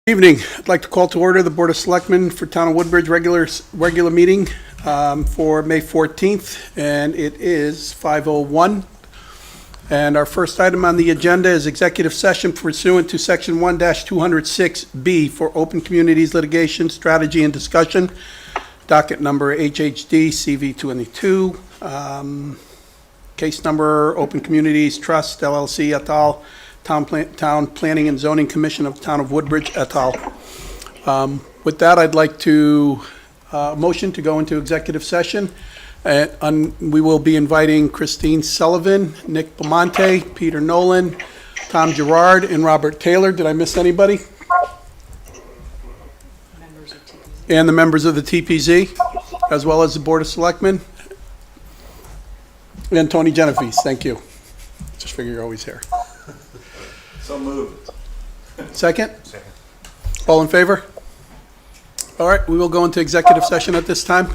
Evening. I'd like to call to order the Board of Selectmen for Town of Woodbridge regular meeting for May 14th, and it is 5:01. And our first item on the agenda is executive session pursuant to Section 1-206B for open communities litigation, strategy, and discussion. Docket number HHD CV22. Case number Open Communities Trust LLC et al. Town Planning and Zoning Commission of the Town of Woodbridge et al. With that, I'd like to motion to go into executive session. We will be inviting Christine Sullivan, Nick Belmonte, Peter Nolan, Tom Gerard, and Robert Taylor. Did I miss anybody? And the members of the TPZ, as well as the Board of Selectmen. And Tony Genovese, thank you. Just figure you're always here. So moved. Second? Second. All in favor? All right, we will go into executive session at this time.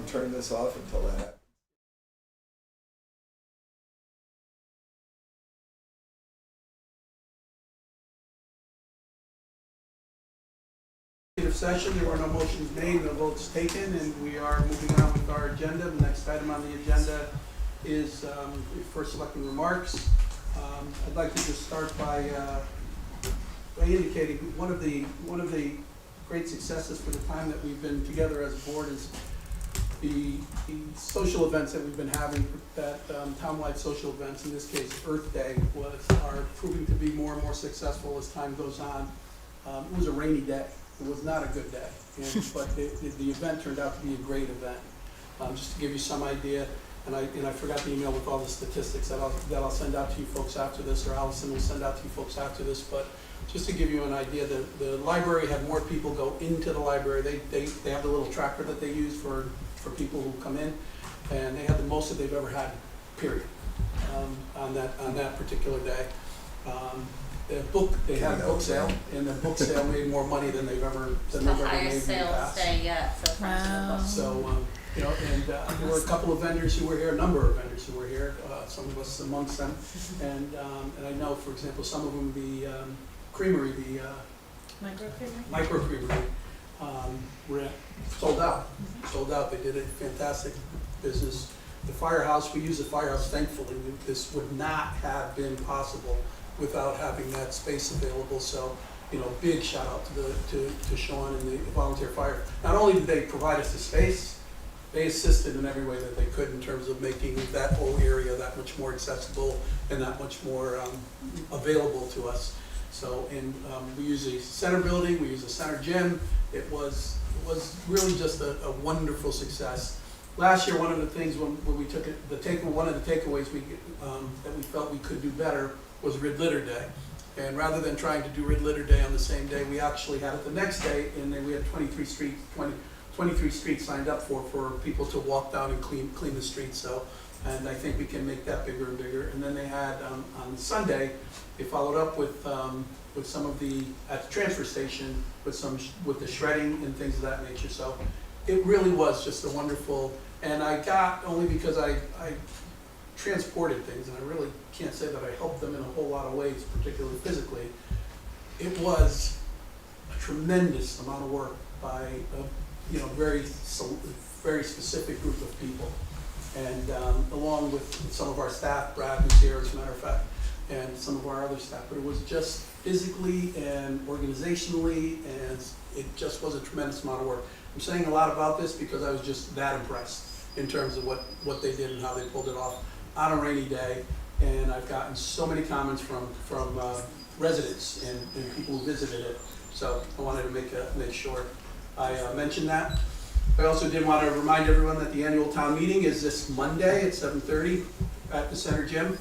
turn this off until that happens. Executive session, there were no motions made, no votes taken, and we are moving on with our agenda. The next item on the agenda is first selecting remarks. I'd like to just start by indicating one of the great successes for the time that we've been together as a board is the social events that we've been having, that townwide social events, in this case Earth Day, are proving to be more and more successful as time goes on. It was a rainy day. It was not a good day, but the event turned out to be a great event. Just to give you some idea, and I forgot the email with all the statistics that I'll send out to you folks after this, or Allison will send out to you folks after this, but just to give you an idea, the library had more people go into the library. They have the little tracker that they use for people who come in, and they had the most that they've ever had, period, on that particular day. They had a book sale, and the book sale made more money than they've ever made in the highest sales past. day yet so far. Wow. So, and there were a couple of vendors who were here, a number of vendors who were here, some of us amongst them. And I know, for example, some of them, the creamery, the micro creamery, were sold out. Sold out. They did a fantastic business. The firehouse, we use the firehouse, thankfully. This would not have been possible without having that space available. So, big shout out to Sean and the volunteer fire. Not only did they provide us the space, they assisted in every way that they could in terms of making that whole area that much more accessible and that much more available to us. So, and we use a center building, we use a center gym. It was really just a wonderful success. Last year, one of the things when we took it, one of the takeaways that we felt we could do better was Red Litter Day. And rather than trying to do Red Litter Day on the same day, we actually had it the next day, and then we had 23 streets signed up for people to walk down and clean the streets. So, and I think we can make that bigger and bigger. And then they had on Sunday, they followed up with some of at the transfer station with the shredding and things of that nature. So it really was just a wonderful. And I got, only because I transported things, and I really can't say that I helped them in a whole lot of ways, particularly physically. It was a tremendous amount of work by a very specific group of people, and along with some of our staff, Brad who's here as a matter of fact, and some of our other staff. But it was just physically and organizationally, and it just was a tremendous amount of work. I'm saying a lot about this because I was just that impressed in terms of what they did and how they pulled it off on a rainy day. And I've gotten so many comments from residents and people who visited it. So I wanted to make sure I mentioned that. I also did want to remind everyone that the annual town meeting is this Monday at 7:30 at the center gym.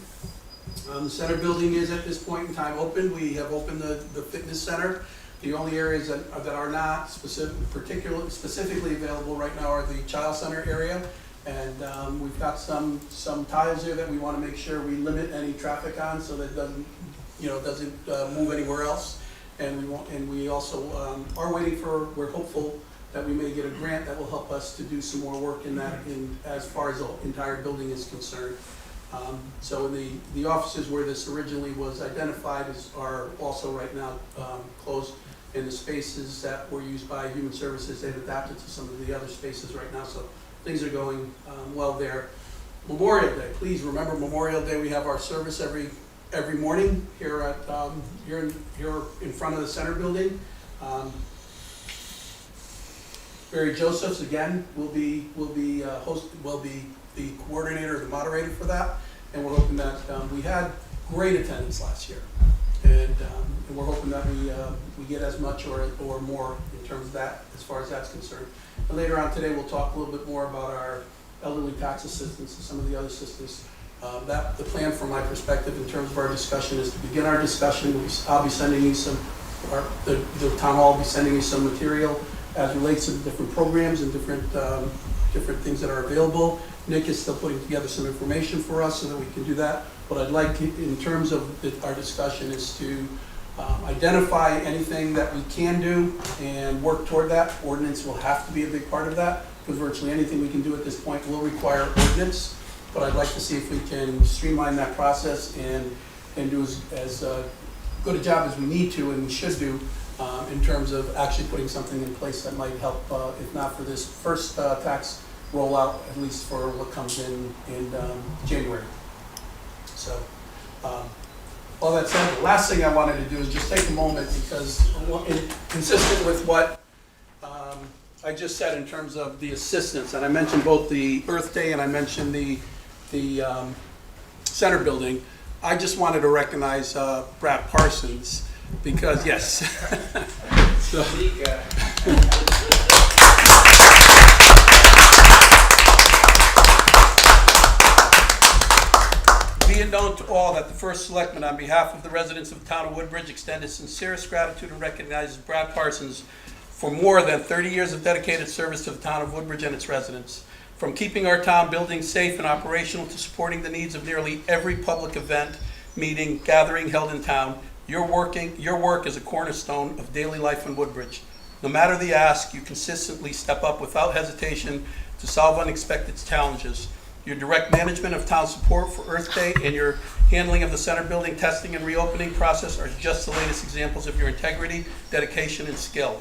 The center building is at this point in time open. We have opened the fitness center. The only areas that are not specifically available right now are the child center area. And we've got some tiles here that we want to make sure we limit any traffic on, so that it doesn't move anywhere else. And we also are waiting we're hopeful that we may get a grant that will help us to do some more work in that, as far as the entire building is concerned. So the offices where this originally was identified are also right now closed, and the spaces that were used by Human Services, they've adapted to some of the other spaces right now. So things are going well there. Memorial Day, please remember Memorial Day. We have our service every morning here at here in front of the center building. Barry Josephs again will be the coordinator, the moderator for that, and we're hoping that we had great attendance last year, and we're hoping that we get as much or more in terms of that as far as that's concerned. And later on today, we'll talk a little bit more about our elderly tax assistance and some of the other assistance. The plan from my perspective in terms of our discussion is to begin our discussion. I'll be sending you the town hall will be sending you some material as relates to the different programs and different things that are available. Nick is still putting together some information for us so that we can do that. What I'd like in terms of our discussion is to identify anything that we can do and work toward that. Ordinance will have to be a big part of that, because virtually anything we can do at this point will require ordinance. But I'd like to see if we can streamline that process and do as good a job as we need to and we should do in terms of actually putting something in place that might help, if not for this first tax rollout, at least for what comes in January. So, all that said, the last thing I wanted to do is just take a moment because consistent with what I just said in terms of the assistance, and I mentioned both the Earth Day and I mentioned the center building. I just wanted to recognize Brad Parsons because, yes. So, be it known to all that the first selectman, on behalf of the residents of the town of Woodbridge, extend his sincerest gratitude and recognizes Brad Parsons for more than 30 years of dedicated service to the town of Woodbridge and its residents. From keeping our town buildings safe and operational to supporting the needs of nearly every public event, meeting, gathering held in town, your work is a cornerstone of daily life in Woodbridge. No matter the ask, you consistently step up without hesitation to solve unexpected challenges. Your direct management of town support for Earth Day and your handling of the center building testing and reopening process are just the latest examples of your integrity, dedication, and skill.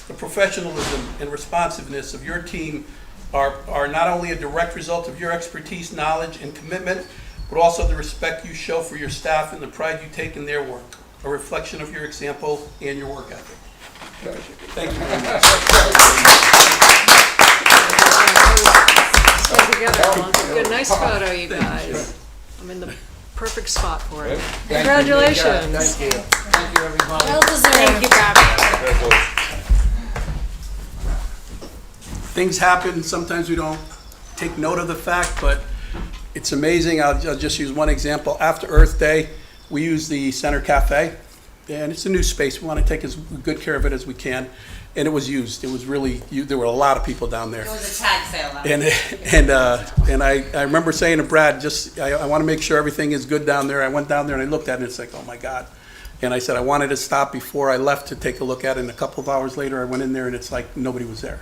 The professionalism and responsiveness of your team are not only a direct result of your expertise, knowledge, and commitment, but also the respect you show for your staff and the pride you take in their work, a reflection of your example and your work ethic. Thank you very much. Stay together. Good, nice photo, you guys. I'm in the perfect spot for it. Congratulations. Thank you. Thank you, everybody. Well deserved. Thank you, Brad. Things happen, sometimes we don't take note of the fact, but it's amazing. I'll just use one example. After Earth Day, we use the Center Cafe, and it's a new space. We want to take as good care of it as we can, and it was used. It was really, there were a lot of people down there. It was a tag sale. And I remember saying to Brad, I want to make sure everything is good down there. I went down there and I looked at it, and it's like, oh my God. And I said I wanted to stop before I left to take a look at it, and a couple of hours later I went in there and it's like nobody was there.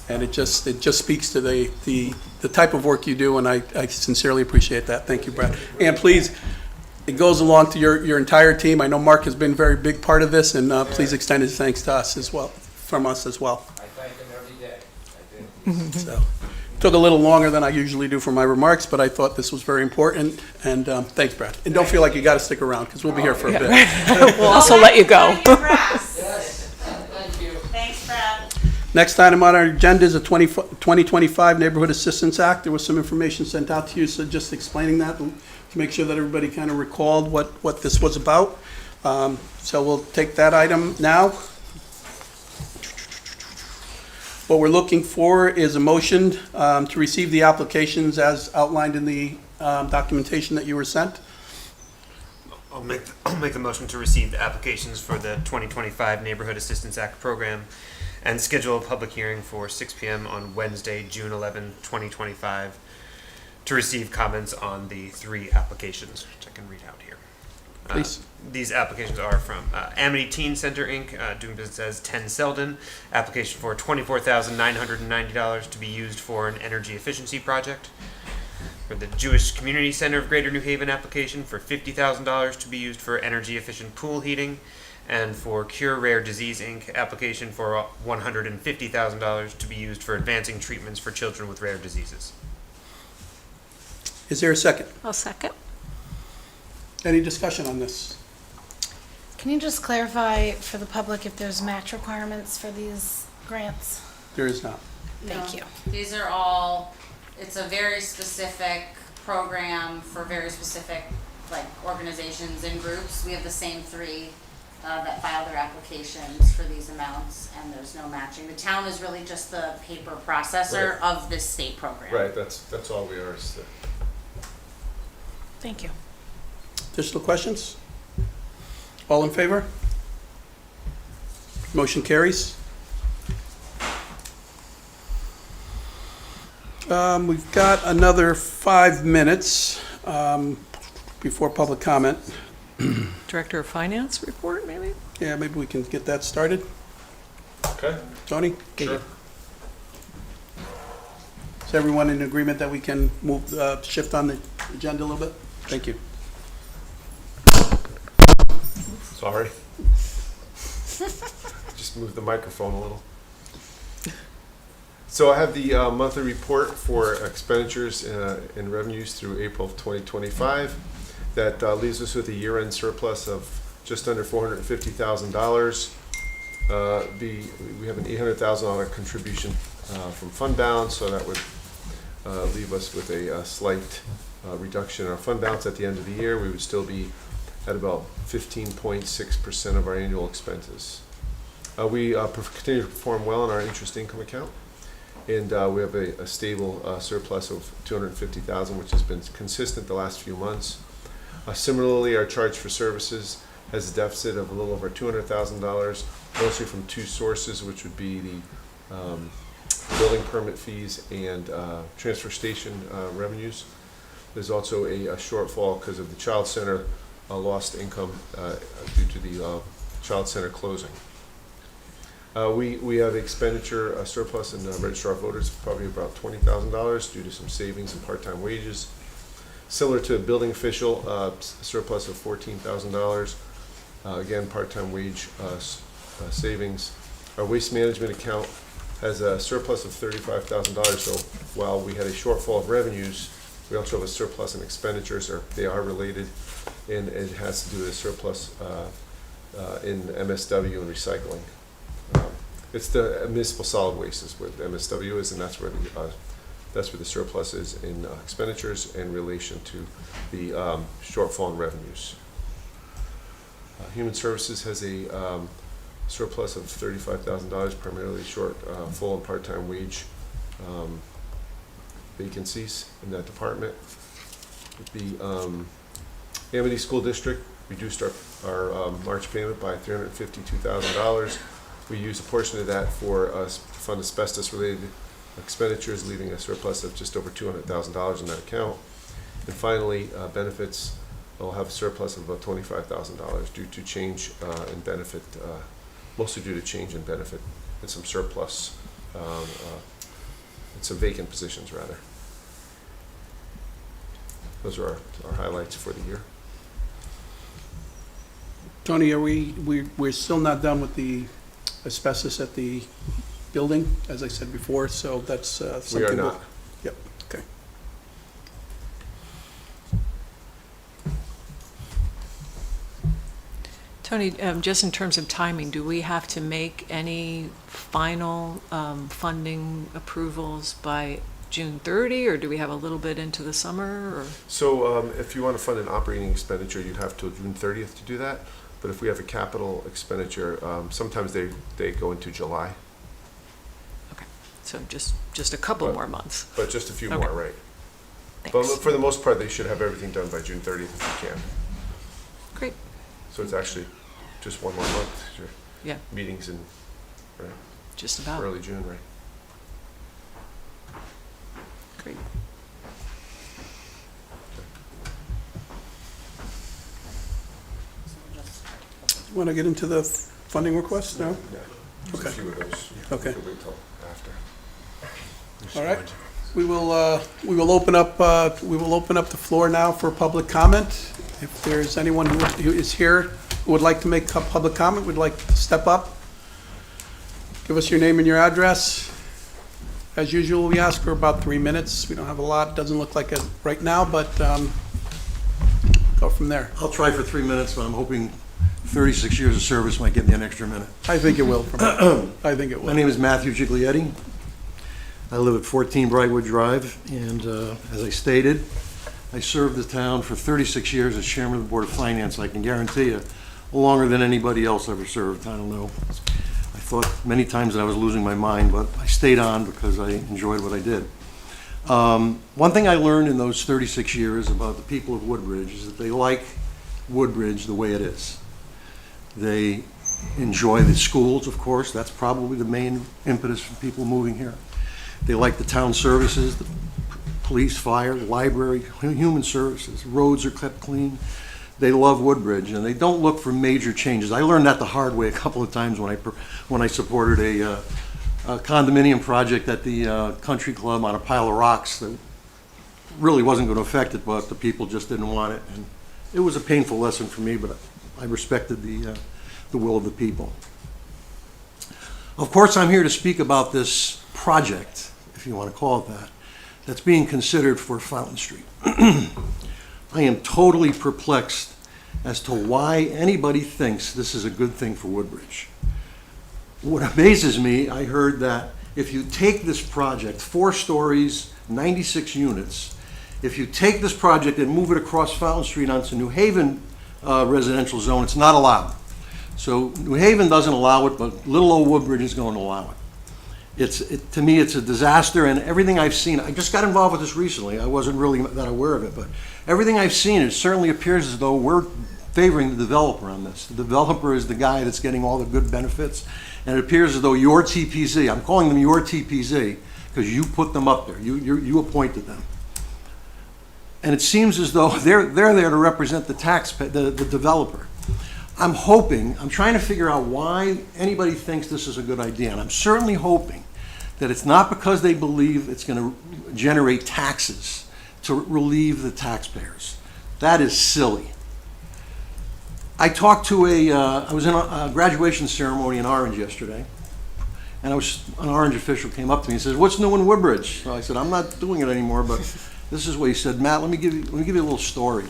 And it just speaks to the type of work you do, and I sincerely appreciate that. Thank you, Brad. And please, it goes along to your entire team. I know Mark has been a very big part of this, and please extend his thanks to us as well, from us as well. I thank him every day. I do. So, took a little longer than I usually do for my remarks, but I thought this was very important, and thanks, Brad. And don't feel like you got to stick around, because we'll be here for a bit. We'll also let you go. Yes, thank you. Thanks, Brad. Next item on our agenda is the 2025 Neighborhood Assistance Act. There was some information sent out to you, so just explaining that to make sure that everybody kind of recalled what this was about. So we'll take that item now. What we're looking for is a motion to receive the applications as outlined in the documentation that you were sent. I'll make the motion to receive the applications for the 2025 Neighborhood Assistance Act program and schedule a public hearing for 6 p.m. on Wednesday, June 11, 2025, to receive comments on the 3 applications, which I can read out here. Please. These applications are from Amity Teen Center, Inc., doing business as 10 Selden, application for $24,990 to be used for an energy efficiency project. For the Jewish Community Center of Greater New Haven, application for $50,000 to be used for energy efficient pool heating. And for Cure Rare Disease, Inc., application for $150,000 to be used for advancing treatments for children with rare diseases. Is there a second? I'll second. Any discussion on this? Can you just clarify for the public if there's match requirements for these grants? There is not. Thank you. These are all, it's a very specific program for very specific organizations and groups. We have the same 3 that file their applications for these amounts, and there's no matching. The town is really just the paper processor of this state program. Right, that's all we are. Thank you. Additional questions? All in favor? Motion carries. We've got another 5 minutes before public comment. Director of Finance report, maybe? Yeah, maybe we can get that started. Okay. Tony? Sure. Is everyone in agreement that we can move, shift on the agenda a little bit? Thank you. Sorry. Just move the microphone a little. So I have the monthly report for expenditures and revenues through April of 2025. That leaves us with a year-end surplus of just under $450,000. We have an $800,000 contribution from fund balance, so that would leave us with a slight reduction in our fund balance at the end of the year. We would still be at about 15.6% of our annual expenses. We continue to perform well in our interest income account, and we have a stable surplus of $250,000, which has been consistent the last few months. Similarly, our charge for services has a deficit of a little over $200,000, mostly from two sources, which would be the building permit fees and transfer station revenues. There's also a shortfall because of the child center lost income due to the child center closing. We have expenditure surplus in registrar of voters of probably about $20,000 due to some savings in part-time wages. Similar to a building official, surplus of $14,000. Again, part-time wage savings. Our waste management account has a surplus of $35,000. So while we had a shortfall of revenues, we also have a surplus in expenditures, or they are related, and it has to do with a surplus in MSW and recycling. It's the municipal solid waste is what MSW is, and that's where the surplus is in expenditures in relation to the shortfall in revenues. Human Services has a surplus of $35,000, primarily full and part-time wage vacancies in that department. The Amity School District reduced our March payment by $352,000. We used a portion of that for fund asbestos-related expenditures, leaving a surplus of just over $200,000 in that account. And finally, benefits will have a surplus of about $25,000 due to change in benefit, mostly due to change in benefit and some surplus, and some vacant positions rather. Those are our highlights for the year. Tony, we're still not done with the asbestos at the building, as I said before, so that's something. We are not. Yep, okay. Tony, just in terms of timing, do we have to make any final funding approvals by June 30, or do we have a little bit into the summer? Or? So if you want to fund an operating expenditure, you'd have till June 30th to do that. But if we have a capital expenditure, sometimes they go into July. Okay, so just a couple more months. But just a few Okay. more, right? But Thanks. for the most part, they should have everything done by June 30th if you can. Great, So it's actually just one more month. Your yeah, meetings in just about. early June, right? Great. Want to get into the funding request now? Yeah. Just Okay. a few of those. Okay. We can wait till after. All right. We will open up the floor now for public comment. If there's anyone who is here who would like to make public comment, would like to step up, give us your name and your address. As usual, we ask for about 3 minutes. We don't have a lot, doesn't look like it right now, but go from there. I'll try for 3 minutes, but I'm hoping 36 years of service might get me an extra minute. I think it will. I think it My will. name is Matthew Giglietti. I live at 14 Brightwood Drive, and as I stated, I served the town for 36 years as chairman of the Board of Finance. I can guarantee you, longer than anybody else ever served. I don't know. I thought many times that I was losing my mind, but I stayed on because I enjoyed what I did. One thing I learned in those 36 years about the people of Woodbridge is that they like Woodbridge the way it is. They enjoy the schools, of course. That's probably the main impetus for people moving here. They like the town services, the police, fire, library, human services. Roads are kept clean. They love Woodbridge, and they don't look for major changes. I learned that the hard way a couple of times when I supported condominium project at the country club on a pile of rocks that really wasn't going to affect it, but the people just didn't want it. And it was a painful lesson for me, but I respected the will of the people. Of course, I'm here to speak about this project, if you want to call it that, that's being considered for Fountain Street. I am totally perplexed as to why anybody thinks this is a good thing for Woodbridge. What amazes me, I heard that if you take this project, 4 stories, 96 units, if you take this project and move it across Fountain Street onto New Haven residential zone, it's not allowed. So New Haven doesn't allow it, but little old Woodbridge is going to allow it. To me, it's a disaster, and everything I've seen, I just got involved with this recently. I wasn't really that aware of it, but everything I've seen, it certainly appears as though we're favoring the developer on this. The developer is the guy that's getting all the good benefits, and it appears as though your TPZ, I'm calling them your TPZ, because you put them up there, you appointed them. And it seems as though they're there to represent the developer. I'm trying to figure out why anybody thinks this is a good idea, and I'm certainly hoping that it's not because they believe it's going to generate taxes to relieve the taxpayers. That is silly. I talked to I was in a graduation ceremony in Orange yesterday, and an Orange official came up to me and says, "What's new in Woodbridge?" So I said, "I'm not doing it anymore, but this is what he said. Matt, let me give you a little story."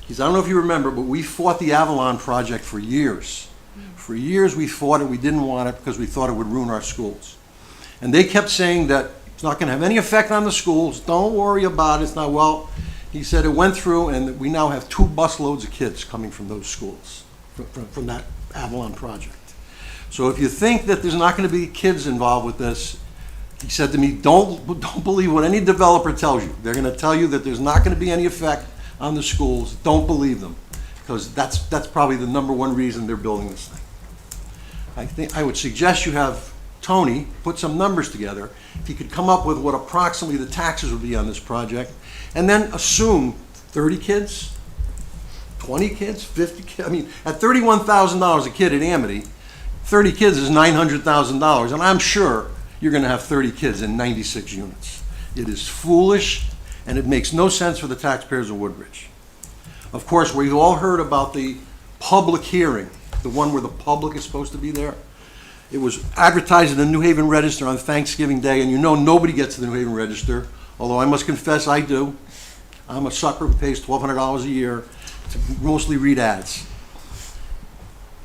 He said, "I don't know if you remember, but we fought the Avalon project for years. For years we fought it. We didn't want it because we thought it would ruin our schools. And they kept saying that it's not going to have any effect on the schools. Don't worry about it. It's not." Well, he said it went through, and we now have 2 busloads of kids coming from those schools, from that Avalon project. So if you think that there's not going to be kids involved with this, he said to me, don't believe what any developer tells you. They're going to tell you that there's not going to be any effect on the schools. Don't believe them, because that's probably the #1 reason they're building this thing. I would suggest you have Tony put some numbers together. If he could come up with what approximately the taxes would be on this project, and then assume 30 kids, 20 kids, 50 kids. I mean, at $31,000 a kid at Amity, 30 kids is $900,000, and I'm sure you're going to have 30 kids in 96 units. It is foolish, and it makes no sense for the taxpayers of Woodbridge. Of course, we've all heard about the public hearing, the one where the public is supposed to be there. It was advertised in the New Haven Register on Thanksgiving Day, and you know nobody gets to the New Haven Register, although I must confess I do. I'm a sucker who pays $1,200 a year to mostly read ads.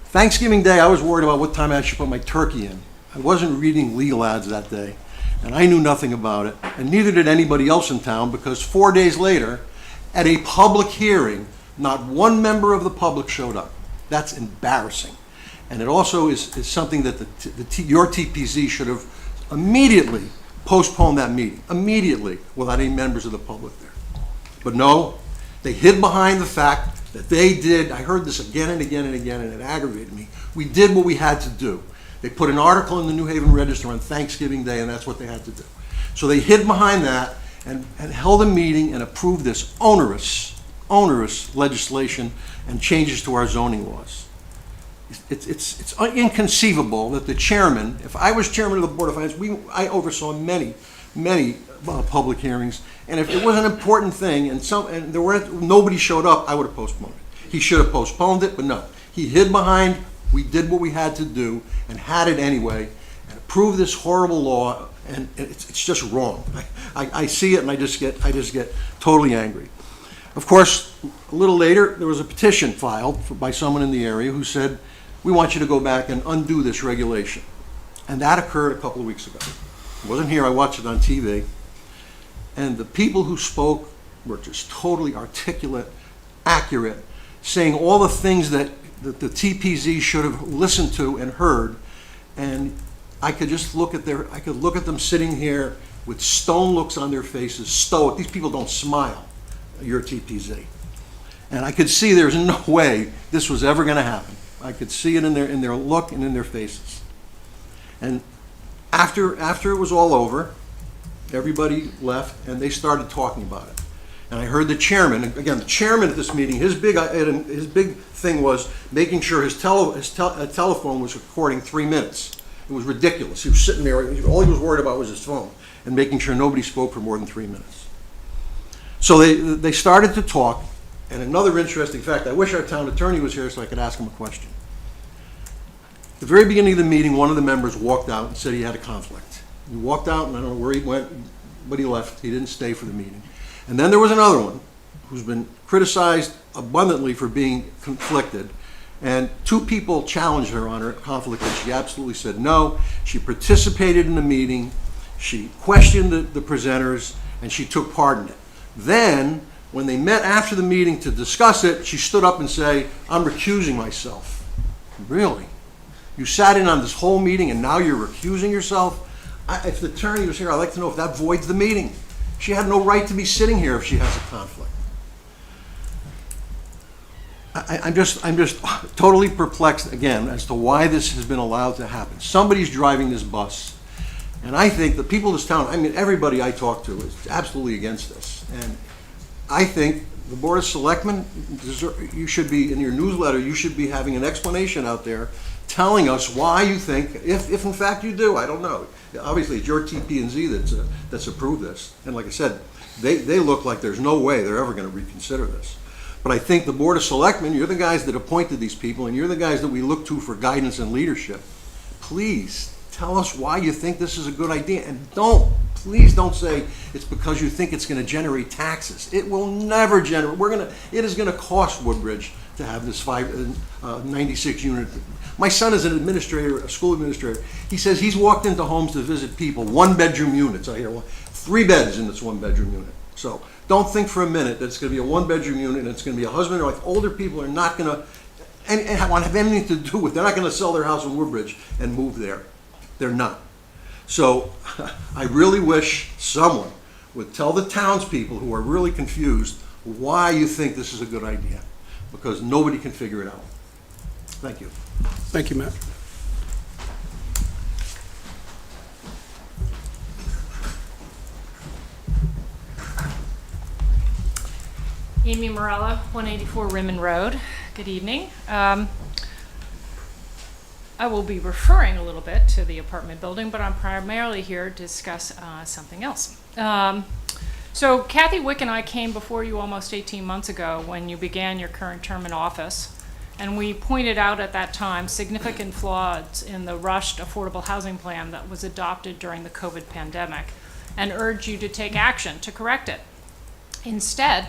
Thanksgiving Day, I was worried about what time I should put my turkey in. I wasn't reading legal ads that day, and I knew nothing about it, and neither did anybody else in town, because 4 days later, at a public hearing, not one member of the public showed up. That's embarrassing. And it also is something that your TPZ should have immediately postponed that meeting, immediately, without any members of the public there. But no, they hid behind the fact that they did. I heard this again and again and again, and it aggravated me. We did what we had to do. They put an article in the New Haven Register on Thanksgiving Day, and that's what they had to do. So they hid behind that and held a meeting and approved this onerous legislation and changes to our zoning laws. It's inconceivable that the chairman, if I was chairman of the Board of Finance, I oversaw many public hearings, and if it was an important thing and nobody showed up, I would have postponed it. He should have postponed it, but no. He hid behind, we did what we had to do and had it anyway, and approved this horrible law, and it's just wrong. I see it and I just get totally angry. Of course, a little later, there was a petition filed by someone in the area who said, "We want you to go back and undo this regulation." And that occurred a couple of weeks ago. I wasn't here, I watched it on TV. And the people who spoke were just totally articulate, accurate, saying all the things that the TPZ should have listened to and heard. And I could just look at them sitting here with stone looks on their faces, stoic. These people don't smile, your TPZ. And I could see there's no way this was ever going to happen. I could see it in their look and in their faces. And after it was all over, everybody left and they started talking about it. And I heard the chairman, again, the chairman at this meeting, his big thing was making sure his telephone was recording 3 minutes. It was ridiculous. He was sitting there, all he was worried about was his phone and making sure nobody spoke for more than 3 minutes. So they started to talk, and another interesting fact, I wish our town attorney was here so I could ask him a question. At the very beginning of the meeting, one of the members walked out and said he had a conflict. He walked out, and I don't know where he went, but he left. He didn't stay for the meeting. And then there was another one who's been criticized abundantly for being conflicted. And 2 people challenged her on her conflict, and she absolutely said no. She participated in the meeting, she questioned the presenters, and she took part in it. Then, when they met after the meeting to discuss it, she stood up and said, "I'm recusing myself." Really? You sat in on this whole meeting and now you're recusing yourself? If the attorney was here, I'd like to know if that voids the meeting. She had no right to be sitting here if she has a conflict. I'm just totally perplexed again as to why this has been allowed to happen. Somebody's driving this bus, and I think the people of this town, I mean, everybody I talk to is absolutely against this. And I think the Board of Selectmen, you should be, in your newsletter, you should be having an explanation out there telling us why you think, if in fact you do, I don't know. Obviously, it's your TP&Z that's approved this. And like I said, they look like there's no way they're ever going to reconsider this. But I think the Board of Selectmen, you're the guys that appointed these people, and you're the guys that we look to for guidance and leadership. Please tell us why you think this is a good idea. And please don't say it's because you think it's going to generate taxes. It will never generate. It is going to cost Woodbridge to have this 96 unit. My son is an administrator, a school administrator. He says he's walked into homes to visit people, 1-bedroom units. I hear 3 beds in this 1-bedroom unit. So don't think for a minute that it's going to be a 1-bedroom unit and it's going to be a husband or like older people are not going to and want to have anything to do with. They're not going to sell their house in Woodbridge and move there. They're not. So I really wish someone would tell the townspeople who are really confused why you think this is a good idea, because nobody can figure it out. Thank you. Thank you, Matt. Amy Morella, 184 Rimmon Road. Good evening. I will be referring a little bit to the apartment building, but I'm primarily here to discuss something else. So Kathy Wick and I came before you almost 18 months ago when you began your current term in office, and we pointed out at that time significant flaws in the rushed affordable housing plan that was adopted during the COVID pandemic and urged you to take action to correct it. Instead,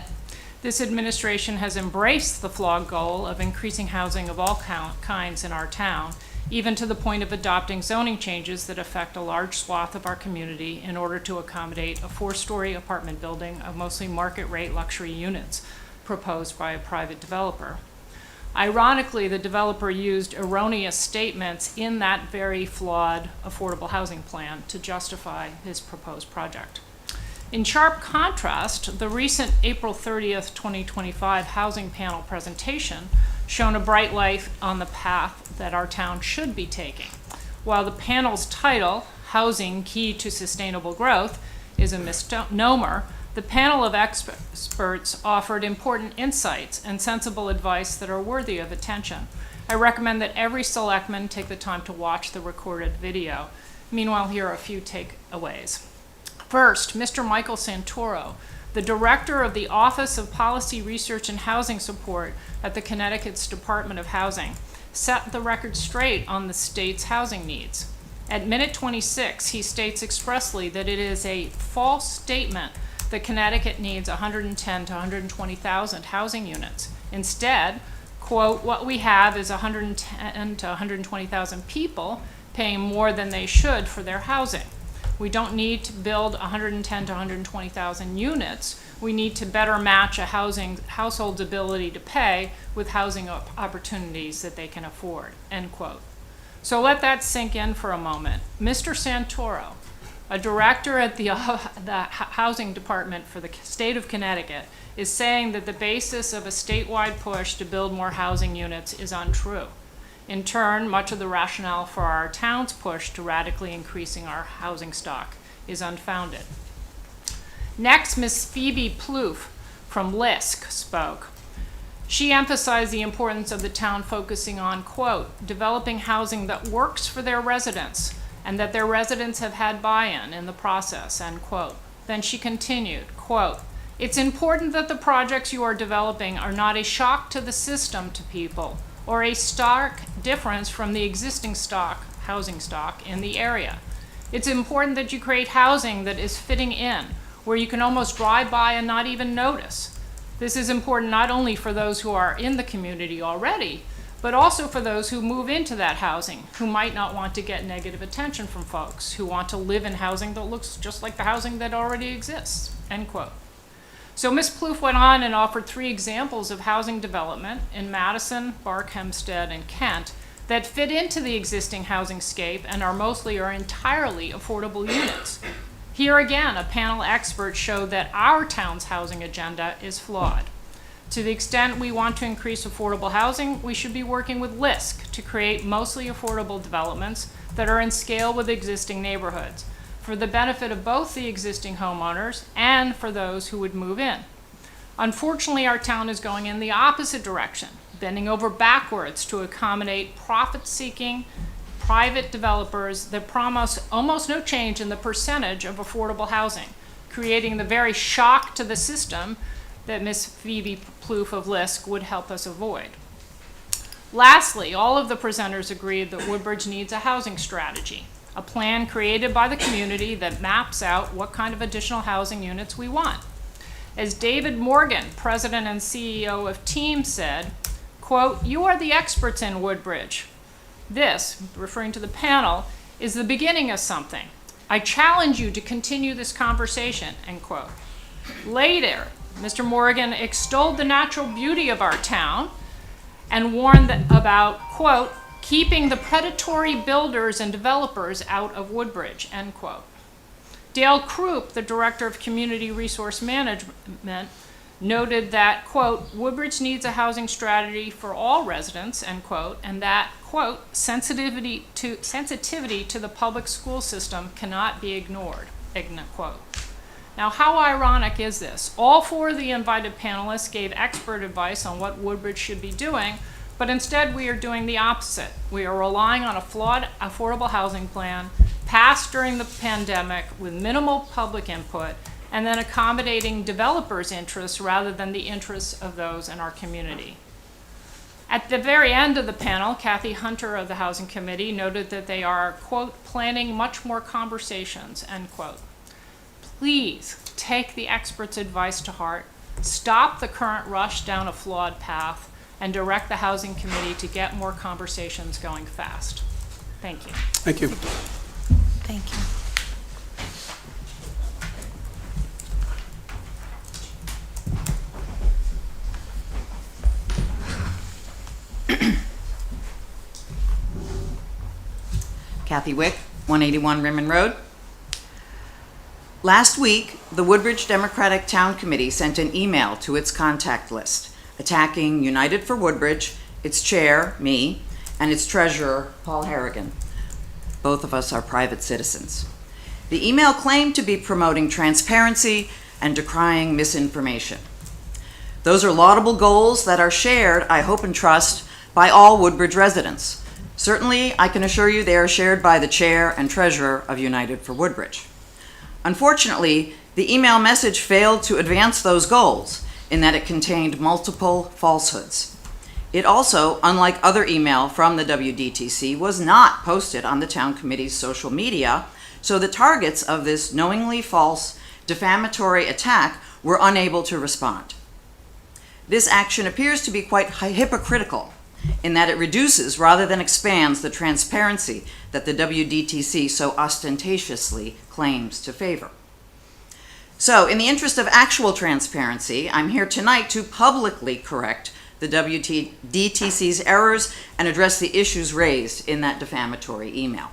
this administration has embraced the flawed goal of increasing housing of all kinds in our town, even to the point of adopting zoning changes that affect a large swath of our community in order to accommodate a 4-story apartment building of mostly market-rate luxury units proposed by a private developer. Ironically, the developer used erroneous statements in that very flawed affordable housing plan to justify his proposed project. In sharp contrast, the recent April 30th, 2025 housing panel presentation shone a bright light on the path that our town should be taking. While the panel's title, Housing Key to Sustainable Growth, is a misnomer, the panel of experts offered important insights and sensible advice that are worthy of attention. I recommend that every selectman take the time to watch the recorded video. Meanwhile, here are a few takeaways. First, Mr. Michael Santoro, the director of the Office of Policy Research and Housing Support at the Connecticut's Department of Housing, set the record straight on the state's housing needs. At minute 26, he states expressly that it is a false statement that Connecticut needs 110 to 120,000 housing units. Instead, quote, what we have is 110 to 120,000 people paying more than they should for their housing. We don't need to build 110 to 120,000 units. We need to better match a household's ability to pay with housing opportunities that they can afford, end quote. So let that sink in for a moment. Mr. Santoro, a director at the housing department for the state of Connecticut, is saying that the basis of a statewide push to build more housing units is untrue. In turn, much of the rationale for our town's push to radically increasing our housing stock is unfounded. Next, Ms. Phoebe Plouffe from LISC spoke. She emphasized the importance of the town focusing on, quote, developing housing that works for their residents and that their residents have had buy-in in the process, end quote. Then she continued, quote, it's important that the projects you are developing are not a shock to the system to people or a stark difference from the existing housing stock in the area. It's important that you create housing that is fitting in, where you can almost drive by and not even notice. This is important not only for those who are in the community already, but also for those who move into that housing, who might not want to get negative attention from folks, who want to live in housing that looks just like the housing that already exists, end quote. So Ms. Plouffe went on and offered 3 examples of housing development in Madison, Barkhamsted, and Kent that fit into the existing housing scape and are mostly or entirely affordable units. Here again, a panel expert showed that our town's housing agenda is flawed. To the extent we want to increase affordable housing, we should be working with LISC to create mostly affordable developments that are in scale with existing neighborhoods, for the benefit of both the existing homeowners and for those who would move in. Unfortunately, our town is going in the opposite direction, bending over backwards to accommodate profit-seeking private developers that promise almost no change in the percentage of affordable housing, creating the very shock to the system that Ms. Phoebe Plouffe of LISC would help us avoid. Lastly, all of the presenters agreed that Woodbridge needs a housing strategy, a plan created by the community that maps out what kind of additional housing units we want. As David Morgan, president and CEO of TEAM, said, quote, you are the experts in Woodbridge. This, referring to the panel, is the beginning of something. I challenge you to continue this conversation, end quote. Later, Mr. Morgan extolled the natural beauty of our town and warned about, quote, keeping the predatory builders and developers out of Woodbridge, end quote. Dale Krupp, the director of Community Resource Management, noted that, quote, Woodbridge needs a housing strategy for all residents, end quote, and that, quote, sensitivity to the public school system cannot be ignored, end quote. Now, how ironic is this? All 4 of the invited panelists gave expert advice on what Woodbridge should be doing, but instead we are doing the opposite. We are relying on a flawed affordable housing plan passed during the pandemic with minimal public input and then accommodating developers' interests rather than the interests of those in our community. At the very end of the panel, Kathy Hunter of the Housing Committee noted that they are, quote, planning much more conversations, end quote. Please take the experts' advice to heart, stop the current rush down a flawed path, and direct the Housing Committee to get more conversations going fast. Thank you. Thank you. Thank you. Kathy Wick, 181 Rimmon Road. Last week, the Woodbridge Democratic Town Committee sent an email to its contact list attacking United for Woodbridge, its chair, me, and its treasurer, Paul Harrigan. Both of us are private citizens. The email claimed to be promoting transparency and decrying misinformation. Those are laudable goals that are shared, I hope and trust, by all Woodbridge residents. Certainly, I can assure you they are shared by the chair and treasurer of United for Woodbridge. Unfortunately, the email message failed to advance those goals in that it contained multiple falsehoods. It also, unlike other email from the WDTC, was not posted on the town committee's social media, so the targets of this knowingly false, defamatory attack were unable to respond. This action appears to be quite hypocritical in that it reduces rather than expands the transparency that the WDTC so ostentatiously claims to favor. So, in the interest of actual transparency, I'm here tonight to publicly correct the WDTC's errors and address the issues raised in that defamatory email.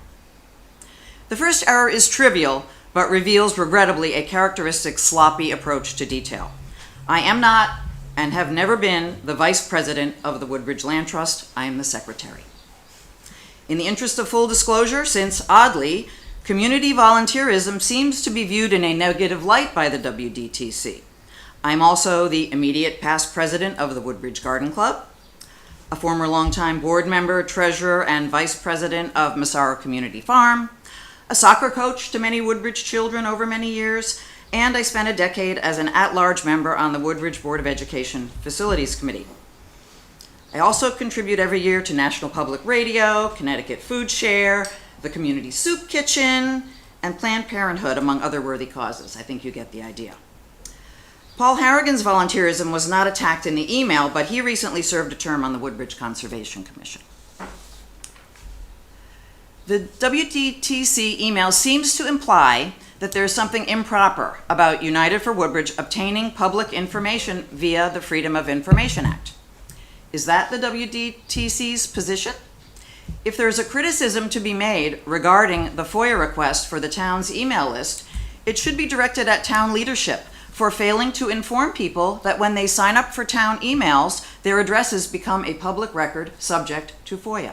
The first error is trivial, but reveals regrettably a characteristic sloppy approach to detail. I am not and have never been the vice president of the Woodbridge Land Trust. I am the secretary. In the interest of full disclosure, since oddly, community volunteerism seems to be viewed in a negative light by the WDTC, I'm also the immediate past president of the Woodbridge Garden Club, a former longtime board member, treasurer, and vice president of Massaro Community Farm, a soccer coach to many Woodbridge children over many years, and I spent a decade as an at-large member on the Woodbridge Board of Education Facilities Committee. I also contribute every year to National Public Radio, Connecticut Food Share, the Community Soup Kitchen, and Planned Parenthood, among other worthy causes. I think you get the idea. Paul Harrigan's volunteerism was not attacked in the email, but he recently served a term on the Woodbridge Conservation Commission. The WDTC email seems to imply that there is something improper about United for Woodbridge obtaining public information via the Freedom of Information Act. Is that the WDTC's position? If there's a criticism to be made regarding the FOIA request for the town's email list, it should be directed at town leadership for failing to inform people that when they sign up for town emails, their addresses become a public record subject to FOIA.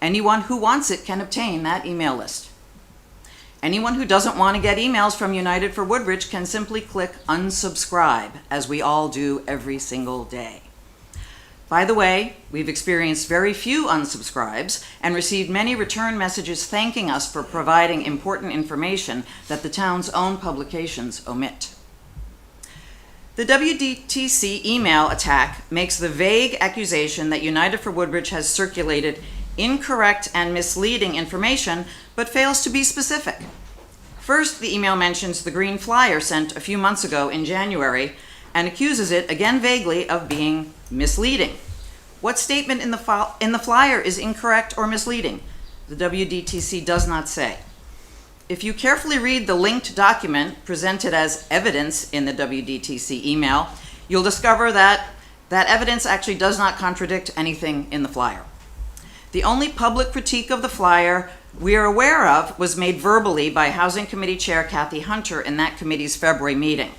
Anyone who wants it can obtain that email list. Anyone who doesn't want to get emails from United for Woodbridge can simply click unsubscribe, as we all do every single day. By the way, we've experienced very few unsubscribes and received many return messages thanking us for providing important information that the town's own publications omit. The WDTC email attack makes the vague accusation that United for Woodbridge has circulated incorrect and misleading information, but fails to be specific. First, the email mentions the green flyer sent a few months ago in January and accuses it, again vaguely, of being misleading. What statement in the flyer is incorrect or misleading? The WDTC does not say. If you carefully read the linked document presented as evidence in the WDTC email, you'll discover that that evidence actually does not contradict anything in the flyer. The only public critique of the flyer we are aware of was made verbally by Housing Committee Chair Kathy Hunter in that committee's February meeting.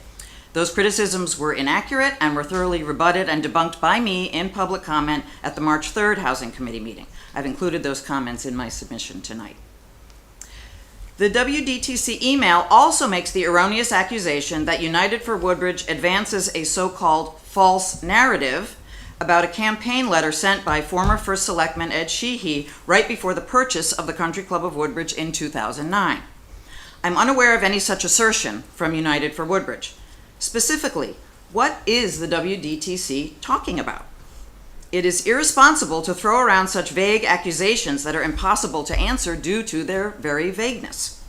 Those criticisms were inaccurate and were thoroughly rebutted and debunked by me in public comment at the March 3rd Housing Committee meeting. I've included those comments in my submission tonight. The WDTC email also makes the erroneous accusation that United for Woodbridge advances a so-called false narrative about a campaign letter sent by former First Selectman Ed Sheehy right before the purchase of the Country Club of Woodbridge in 2009. I'm unaware of any such assertion from United for Woodbridge. Specifically, what is the WDTC talking about? It is irresponsible to throw around such vague accusations that are impossible to answer due to their very vagueness.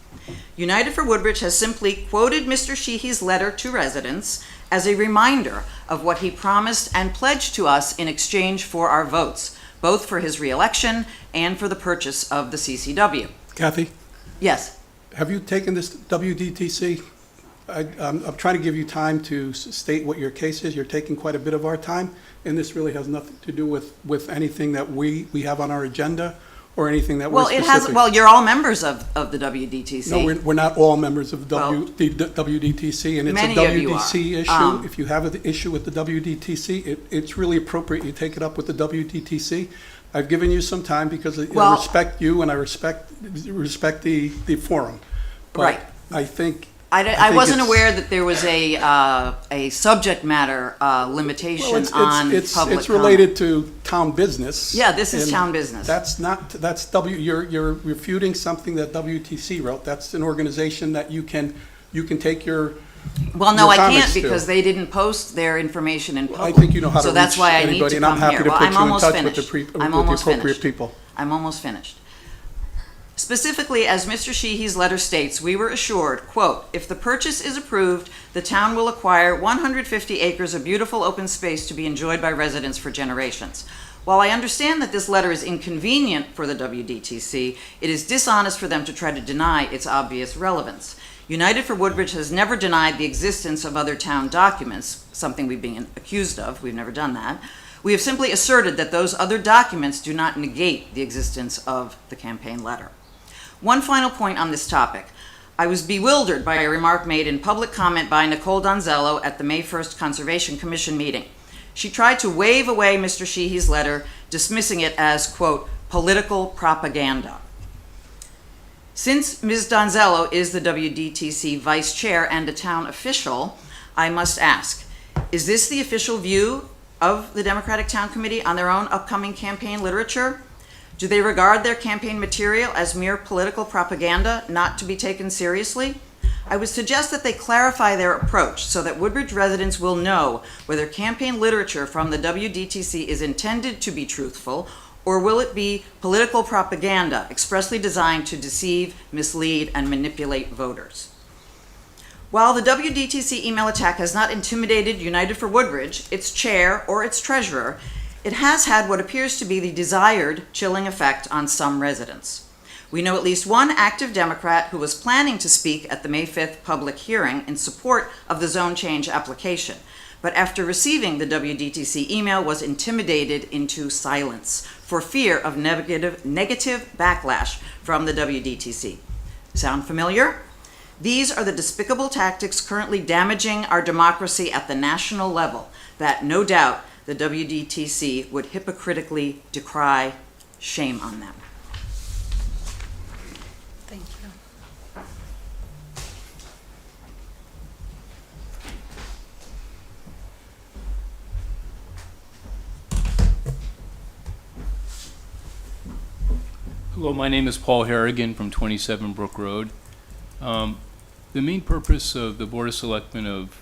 United for Woodbridge has simply quoted Mr. Sheehy's letter to residents as a reminder of what he promised and pledged to us in exchange for our votes, both for his reelection and for the purchase of the CCW. Kathy, Yes. have you taken this WDTC? I'm trying to give you time to state what your case is. You're taking quite a bit of our time, and this really has nothing to do with anything that we have on our agenda or anything that we're specific. Well, you're all members of the WDTC. No, we're not all members of the Well, WDTC, and it's a many of you WDC are. issue. If you have an issue with the WDTC, it's really appropriate you take it up with the WDTC. I've given you some time because I Well- respect you and I respect the forum. But Right. I think I think wasn't it's- aware that there was a subject matter limitation on public it's related to town business. Yeah, this is and town business. You're refuting something that WTC wrote. That's an organization that you can take your. Well, no, your I can't comments to. because they didn't post their information in public. I think you know how to So that's reach why I need anybody, to and I'm come happy here. to Well, put I'm you in almost touch with finished. the I'm almost appropriate finished. people. I'm almost finished. Specifically, as Mr. Sheehy's letter states, we were assured, quote, if the purchase is approved, the town will acquire 150 acres of beautiful open space to be enjoyed by residents for generations. While I understand that this letter is inconvenient for the WDTC, it is dishonest for them to try to deny its obvious relevance. United for Woodbridge has never denied the existence of other town documents, something we've been accused of. We've never done that. We have simply asserted that those other documents do not negate the existence of the campaign letter. One final point on this topic. I was bewildered by a remark made in public comment by Nicole Donzello at the May 1st Conservation Commission meeting. She tried to wave away Mr. Sheehy's letter, dismissing it as, quote, political propaganda. Since Ms. Donzello is the WDTC vice chair and a town official, I must ask, is this the official view of the Democratic Town Committee on their own upcoming campaign literature? Do they regard their campaign material as mere political propaganda not to be taken seriously? I would suggest that they clarify their approach so that Woodbridge residents will know whether campaign literature from the WDTC is intended to be truthful, or will it be political propaganda expressly designed to deceive, mislead, and manipulate voters? While the WDTC email attack has not intimidated United for Woodbridge, its chair, or its treasurer, it has had what appears to be the desired chilling effect on some residents. We know at least one active Democrat who was planning to speak at the May 5th public hearing in support of the zone change application, but after receiving the WDTC email was intimidated into silence for fear of negative backlash from the WDTC. Sound familiar? These are the despicable tactics currently damaging our democracy at the national level that, no doubt, the WDTC would hypocritically decry. Shame on them. Thank you. Hello, my name is Paul Harrigan from 27 Brook Road. The main purpose of the Board of Selectmen of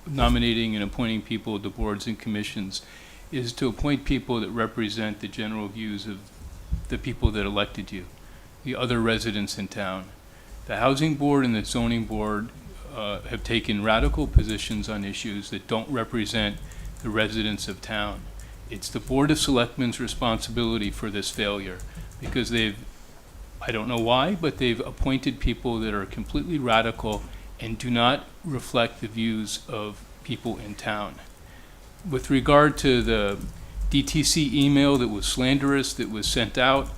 nominating and appointing people to boards and commissions is to appoint people that represent the general views of the people that elected you, the other residents in town. The Housing Board and the Zoning Board have taken radical positions on issues that don't represent the residents of town. It's the Board of Selectmen's responsibility for this failure, because I don't know why, but they've appointed people that are completely radical and do not reflect the views of people in town. With regard to the DTC email that was slanderous, that was sent out,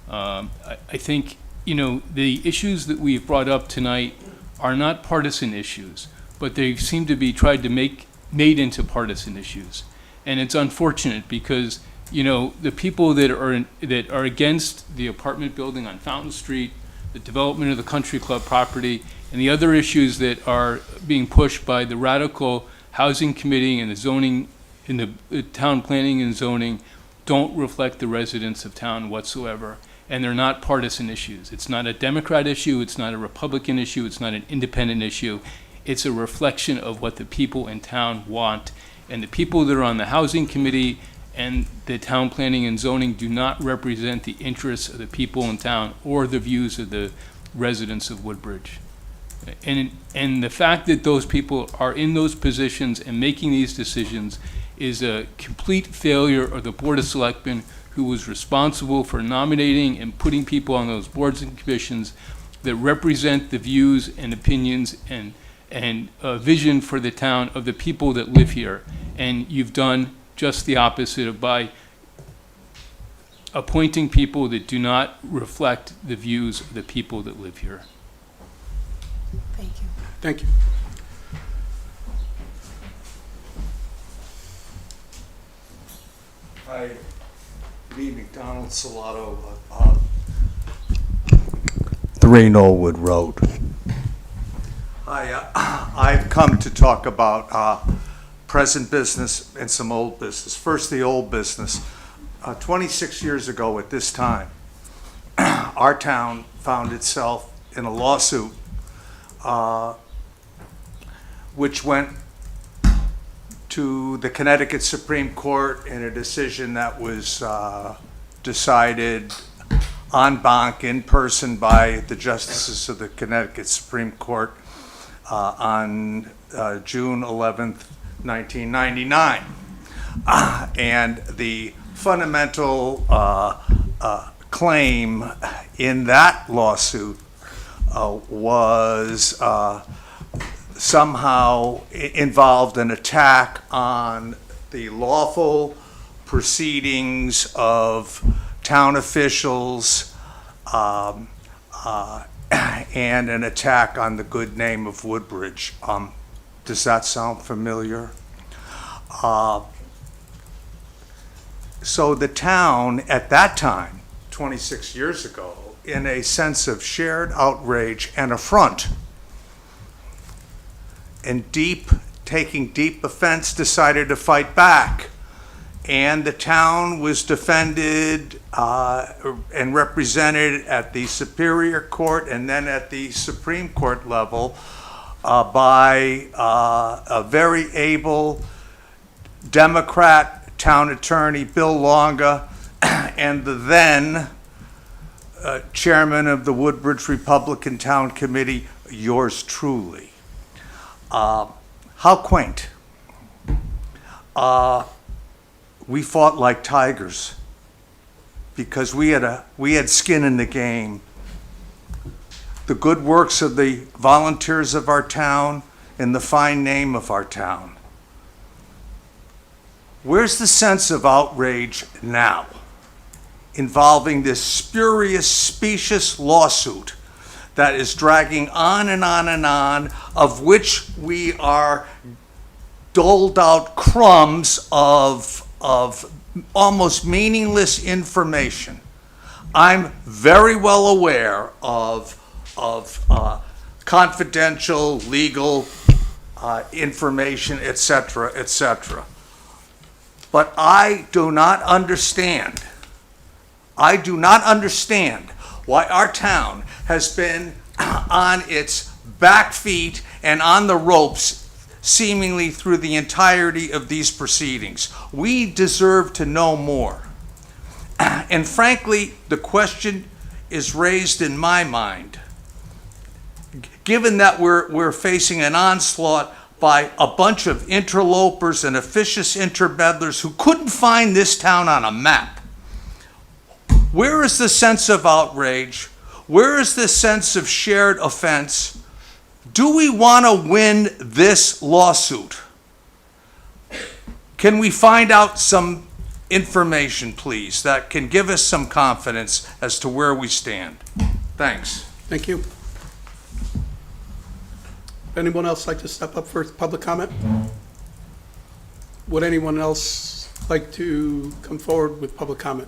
I think, the issues that we've brought up tonight are not partisan issues, but they seem to be tried to made into partisan issues. And it's unfortunate because the people that are against the apartment building on Fountain Street, the development of the country club property, and the other issues that are being pushed by the radical housing committee and the zoning, in the town planning and zoning, don't reflect the residents of town whatsoever. And they're not partisan issues. It's not a Democrat issue, it's not a Republican issue, it's not an independent issue. It's a reflection of what the people in town want. And the people that are on the housing committee and the town planning and zoning do not represent the interests of the people in town or the views of the residents of Woodbridge. And the fact that those people are in those positions and making these decisions is a complete failure of the Board of Selectmen, who was responsible for nominating and putting people on those boards and commissions that represent the views and opinions and vision for the town of the people that live here. And you've done just the opposite by appointing people that do not reflect the views of the people that live here. Thank you. Thank you. Hi, good evening, Donald Salato, 3 Knollwood Road. Hi, I've come to talk about present business and some old business. First, the old business. 26 years ago at this time, our town found itself in a lawsuit which went to the Connecticut Supreme Court in a decision that was decided en banc, in person, by the justices of the Connecticut Supreme Court on June 11th, 1999. And the fundamental claim in that lawsuit was somehow involved an attack on the lawful proceedings of town officials and an attack on the good name of Woodbridge. Does that sound familiar? So the town at that time, 26 years ago, in a sense of shared outrage and affront, in deep taking deep offense, decided to fight back. And the town was defended and represented at the Superior Court and then at the Supreme Court level by a very able Democrat town attorney, Bill Longa, and the then chairman of the Woodbridge Republican Town Committee, yours truly. How quaint. We fought like tigers because we had skin in the game. The good works of the volunteers of our town and the fine name of our town. Where's the sense of outrage now involving this spurious, specious lawsuit that is dragging on and on and on, of which we are doled out crumbs of almost meaningless information? I'm very well aware of confidential legal information, etc., etc. But I do not understand why our town has been on its back feet and on the ropes seemingly through the entirety of these proceedings. We deserve to know more. And frankly, the question is raised in my mind, given that we're facing an onslaught by a bunch of interlopers and officious intermeddlers who couldn't find this town on a map. Where is the sense of outrage? Where is the sense of shared offense? Do we want to win this lawsuit? Can we find out some information, please, that can give us some confidence as to where we stand? Thanks. Thank you. Anyone else like to step up for public comment? Would anyone else like to come forward with public comment?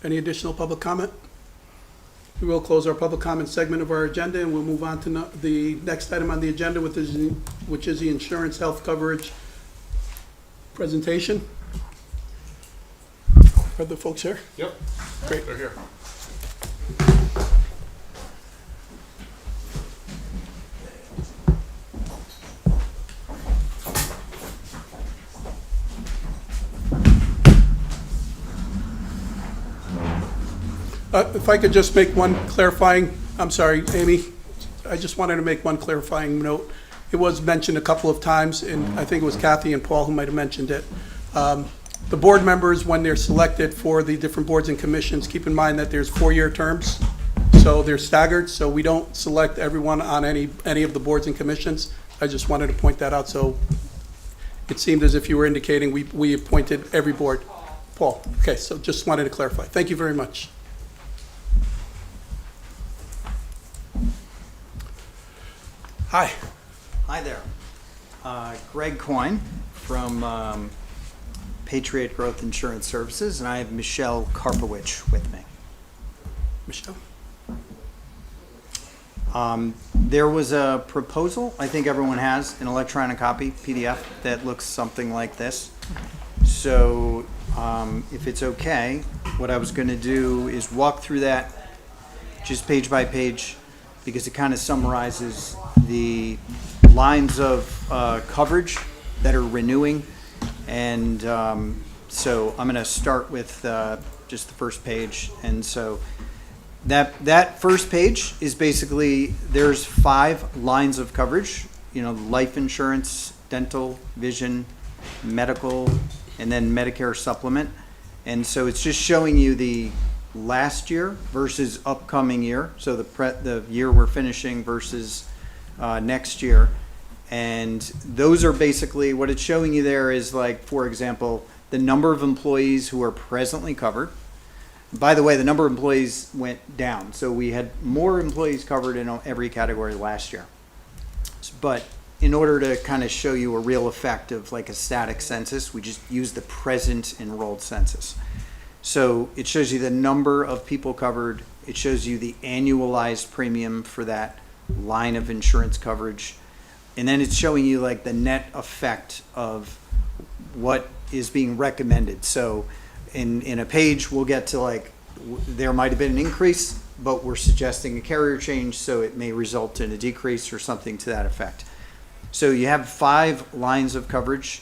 Any additional public comment? We will close our public comment segment of our agenda, and we'll move on to the next item on the agenda, which is the insurance health coverage presentation. Are the folks here? Yep. Great. They're here. If I could just make one clarifying, I'm sorry, Amy, I just wanted to make one clarifying note. It was mentioned a couple of times, and I think it was Kathy and Paul who might have mentioned it. The board members, when they're selected for the different boards and commissions, keep in mind that there's 4-year terms, so they're staggered, so we don't select everyone on any of the boards and commissions. I just wanted to point that out, so it seemed as if you were indicating we appointed every board. Paul, okay, so just wanted to clarify. Thank you very much. Hi. Hi there. Greg Coyne from Patriot Growth Insurance Services, and I have Michelle Karpowicz with me. Michelle? There was a proposal, I think everyone has an electronic copy, PDF, that looks something like this. So if it's okay, what I was going to do is walk through that just page by page, because it kind of summarizes the lines of coverage that are renewing. And so I'm going to start with just the first page. And so that first page is basically, there's 5 lines of coverage, life insurance, dental, vision, medical, and then Medicare supplement. And so it's just showing you the last year versus upcoming year, so the year we're finishing versus next year. And those are basically what it's showing you there is, like, for example, the number of employees who are presently covered. By the way, the number of employees went down, so we had more employees covered in every category last year. But in order to kind of show you a real effect of like a static census, we just use the present enrolled census. So it shows you the number of people covered. It shows you the annualized premium for that line of insurance coverage. And then it's showing you like the net effect of what is being recommended. So in a page, we'll get to like, there might have been an increase, but we're suggesting a carrier change, so it may result in a decrease or something to that effect. So you have 5 lines of coverage,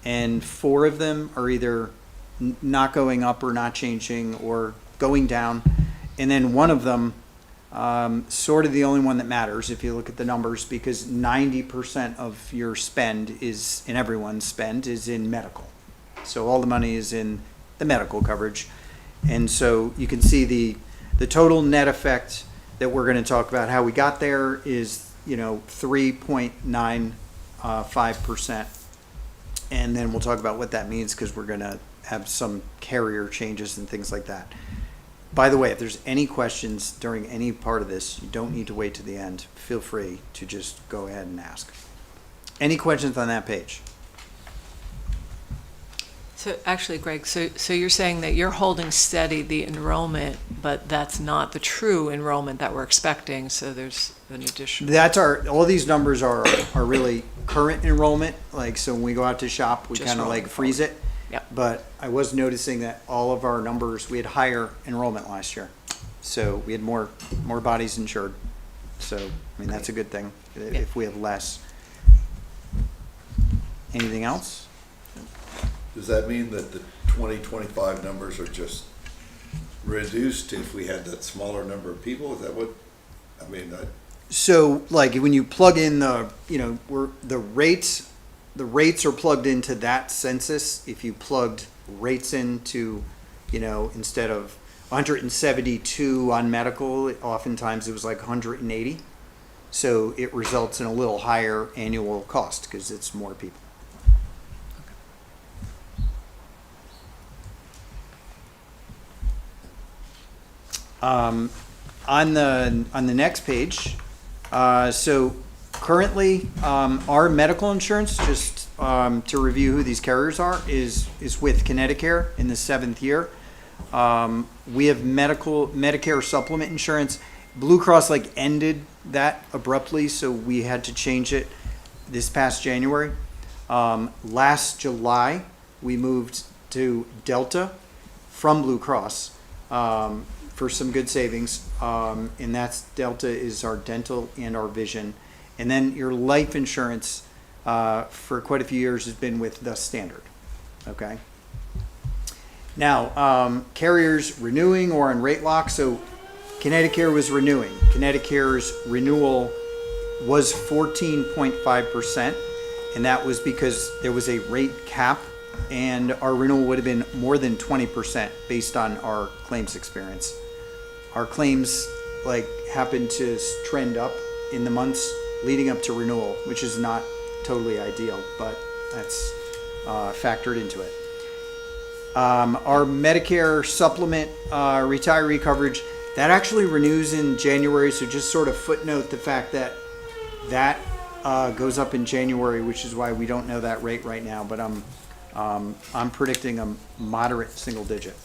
and 4 of them are either not going up or not changing or going down. And then one of them, sort of the only one that matters if you look at the numbers, because 90% of your spend is, in everyone's spend, is in medical. So all the money is in the medical coverage. And so you can see the total net effect that we're going to talk about how we got there is, 3.95%. And then we'll talk about what that means, because we're going to have some carrier changes and things like that. By the way, if there's any questions during any part of this, you don't need to wait to the end. Feel free to just go ahead and ask. Any questions on that page? So actually, Greg, so you're saying that you're holding steady the enrollment, but that's not the true enrollment that we're expecting, so there's an additional. That's all these numbers are really current enrollment. Like, so when we go out to shop, we Just kind of rolling like freeze it. Yep. But I was noticing that all of our numbers, we had higher enrollment last year. So we had more bodies insured. So, I mean, that's a good thing if we have less. Anything else? Does that mean that the 2025 numbers are just reduced if we had that smaller number of people? Is that what, I mean, So, like, when you plug in the rates are plugged into that census. If you plugged rates into, instead of 172 on medical, oftentimes it was like 180. So it results in a little higher annual cost because it's more people. On the next page, so currently our medical insurance, just to review who these carriers are, is with Connecticut in the 7th year. We have Medicare supplement insurance. Blue Cross ended that abruptly, so we had to change it this past January. Last July, we moved to Delta from Blue Cross. For some good savings, and that's Delta is our dental and our vision. And then your life insurance for quite a few years has been with the Standard. Okay. Now, carriers renewing or on rate lock. So Connecticut was renewing. Connecticut's renewal was 14.5%, and that was because there was a rate cap, and our renewal would have been more than 20% based on our claims experience. Our claims happened to trend up in the months leading up to renewal, which is not totally ideal, but that's factored into it. Our Medicare supplement retiree coverage, that actually renews in January, so just sort of footnote the fact that goes up in January, which is why we don't know that rate right now, but I'm predicting a moderate single digit.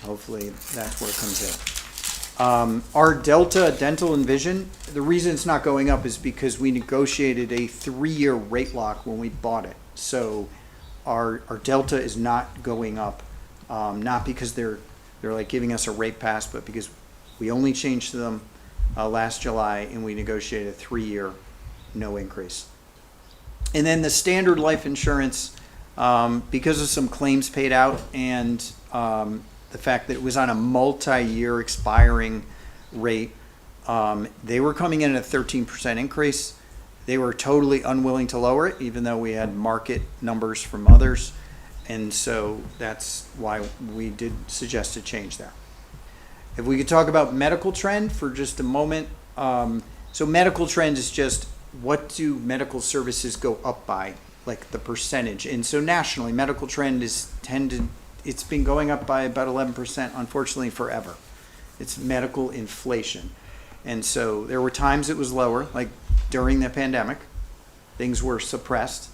Hopefully that's where it comes in. Our Delta dental and vision, the reason it's not going up is because we negotiated a 3-year rate lock when we bought it. So our Delta is not going up, not because they're giving us a rate pass, but because we only changed them last July and we negotiated a 3-year no increase. And then the Standard life insurance, because of some claims paid out and the fact that it was on a multi-year expiring rate, they were coming in at a 13% increase. They were totally unwilling to lower it, even though we had market numbers from others. And so that's why we did suggest a change there. If we could talk about medical trend for just a moment. So medical trend is just what do medical services go up by, the percentage. And so nationally, medical trend it's been going up by about 11%, unfortunately, forever. It's medical inflation. And so there were times it was lower, like during the pandemic, things were suppressed.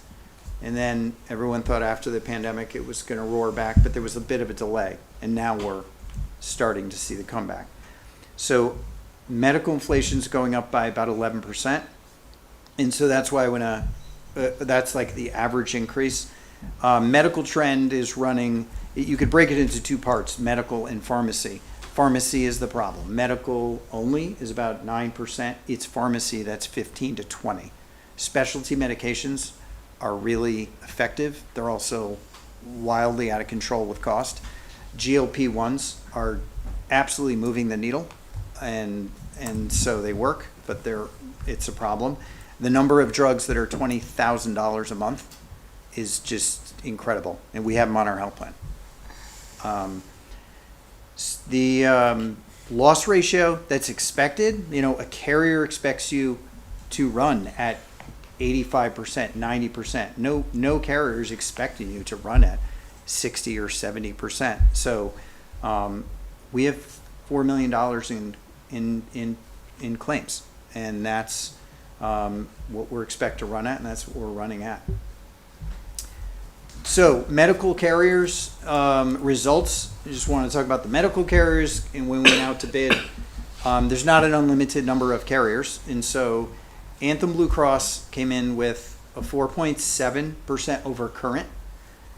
And then everyone thought after the pandemic it was going to roar back, but there was a bit of a delay. And now we're starting to see the comeback. So medical inflation is going up by about 11%. And so that's why that's like the average increase. Medical trend is running, you could break it into two parts, medical and pharmacy. Pharmacy is the problem. Medical only is about 9%. It's pharmacy that's 15 to 20. Specialty medications are really effective. They're also wildly out of control with cost. GLP-1s are absolutely moving the needle, and so they work, but it's a problem. The number of drugs that are $20,000 a month is just incredible, and we have them on our health plan. The loss ratio that's expected, a carrier expects you to run at 85%, 90%. No carrier is expecting you to run at 60 or 70%. So we have $4 million in claims, and that's what we're expect to run at, and that's what we're running at. So medical carriers results. I just want to talk about the medical carriers, and when we went out to bid, there's not an unlimited number of carriers, and so Anthem Blue Cross came in with a 4.7% over current.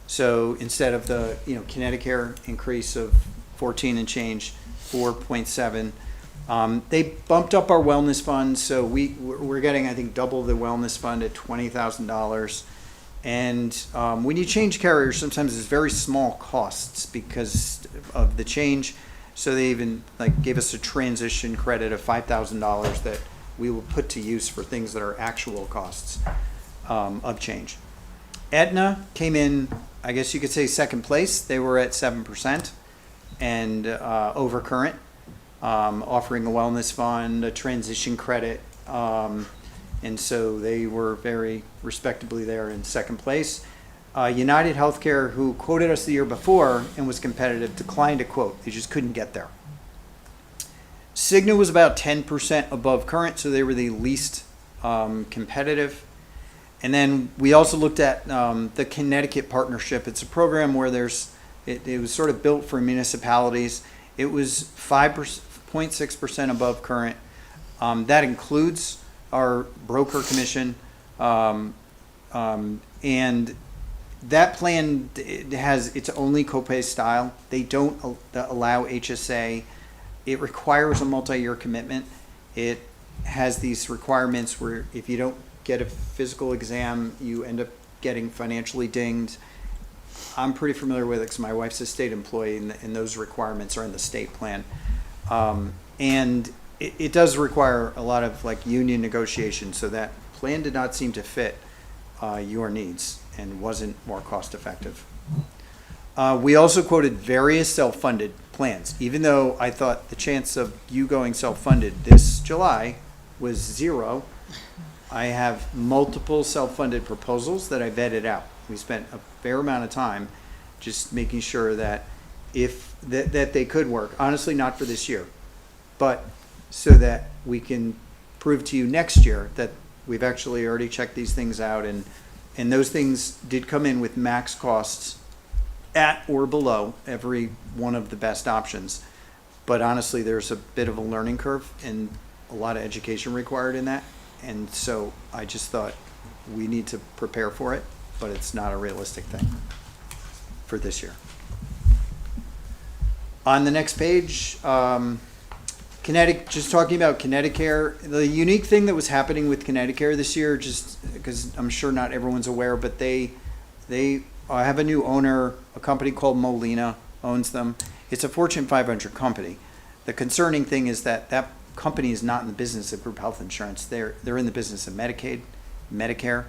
So instead of the Connecticut increase of 14 and change, 4.7. They bumped up our wellness fund, so we're getting, I think, double the wellness fund at $20,000. And when you change carriers, sometimes it's very small costs because of the change. So they even gave us a transition credit of $5,000 that we will put to use for things that are actual costs of change. Aetna came in, I guess you could say, second place. They were at 7% and over current, offering a wellness fund, a transition credit. And so they were very respectably there in second place. United Healthcare, who quoted us the year before and was competitive, declined to quote. They just couldn't get there. Cigna was about 10% above current, so they were the least competitive. And then we also looked at the Connecticut Partnership. It's a program where it was sort of built for municipalities. It was 5.6% above current. That includes our broker commission, and that plan has its only copay style. They don't allow HSA. It requires a multi-year commitment. It has these requirements where if you don't get a physical exam, you end up getting financially dinged. I'm pretty familiar with it because my wife's a state employee, and those requirements are in the state plan. And it does require a lot of union negotiation, so that plan did not seem to fit your needs and wasn't more cost effective. We also quoted various self-funded plans, even though I thought the chance of you going self-funded this July was 0. I have multiple self-funded proposals that I vetted out. We spent a fair amount of time just making sure that that they could work. Honestly, not for this year, but so that we can prove to you next year that we've actually already checked these things out, and those things did come in with max costs at or below every one of the best options. But honestly, there's a bit of a learning curve and a lot of education required in that. And so I just thought we need to prepare for it, but it's not a realistic thing for this year. On the next page, just talking about Connecticut, the unique thing that was happening with Connecticut this year, just because I'm sure not everyone's aware, but they have a new owner, a company called Molina owns them. It's a Fortune 500 company. The concerning thing is that company is not in the business of group health insurance. They're in the business of Medicaid, Medicare,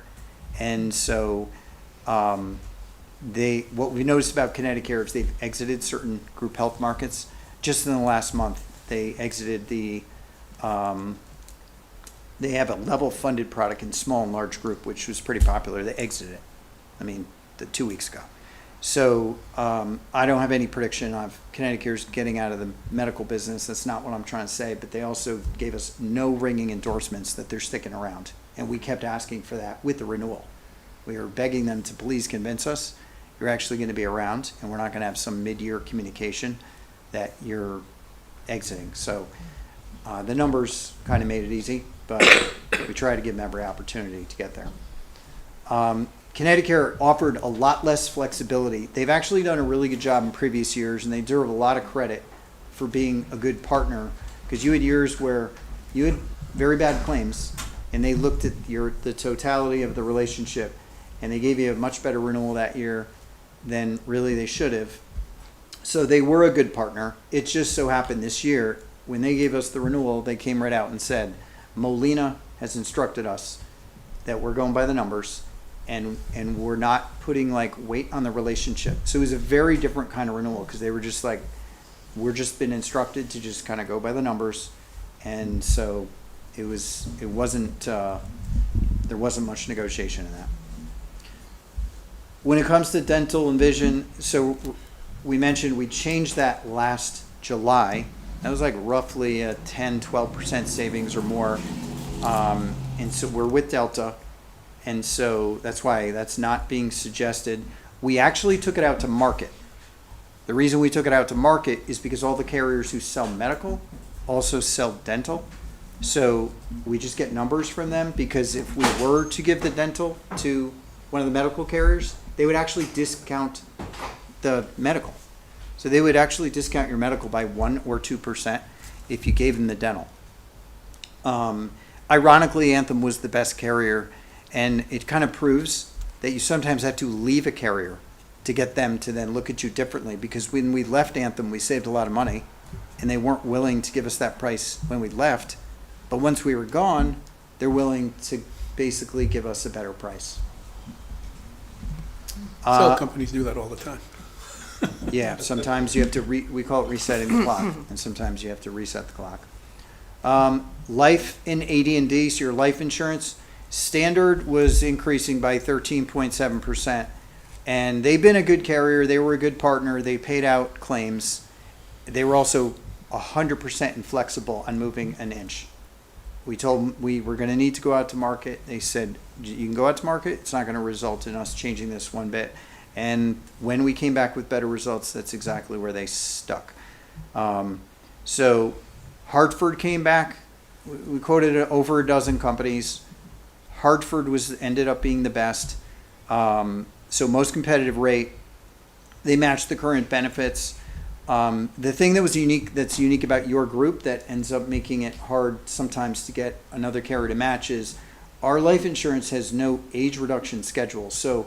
and so what we noticed about Connecticut is they've exited certain group health markets. Just in the last month, they exited they have a level funded product in small and large group, which was pretty popular. They exited it. 2 weeks ago. So I don't have any prediction of Connecticut's getting out of the medical business. That's not what I'm trying to say, but they also gave us no ringing endorsements that they're sticking around. And we kept asking for that with the renewal. We were begging them to please convince us you're actually going to be around, and we're not going to have some mid-year communication that you're exiting. So the numbers kind of made it easy, but We try to give them every opportunity to get there. Connecticut offered a lot less flexibility. They've actually done a really good job in previous years, and they deserve a lot of credit for being a good partner, because you had years where you had very bad claims, and they looked at the totality of the relationship, and they gave you a much better renewal that year than really they should have. So they were a good partner. It just so happened this year, when they gave us the renewal, they came right out and said, Molina has instructed us that we're going by the numbers, and we're not putting like weight on the relationship. So it was a very different kind of renewal, because they were just like, we're just been instructed to just kind of go by the numbers. And so there wasn't much negotiation in that. When it comes to dental and vision, so we mentioned we changed that last July. That was like roughly a 10-12% savings or more. And so we're with Delta. And so that's why that's not being suggested. We actually took it out to market. The reason we took it out to market is because all the carriers who sell medical also sell dental. So we just get numbers from them, because if we were to give the dental to one of the medical carriers, they would actually discount the medical. So they would actually discount your medical by 1 or 2% if you gave them the dental. Ironically, Anthem was the best carrier, and it kind of proves that you sometimes have to leave a carrier to get them to then look at you differently, because when we left Anthem, we saved a lot of money, and they weren't willing to give us that price when we left. But once we were gone, they're willing to basically give us a better price. Cell companies do that all the time. Yeah, sometimes you have to, we call it resetting the clock, and sometimes you have to reset the clock. Life in AD&D, so your life insurance, standard was increasing by 13.7%, and they've been a good carrier. They were a good partner. They paid out claims. They were also 100% inflexible on moving an inch. We told them we were going to need to go out to market. They said, you can go out to market. It's not going to result in us changing this one bit. And when we came back with better results, that's exactly where they stuck. So Hartford came back. We quoted over a dozen companies. Hartford ended up being the best. So most competitive rate. They matched the current benefits. The thing that's unique about your group that ends up making it hard sometimes to get another carrier to match is our life insurance has no age reduction schedule. So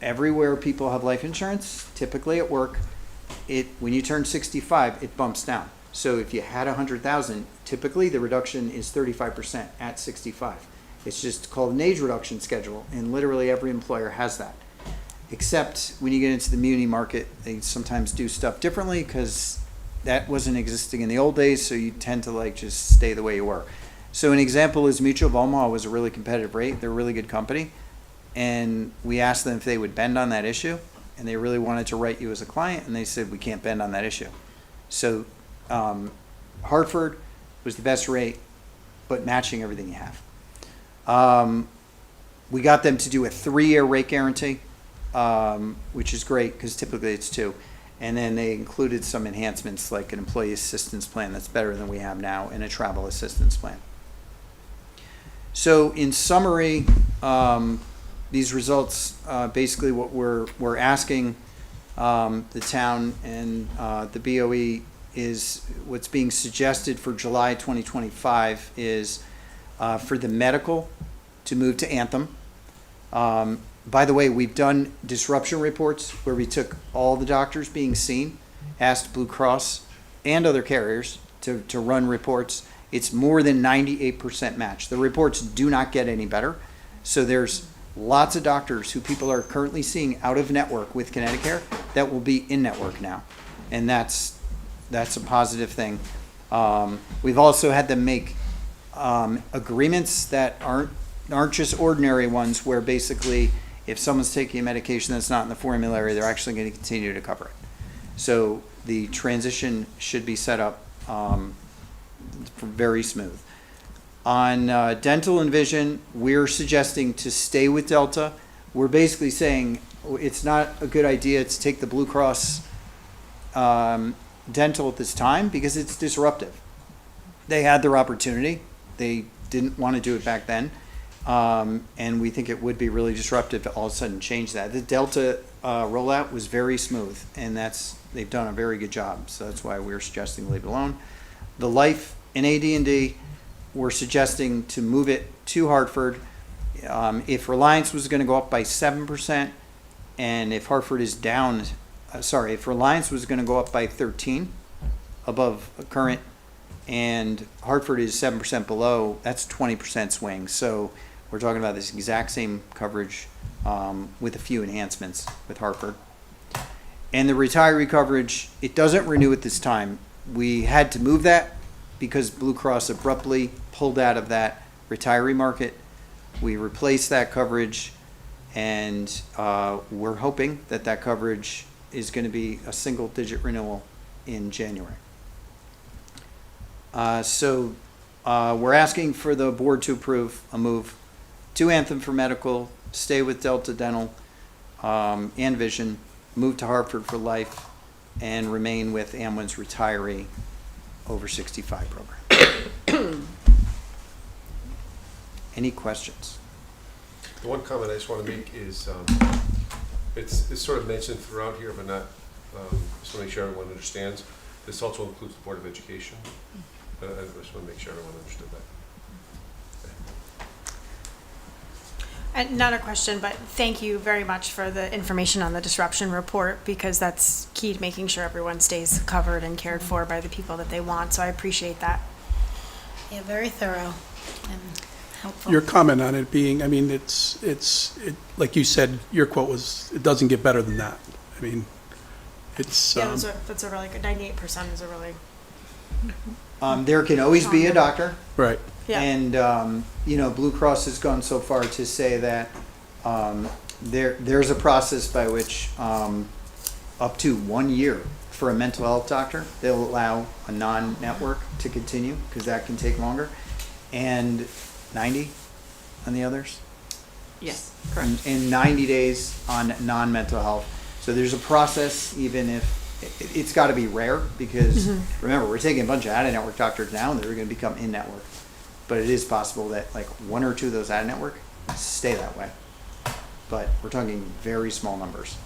everywhere people have life insurance, typically at work, when you turn 65, it bumps down. So if you had 100,000, typically the reduction is 35% at 65. It's just called an age reduction schedule, and literally every employer has that. Except when you get into the muni market, they sometimes do stuff differently, because that wasn't existing in the old days, so you tend to like just stay the way you were. So an example is Mutual of Omaha was a really competitive rate. They're a really good company. And we asked them if they would bend on that issue, and they really wanted to write you as a client, and they said, we can't bend on that issue. So Hartford was the best rate, but matching everything you have. We got them to do a 3-year rate guarantee, which is great, because typically it's 2. And then they included some enhancements like an employee assistance plan that's better than we have now, and a travel assistance plan. So in summary, these results, basically what we're asking the town and the BOE is, what's being suggested for July 2025 is for the medical to move to Anthem. By the way, we've done disruption reports where we took all the doctors being seen, asked Blue Cross and other carriers to run reports. It's more than 98% match. The reports do not get any better. So there's lots of doctors who people are currently seeing out of network with Connecticut that will be in network now. And that's a positive thing. We've also had them make agreements that aren't just ordinary ones, where basically if someone's taking a medication that's not in the formulary, they're actually going to continue to cover it. So the transition should be set up very smooth. On dental and vision, we're suggesting to stay with Delta. We're basically saying it's not a good idea to take the Blue Cross dental at this time, because it's disruptive. They had their opportunity. They didn't want to do it back then. And we think it would be really disruptive to all of a sudden change that. The Delta rollout was very smooth, and they've done a very good job. So that's why we're suggesting leave it alone. The Life and AD&D, we're suggesting to move it to Hartford. If Reliance was going to go up by 7%, and if Hartford is down, if Reliance was going to go up by 13 above current, and Hartford is 7% below, that's 20% swing. So we're talking about this exact same coverage with a few enhancements with Hartford. And the retiree coverage, it doesn't renew at this time. We had to move that because Blue Cross abruptly pulled out of that retiree market. We replaced that coverage, and we're hoping that that coverage is going to be a single-digit renewal in January. So we're asking for the board to approve a move to Anthem for medical, stay with Delta Dental and Vision, move to Hartford for life, and remain with Amwin's retiree over 65 program. Any questions? The one comment I just want to make is, it's sort of mentioned throughout here, but not, just want to make sure everyone understands. This also includes the Board of Education. I just want to make sure everyone understood that. And not a question, but thank you very much for the information on the disruption report, because that's key to making sure everyone stays covered and cared for by the people that they want. So I appreciate that. Yeah, very thorough and helpful. Your comment on it being, I mean, it, like you said, your quote was, it doesn't get better than that. I mean, it's. Yeah, that's a really good, 98% is a really. There can always be a doctor. Right. Yeah. And, Blue Cross has gone so far to say that there's a process by which up to 1 year for a mental health doctor, they'll allow a non-network to continue, because that can take longer, and 90 on the others. Yes, correct. And 90 days on non-mental health. So there's a process, even if it's got to be rare, because remember, we're taking a bunch of out-of-network doctors now, and they're going to become in-network. But it is possible that like one or two of those out-of-network stay that way. But we're talking very small numbers.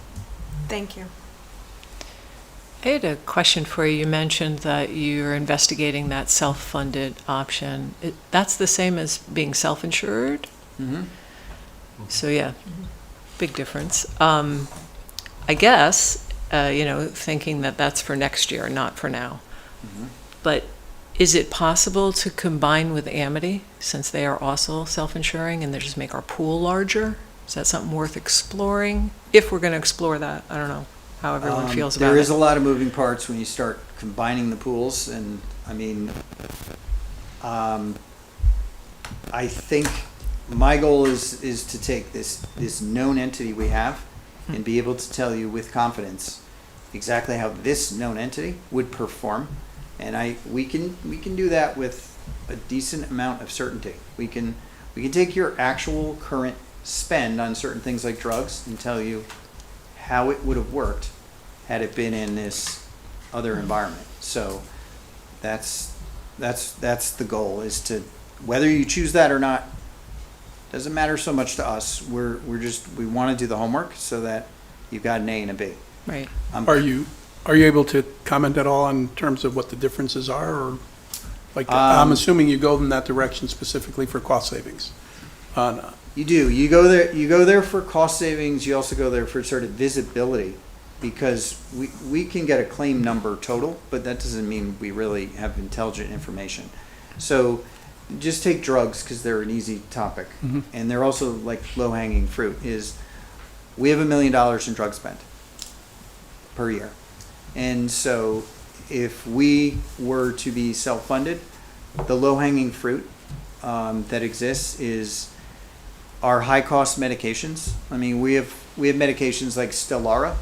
Thank you. I had a question for you. You mentioned that you're investigating that self-funded option. That's the same as being self-insured? Mm-hmm. So yeah, big difference. I guess, thinking that that's for next year, not for now. Mm-hmm. But is it possible to combine with Amity, since they are also self-insuring, and they just make our pool larger? Is that something worth exploring? If we're going to explore that, I don't know how everyone feels about it. There is a lot of moving parts when you start combining the pools, and I mean, I think my goal is to take this known entity we have and be able to tell you with confidence exactly how this known entity would perform. And we can do that with a decent amount of certainty. We can take your actual current spend on certain things like drugs and tell you how it would have worked had it been in this other environment. So that's the goal, is to, whether you choose that or not, doesn't matter so much to us. We want to do the homework so that you've got an A and a B. Right. Are you able to comment at all in terms of what the differences are, or like, I'm assuming you go in that direction specifically for cost savings? You do. You go there for cost savings. You also go there for sort of visibility, because we can get a claim number total, but that doesn't mean we really have intelligent information. So just take drugs, because they're an easy topic. Mm-hmm. And they're also like low-hanging fruit. Is we have $1 million in drug spend per year. And so if we were to be self-funded, the low-hanging fruit that exists is our high-cost medications. I mean, we have medications like Stelara.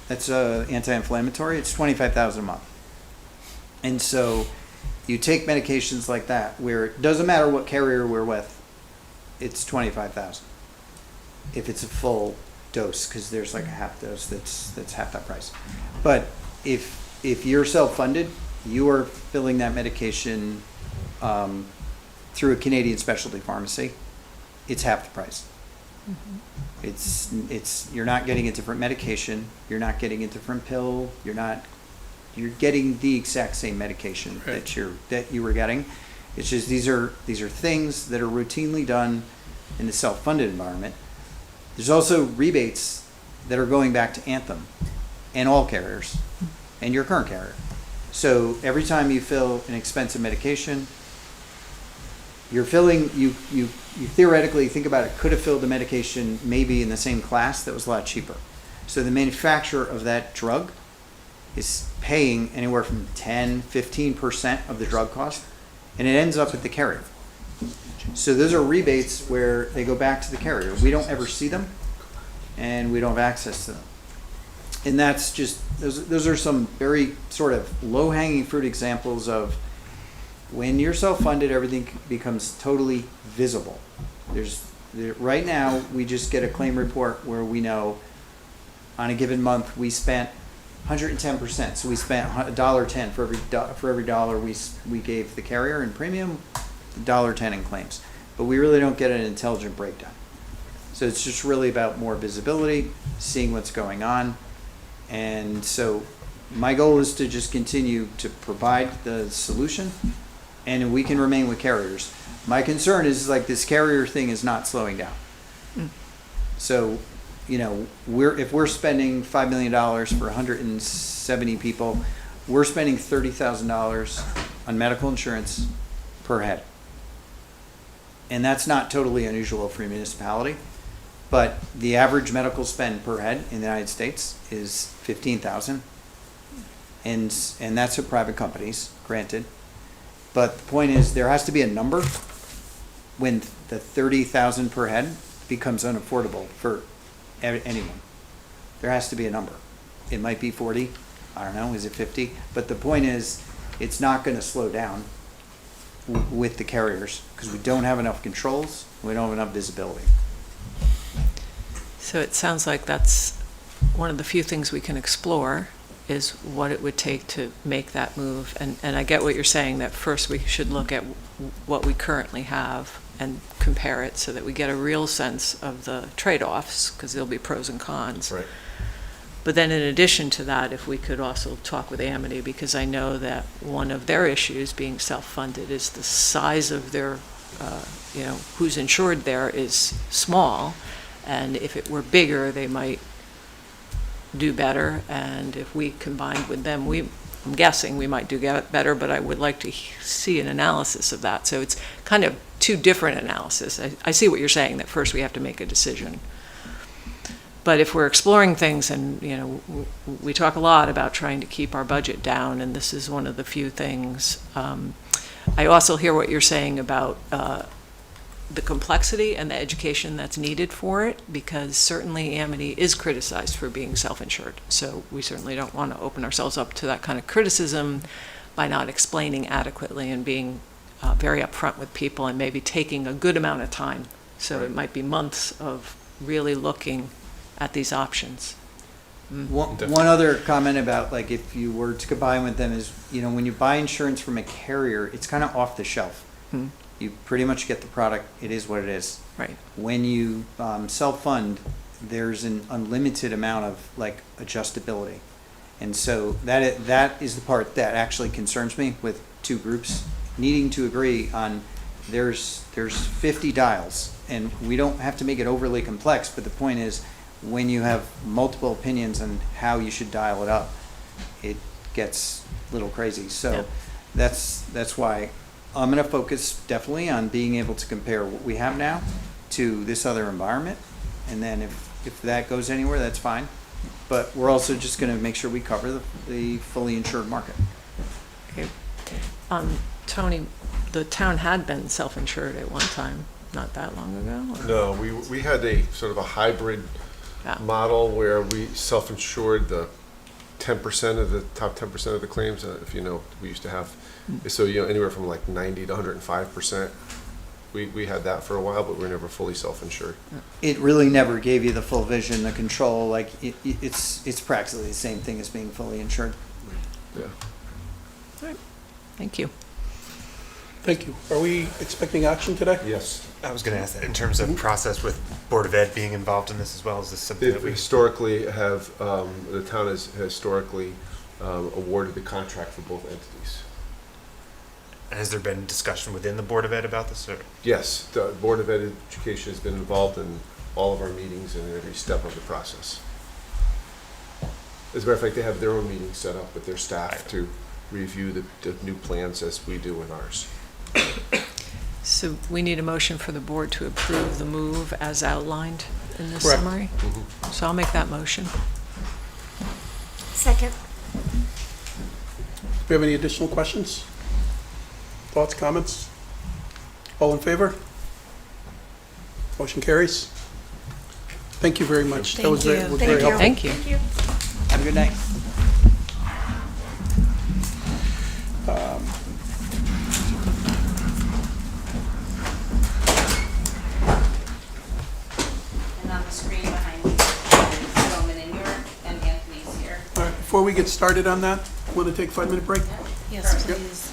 That's anti-inflammatory. It's $25,000 a month. And so you take medications like that, where it doesn't matter what carrier we're with, it's $25,000 if it's a full dose, because there's like a half dose that's half that price. But if you're self-funded, you are filling that medication through a Canadian specialty pharmacy, it's half the price. You're not getting a different medication, you're not getting a different pill, you're getting the exact same medication that you were getting. It's just these are things that are routinely done in the self-funded environment. There's also rebates that are going back to Anthem and all carriers and your current carrier. So every time you fill an expensive medication, you're filling, you theoretically think about it, could have filled the medication maybe in the same class that was a lot cheaper. So the manufacturer of that drug is paying anywhere from 10, 15% of the drug cost, and it ends up at the carrier. So those are rebates where they go back to the carrier. We don't ever see them, and we don't have access to them. And that's just, those are some very sort of low-hanging fruit examples of when you're self-funded, everything becomes totally visible. Right now, we just get a claim report where we know on a given month we spent 110%. So we spent $1.10 for every dollar we gave the carrier in premium, $1.10 in claims. But we really don't get an intelligent breakdown. So it's just really about more visibility, seeing what's going on. And so my goal is to just continue to provide the solution, and we can remain with carriers. My concern is like this carrier thing is not slowing down. So, you know, if we're spending $5 million for 170 people, we're spending $30,000 on medical insurance per head. And that's not totally unusual for a municipality, but the average medical spend per head in the United States is $15,000. And that's for private companies, granted. But the point is, there has to be a number when the $30,000 per head becomes unaffordable for anyone. There has to be a number. It might be 40. I don't know. Is it 50? But the point is, it's not going to slow down with the carriers because we don't have enough controls. We don't have enough visibility. So it sounds like that's one of the few things we can explore is what it would take to make that move. And I get what you're saying, that first we should look at what we currently have and compare it so that we get a real sense of the trade-offs, because there'll be pros and cons. Right. But then in addition to that, if we could also talk with Amity, because I know that one of their issues being self-funded is the size of their, who's insured there is small. And if it were bigger, they might do better, and if we combined with them, I'm guessing we might do better, but I would like to see an analysis of that. So it's kind of two different analysis. I see what you're saying, that first we have to make a decision. But if we're exploring things, and we talk a lot about trying to keep our budget down, and this is one of the few things. I also hear what you're saying about the complexity and the education that's needed for it, because certainly Amity is criticized for being self-insured. So we certainly don't want to open ourselves up to that kind of criticism by not explaining adequately and being very upfront with people and maybe taking a good amount of time. So Right. It might be months of really looking at these options. One other comment about, like, if you were to combine with them is, when you buy insurance from a carrier, it's kind of off the shelf. You pretty much get the product. It is what it is. Right. When you self-fund, there's an unlimited amount of adjustability, and so that is the part that actually concerns me with two groups needing to agree on. There's 50 dials, and we don't have to make it overly complex. But the point is, when you have multiple opinions on how you should dial it up, it gets a little crazy. So that's why I'm going to focus definitely on being able to compare what we have now to this other environment. And then if that goes anywhere, that's fine. But we're also just going to make sure we cover the fully insured market. Okay. Tony, the town had been self-insured at one time, not that long ago? Or? No, we had a sort of a hybrid model where we self-insured the 10% of the top 10% of the claims. If we used to have, so anywhere from like 90 to 105%. We had that for a while, but we were never fully self-insured. It really never gave you the full vision, the control. Like it's practically the same thing as being fully insured. Yeah. All right. Thank you. Thank you. Are we expecting action today? Yes. I was going to ask that in terms of process with Board of Ed being involved in this as well. Is this something They that we? historically have, the town has historically awarded the contract for both entities. Has there been discussion within the Board of Ed about this? Or? Yes, the Board of Education has been involved in all of our meetings and every step of the process. As a matter of fact, they have their own meetings set up with their staff to review the new plans as we do in ours. So we need a motion for the board to approve the move as outlined in this Correct. summary? So I'll make that motion. Second. Do we have any additional questions? Thoughts, comments? All in favor? Motion carries. Thank you very much. That was Thank you. very helpful. Thank you. Have a good night. And on the screen behind me is Roman and York, and Anthony's here. All right, before we get started on that, want to take a 5-minute break? Yes, Yep. please.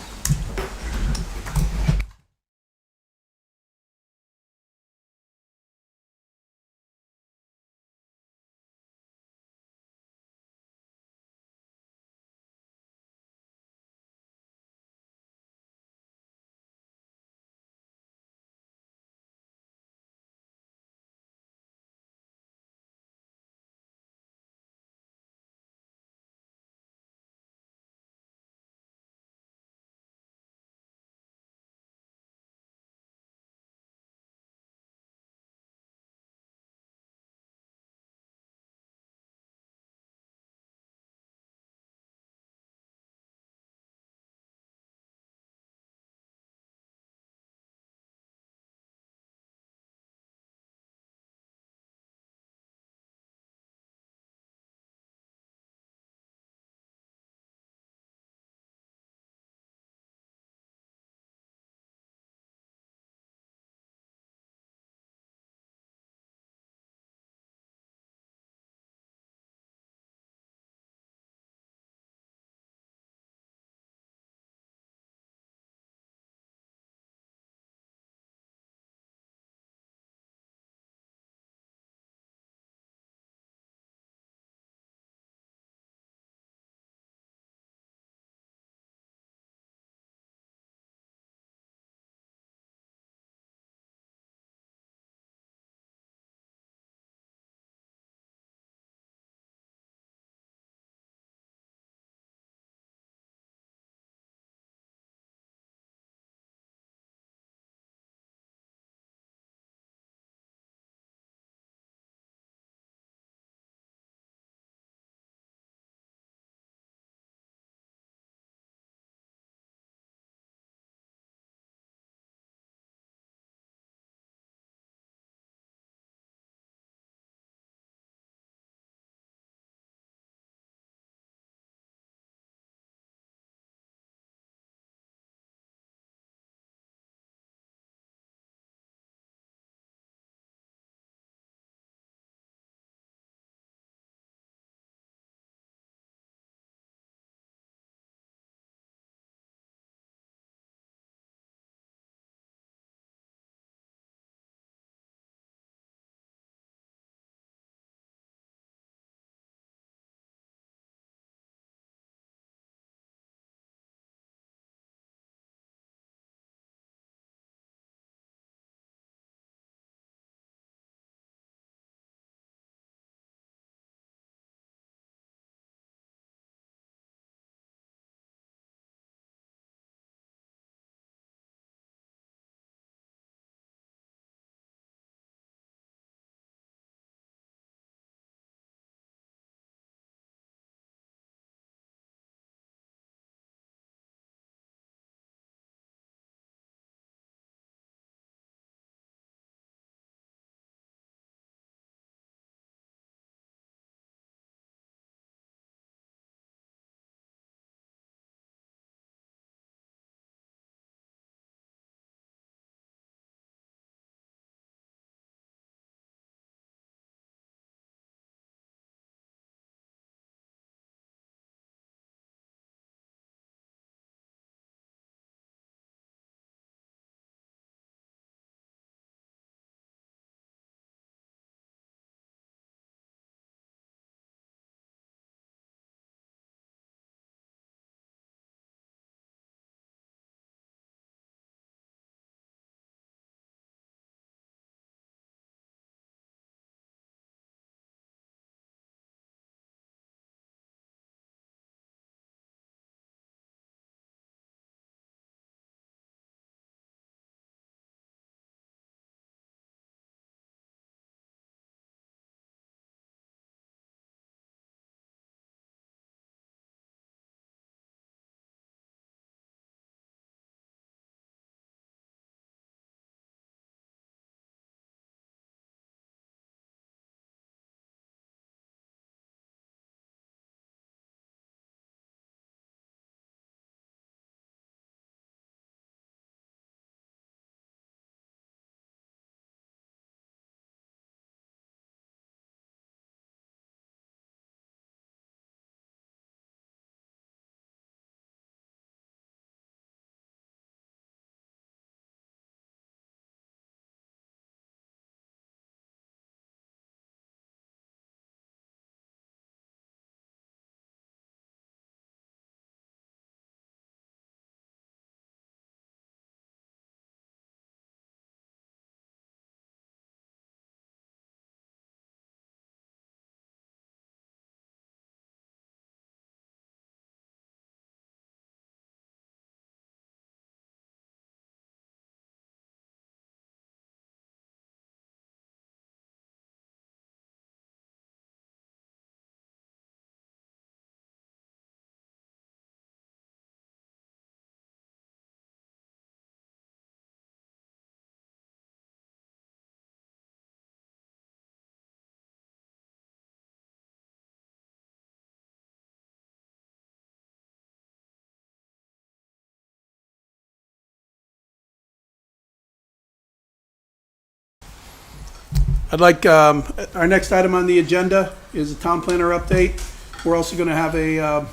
I'd like, our next item on the agenda is a town planner update. We're also going to have a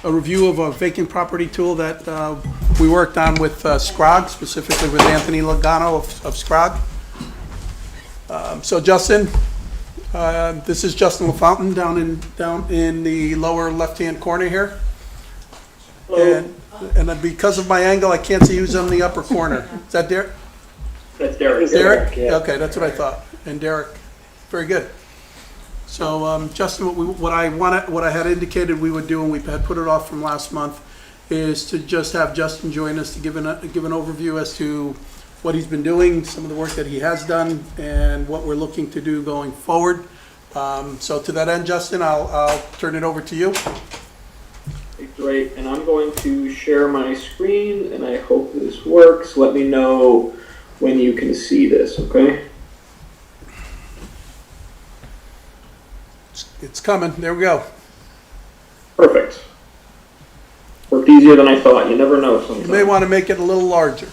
review of a vacant property tool that we worked on with Scrog, specifically with Anthony Logano of Scrog. So Justin, this is Justin LaFountain down in the lower left-hand corner here. And because of my angle, I can't see who's on the upper corner. Is that Derek? That's Derek. Derek? Yeah. Okay, that's what I thought. And Derek, very good. So, Justin, what I had indicated we would do, and we had put it off from last month, is to just have Justin join us to give an overview as to what he's been doing, some of the work that he has done, and what we're looking to do going forward. So to that end, Justin, I'll turn it over to you. Great, and I'm going to share my screen, and I hope this works. Let me know when you can see this, okay? It's coming. There we go. Perfect. Worked easier than I thought. You never know sometimes. You may want to make it a little larger.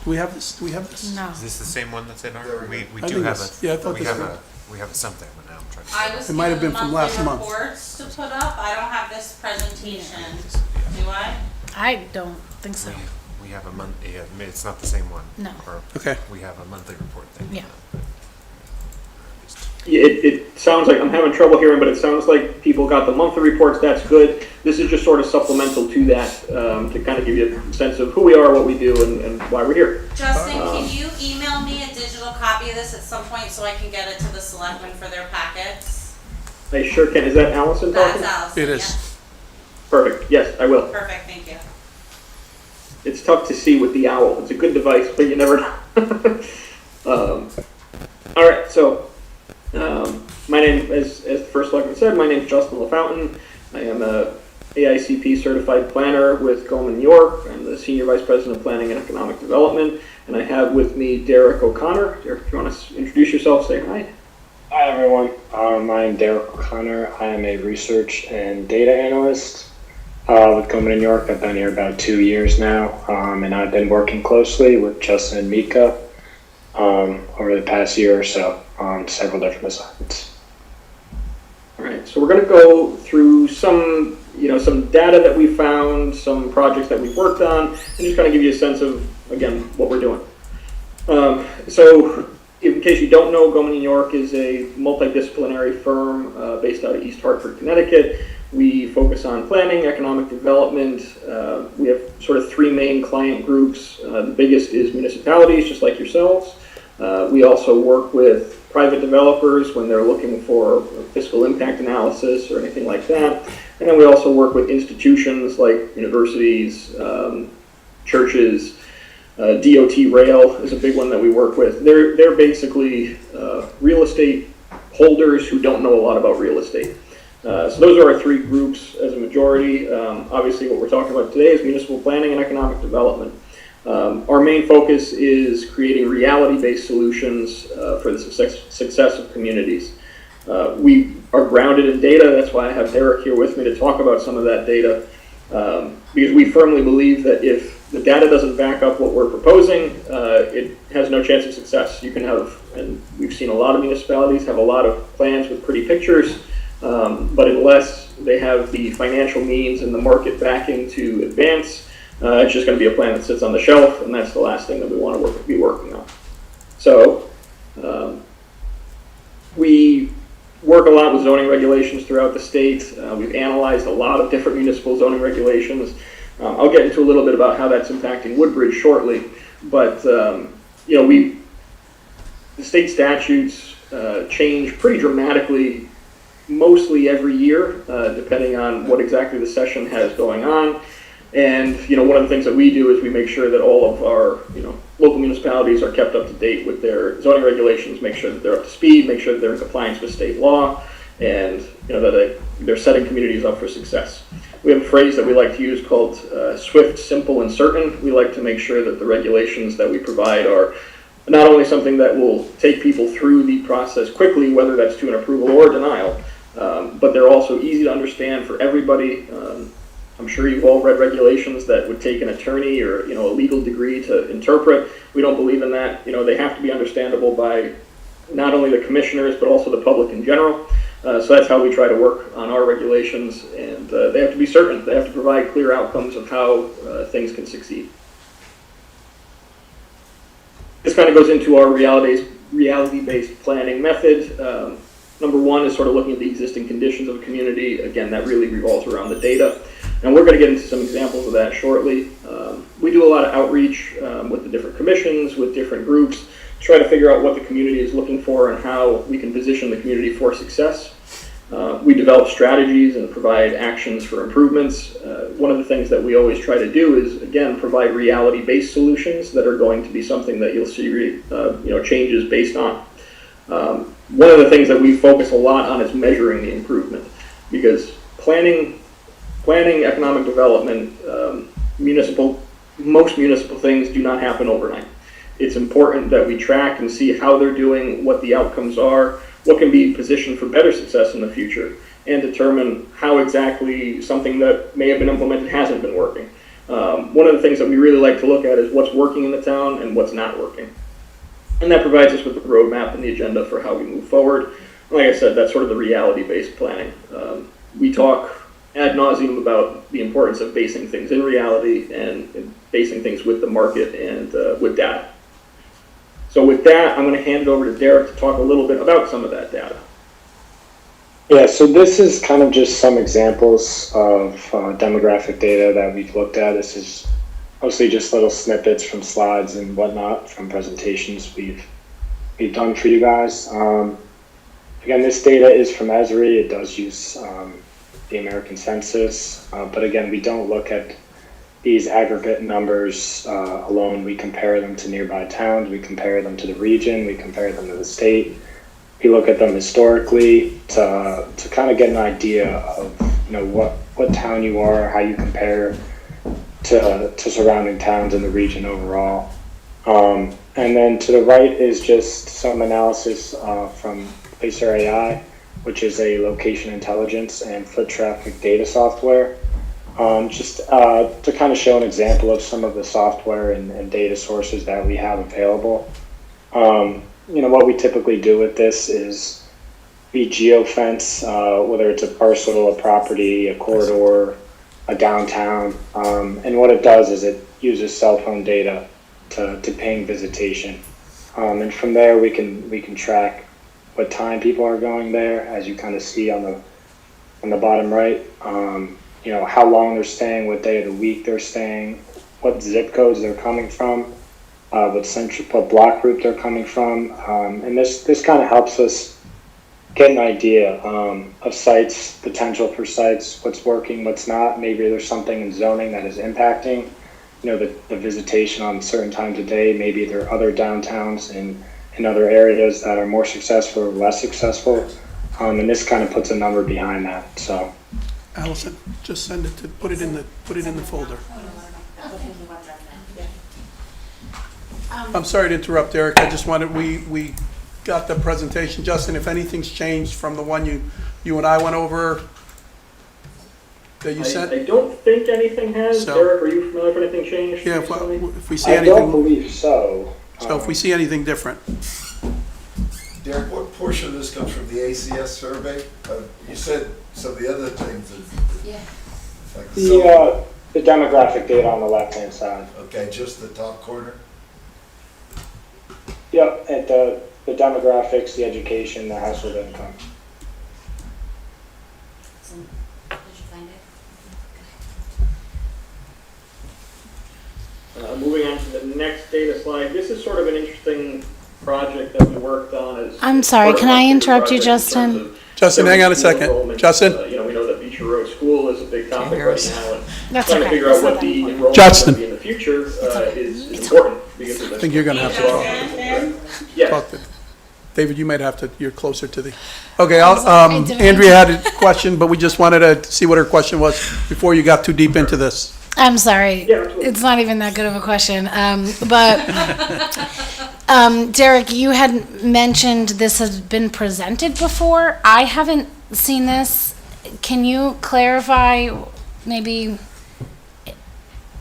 Do we have this? Do we have this? No. Is this the same one that's in our? We I do think have it's- a. yeah, I thought we this have was- we have something, but now I'm trying to. I was It might have given been from the last monthly month. reports to put up. I don't have this presentation. Do I? I don't think so. We have a month. Yeah, it's not the same one. No. Or Okay. we have a monthly report thing. Yeah. Yeah, it sounds like I'm having trouble hearing, but it sounds like people got the monthly reports. That's good. This is just sort of supplemental to that, to kind of give you a sense of who we are, what we do, and why we're here. Justin, can you email me a digital copy of this at some point so I can get it to the selectmen for their packets? I sure can. Is that Allison talking? That's Allison. It is. yeah. Perfect. Yes, I will. Perfect, thank you. It's tough to see with the owl. It's a good device, but you never know. All right, so my name, as the first selectman said, my name is Justin LaFountain. I am a AICP certified planner with Goldman York. I'm the senior vice president of planning and economic development, and I have with me Derek O'Connor. Derek, if you want to introduce yourself, say hi. Hi everyone, I'm Derek O'Connor. I am a research and data analyst with Goldman York. I've been here about 2 years now, and I've been working closely with Justin and Mika over the past year or so on several different assignments. All right, so we're going to go through some data that we found, some projects that we've worked on, and just kind of give you a sense of, again, what we're doing. So in case you don't know, Goldman York is a multidisciplinary firm based out of East Hartford, Connecticut. We focus on planning, economic development. We have sort of three main client groups. The biggest is municipalities, just like yourselves. We also work with private developers when they're looking for fiscal impact analysis or anything like that. And then we also work with institutions like universities, churches. DOT Rail is a big one that we work with. They're basically real estate holders who don't know a lot about real estate. So those are our three groups as a majority. Obviously what we're talking about today is municipal planning and economic development. Our main focus is creating reality-based solutions for the success of communities. We are grounded in data. That's why I have Derek here with me to talk about some of that data. Because we firmly believe that if the data doesn't back up what we're proposing, it has no chance of success. You can have, and we've seen a lot of municipalities have a lot of plans with pretty pictures, but unless they have the financial means and the market backing to advance, it's just going to be a plan that sits on the shelf, and that's the last thing that we want to be working on. So we work a lot with zoning regulations throughout the state. We've analyzed a lot of different municipal zoning regulations. I'll get into a little bit about how that's impacting Woodbridge shortly, but the state statutes change pretty dramatically mostly every year, depending on what exactly the session has going on. And one of the things that we do is we make sure that all of our local municipalities are kept up to date with their zoning regulations, make sure that they're up to speed, make sure that they're in compliance with state law, and that they're setting communities up for success. We have a phrase that we like to use called swift, simple, and certain. We like to make sure that the regulations that we provide are not only something that will take people through the process quickly, whether that's to an approval or denial, but they're also easy to understand for everybody. I'm sure you've all read regulations that would take an attorney or a legal degree to interpret. We don't believe in that. They have to be understandable by not only the commissioners, but also the public in general. So that's how we try to work on our regulations, and they have to be certain. They have to provide clear outcomes of how things can succeed. This kind of goes into our reality-based planning method. Number one is sort of looking at the existing conditions of a community. Again, that really revolves around the data. And we're going to get into some examples of that shortly. We do a lot of outreach with the different commissions, with different groups, to try to figure out what the community is looking for and how we can position the community for success. We develop strategies and provide actions for improvements. One of the things that we always try to do is, again, provide reality-based solutions that are going to be something that you'll see changes based on. One of the things that we focus a lot on is measuring the improvement, because planning, economic development, most municipal things do not happen overnight. It's important that we track and see how they're doing, what the outcomes are, what can be positioned for better success in the future, and determine how exactly something that may have been implemented hasn't been working. One of the things that we really like to look at is what's working in the town and what's not working. And that provides us with the roadmap and the agenda for how we move forward. Like I said, that's sort of the reality-based planning. We talk ad nauseum about the importance of basing things in reality and basing things with the market and with data. So with that, I'm going to hand it over to Derek to talk a little bit about some of that data. Yeah, so this is kind of just some examples of demographic data that we've looked at. This is mostly just little snippets from slides and whatnot from presentations we've done for you guys. Again, this data is from Esri. It does use the American Census, but again, we don't look at these aggregate numbers alone. We compare them to nearby towns, we compare them to the region, we compare them to the state. We look at them historically to kind of get an idea of what town you are, how you compare to surrounding towns in the region overall. And then to the right is just some analysis from Placer AI, which is a location intelligence and foot traffic data software. Just to kind of show an example of some of the software and data sources that we have available. What we typically do with this is we geofence, whether it's a parcel, a property, a corridor, a downtown, and what it does is it uses cell phone data to ping visitation, and from there we can track what time people are going there, as you kind of see on the bottom right. How long they're staying, what day of the week they're staying, what zip codes they're coming from, what block group they're coming from, and this kind of helps us get an idea of sites, potential for sites, what's working, what's not. Maybe there's something in zoning that is impacting, the visitation on certain times of day. Maybe there are other downtowns in other areas that are more successful or less successful, and this kind of puts a number behind that. So, Allison, just send it to put it in the folder. I'm sorry to interrupt, Eric. I just wanted we got the presentation. Justin, if anything's changed from the one you and I went over that you sent? I don't think anything has. Derek, are you familiar if anything changed? Yeah, if we see I anything. don't believe so. So if we see anything different. Derek, what portion of this comes from the ACS survey? You said some of the other things. Yeah. Like The demographic data on the left-hand side. Okay, just the top corner? Yep, at the demographics, the education, the household income. Did you find it? Moving on to the next data slide. This is sort of an interesting project that we worked on. I'm sorry, can I interrupt you, Justin? Justin, hang on a second. Justin? We know that Beecher Road School is a big topic right now, and That's trying to okay. figure out what the enrollment Justin. will be in the future is important. Because I think you're going to have to talk. Yes. Talk to David, you might have to. You're closer to the. Okay, Andrea had a question, but we just wanted to see what her question was before you got too deep into this. I'm sorry. Yeah, absolutely. It's not even that good of a question. But Derek, you had mentioned this has been presented before. I haven't seen this. Can you clarify, maybe,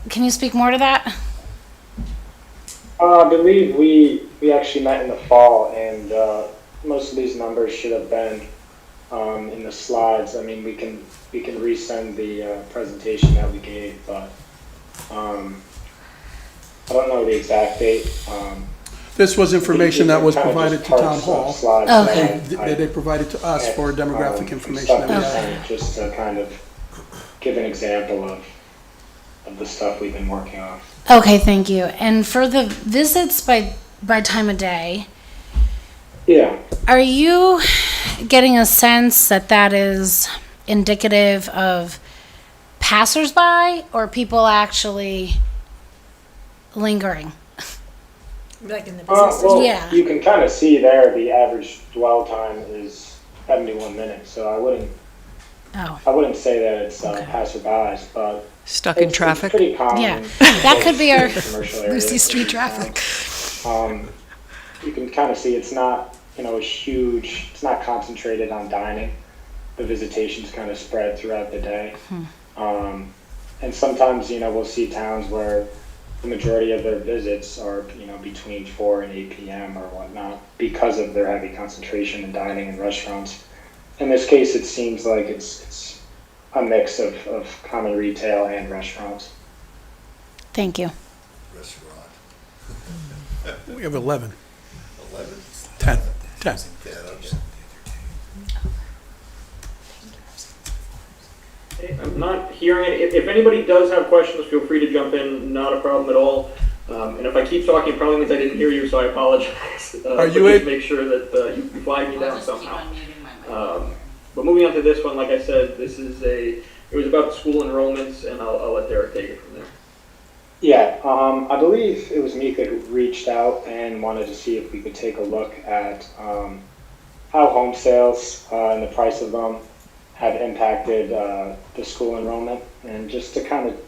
can you speak more to that? I believe we we actually met in the fall, and most of these numbers should have been in the slides. I mean, we can resend the presentation that we gave, but I don't know the exact date. This was information that was provided to town hall. Okay. They provided to us for demographic information that we had. Just to kind of give an example of the stuff we've been working on. Okay, thank you. And for the visits by time of day, Yeah. are you getting a sense that that is indicative of passersby or people actually lingering? Like in the Well, Yeah. you can kind of see there the average dwell time is 71 minutes, so I wouldn't say that it's passerbys, but Stuck in traffic? It's pretty common. Yeah, that could be our commercial areas. Lucy Street traffic. You can kind of see it's not, a huge, it's not concentrated on dining. The visitation's kind of spread throughout the day. And sometimes, we'll see towns where the majority of their visits are, between 4 and 8 p.m. or whatnot because of their heavy concentration in dining and restaurants. In this case, it seems like it's a mix of common retail and restaurants. Thank you. Restaurant. We have 11. 11? 10. Yeah, okay. I'm not hearing it. If anybody does have questions, feel free to jump in. Not a problem at all. And if I keep talking, it probably means I didn't hear you, so I apologize. Are you please in? make sure that you flag me I'll down just keep somehow. unmuting my mic. But moving on to this one, like I said, it was about school enrollments, and I'll let Derek take it from there. Yeah, I believe it was Mika who reached out and wanted to see if we could take a look at how home sales and the price of them have impacted the school enrollment, and just to kind of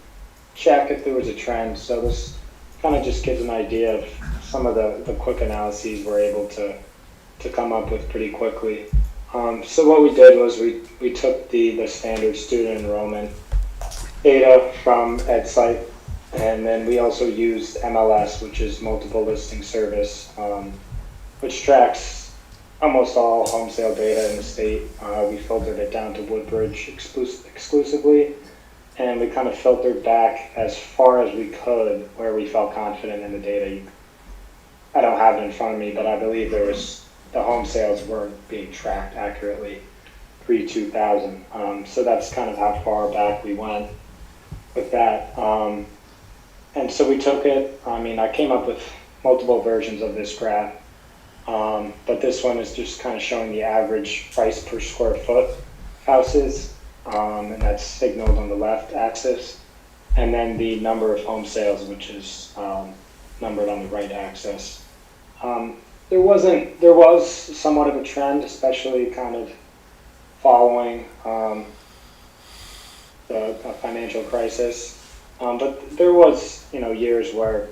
check if there was a trend. So this kind of just gives an idea of some of the quick analyses we're able to come up with pretty quickly. So what we did was we took the standard student enrollment data from EdSite, and then we also used MLS, which is Multiple Listing Service, which tracks almost all home sale data in the state. We filtered it down to Woodbridge exclusively, and we kind of filtered back as far as we could where we felt confident in the data. I don't have it in front of me, but I believe the home sales weren't being tracked accurately pre-2000. So that's kind of how far back we went with that. And so we took it, I came up with multiple versions of this graph, but this one is just kind of showing the average price per square foot houses, and that's signaled on the left axis, and then the number of home sales, which is numbered on the right axis. There was somewhat of a trend, especially kind of following the financial crisis. But there was, years where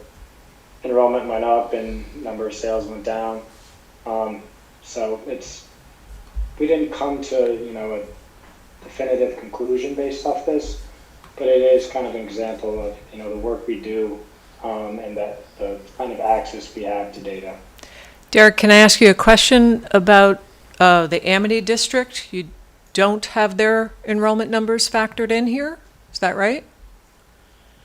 enrollment went up and number of sales went down. So we didn't come to, a definitive conclusion based off this, but it is kind of an example of, the work we do and that the kind of access we have to data. Derek, can I ask you a question about the Amity district? You don't have their enrollment numbers factored in here? Is that right?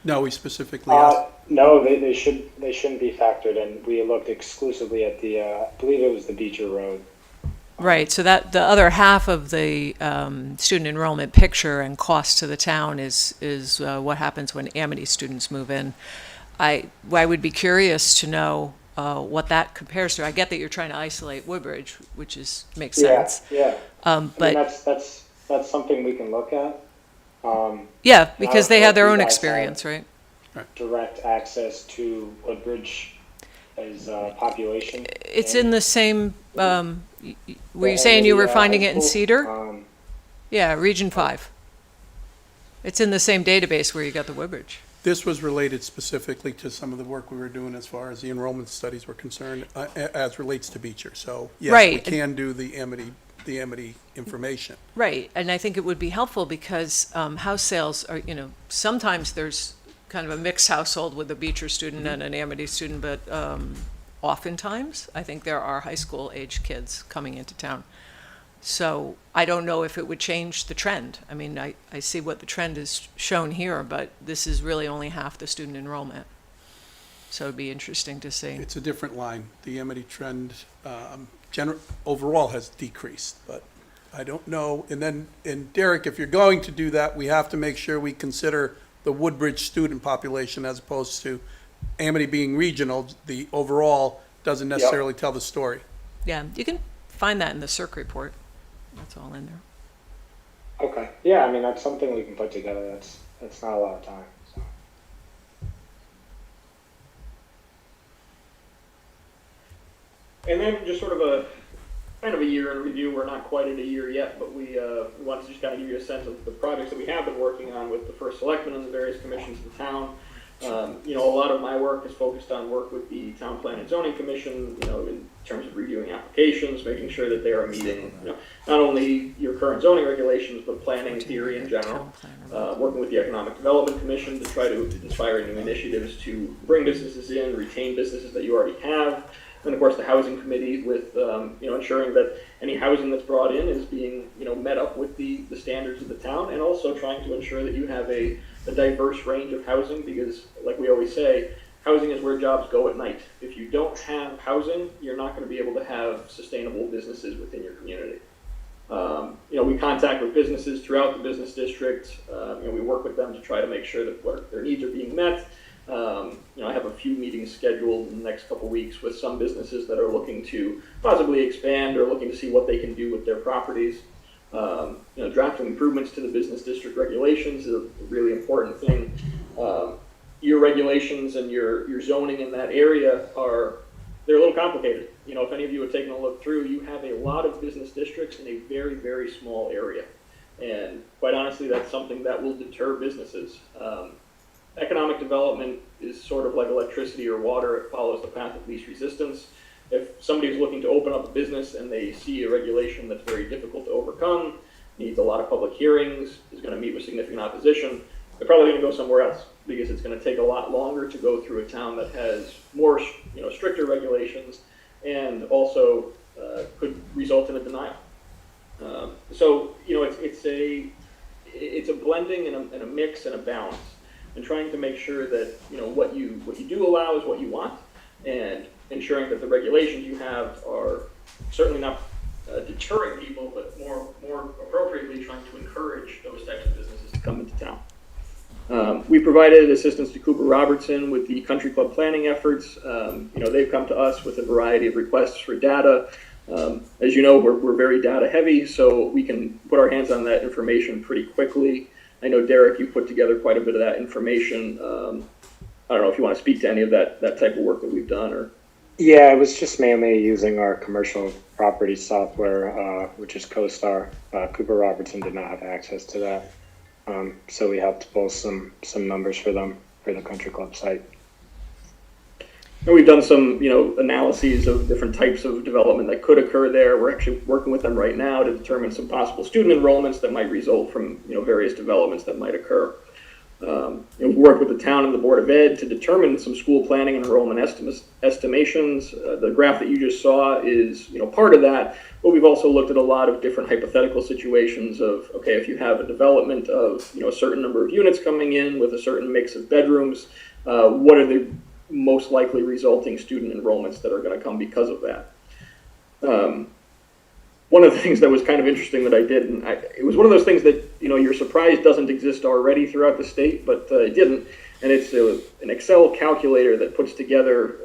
No, we specifically asked. No, they shouldn't be factored in. We looked exclusively at I believe it was the Beecher Road. Right, so that the other half of the student enrollment picture and cost to the town is what happens when Amity students move in. I would be curious to know what that compares to. I get that you're trying to isolate Woodbridge, which makes sense. Yeah. But that's something we can look at. Yeah, because they have their you own guys experience, have right? Direct access to Woodbridge as population. It's in the same, were you the saying you were Amity, finding high it in school, Cedar? Yeah, Region 5. It's in the same database where you got the Woodbridge. This was related specifically to some of the work we were doing as far as the enrollment studies were concerned, as relates to Beecher. So, yes, we Right. can do the Amity information. Right, and I think it would be helpful because house sales are, sometimes there's kind of a mixed household with a Beecher student and an Amity student, but oftentimes. I think there are high school age kids coming into town. So I don't know if it would change the trend. I mean, I see what the trend is shown here, but this is really only half the student enrollment. So it'd be interesting to see. It's a different line. The Amity trend, overall has decreased, but I don't know. And Derek, if you're going to do that, we have to make sure we consider the Woodbridge student population as opposed to Amity being regional. The overall doesn't necessarily tell the story. Yeah, you can find that in the CERC report. That's all in there. Okay. Yeah, I mean, that's something we can put together. That's not a lot of time. So. And then just sort of a kind of a year in review. We're not quite at a year yet, but we wanted to just kind of give you a sense of the projects that we have been working on with the first selectmen and the various commissions in town. A lot of my work is focused on work with the Town Plan and Zoning Commission, in terms of reviewing applications, making sure that they are meeting, not only your current zoning regulations, but planning theory in general. Working with the Economic Development Commission to try to inspire new initiatives to bring businesses in, retain businesses that you already have. And of course, the Housing Committee with, ensuring that any housing that's brought in is being, met up with the standards of the town, and also trying to ensure that you have a diverse range of housing, because like we always say, housing is where jobs go at night. If you don't have housing, you're not going to be able to have sustainable businesses within your community. We contact with businesses throughout the business district. We work with them to try to make sure that their needs are being met. I have a few meetings scheduled in the next couple weeks with some businesses that are looking to possibly expand or looking to see what they can do with their properties. Drafting improvements to the business district regulations is a really important thing. Your regulations and your zoning in that area they're a little complicated. If any of you have taken a look through, you have a lot of business districts in a very, very small area. And quite honestly, that's something that will deter businesses. Economic development is sort of like electricity or water. It follows the path of least resistance. If somebody's looking to open up a business and they see a regulation that's very difficult to overcome, needs a lot of public hearings, is going to meet with significant opposition, they're probably going to go somewhere else, because it's going to take a lot longer to go through a town that has more, stricter regulations, and also could result in a denial. It's a blending and a mix and a balance, and trying to make sure that what you do allow is what you want, and ensuring that the regulations you have are certainly not deterring people, but more appropriately trying to encourage those types of businesses to come into town. We provided assistance to Cooper Robertson with the country club planning efforts. They've come to us with a variety of requests for data. As you know, we're very data heavy, so we can put our hands on that information pretty quickly. I know, Derek, you put together quite a bit of that information. I don't know if you want to speak to any of that type of work that we've done, or. Yeah, it was just mainly using our commercial property software, which is CoStar. Cooper Robertson did not have access to that. So we helped pull some numbers for them for the country club site. And we've done some, analyses of different types of development that could occur there. We're actually working with them right now to determine some possible student enrollments that might result from, various developments that might occur. We've worked with the town and the Board of Ed to determine some school planning and enrollment estimations. The graph that you just saw is, part of that, but we've also looked at a lot of different hypothetical situations of, okay, if you have a development of, a certain number of units coming in with a certain mix of bedrooms, what are the most likely resulting student enrollments that are going to come because of that? One of the things that was kind of interesting that I did, and it was one of those things that, you're surprised doesn't exist already throughout the state, but it didn't. And it's an Excel calculator that puts together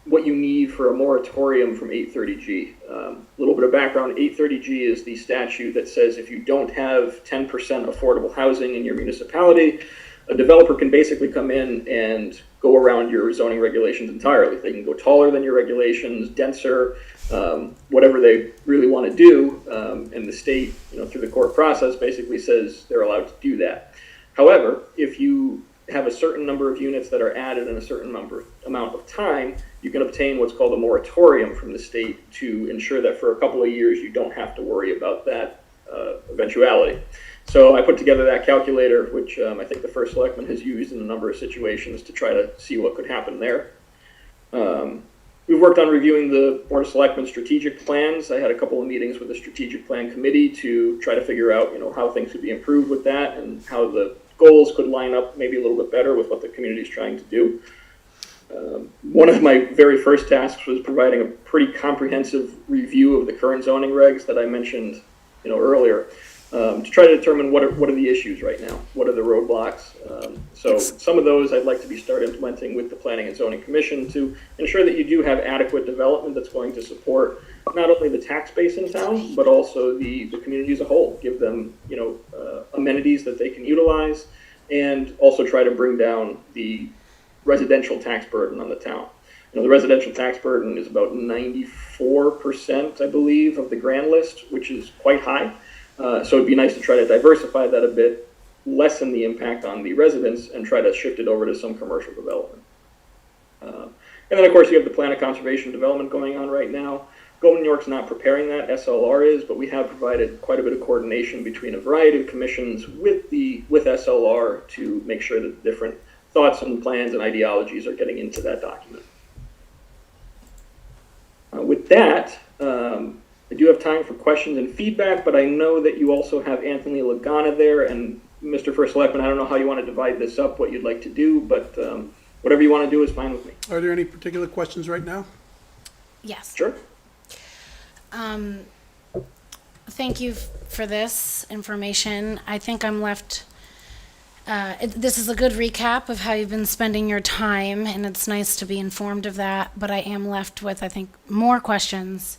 what you need for a moratorium from 830G. A little bit of background, 830G is the statute that says if you don't have 10% affordable housing in your municipality, a developer can basically come in and go around your zoning regulations entirely. They can go taller than your regulations, denser, whatever they really want to do. And the state, through the court process, basically says they're allowed to do that. However, if you have a certain number of units that are added in a certain amount of time, you can obtain what's called a moratorium from the state to ensure that for a couple of years you don't have to worry about that eventuality. So I put together that calculator, which I think the first selectman has used in a number of situations to try to see what could happen there. We've worked on reviewing the Board of Selectmen strategic plans. I had a couple of meetings with the strategic plan committee to try to figure out, how things could be improved with that and how the goals could line up maybe a little bit better with what the community is trying to do. One of my very first tasks was providing a pretty comprehensive review of the current zoning regs that I mentioned, earlier, to try to determine what are the issues right now, what are the roadblocks. So some of those I'd like to be start implementing with the Planning and Zoning Commission to ensure that you do have adequate development that's going to support not only the tax base in town, but also the community as a whole. Give them, amenities that they can utilize, and also try to bring down the residential tax burden on the town. The residential tax burden is about 94%, I believe, of the grand list, which is quite high. So it'd be nice to try to diversify that a bit, lessen the impact on the residents, and try to shift it over to some commercial development. And then, of course, you have the plan of conservation development going on right now. Golden York's not preparing that, SLR is, but we have provided quite a bit of coordination between a variety of commissions with SLR to make sure that the different thoughts and plans and ideologies are getting into that document. With that, I do have time for questions and feedback, but I know that you also have Anthony Lagana there, and Mr. First Selectman, I don't know how you want to divide this up, what you'd like to do, but whatever you want to do is fine with me. Are there any particular questions right now? Yes. Sure. Thank you for this information. I think I'm left, this is a good recap of how you've been spending your time, and it's nice to be informed of that, but I am left with, I think, more questions.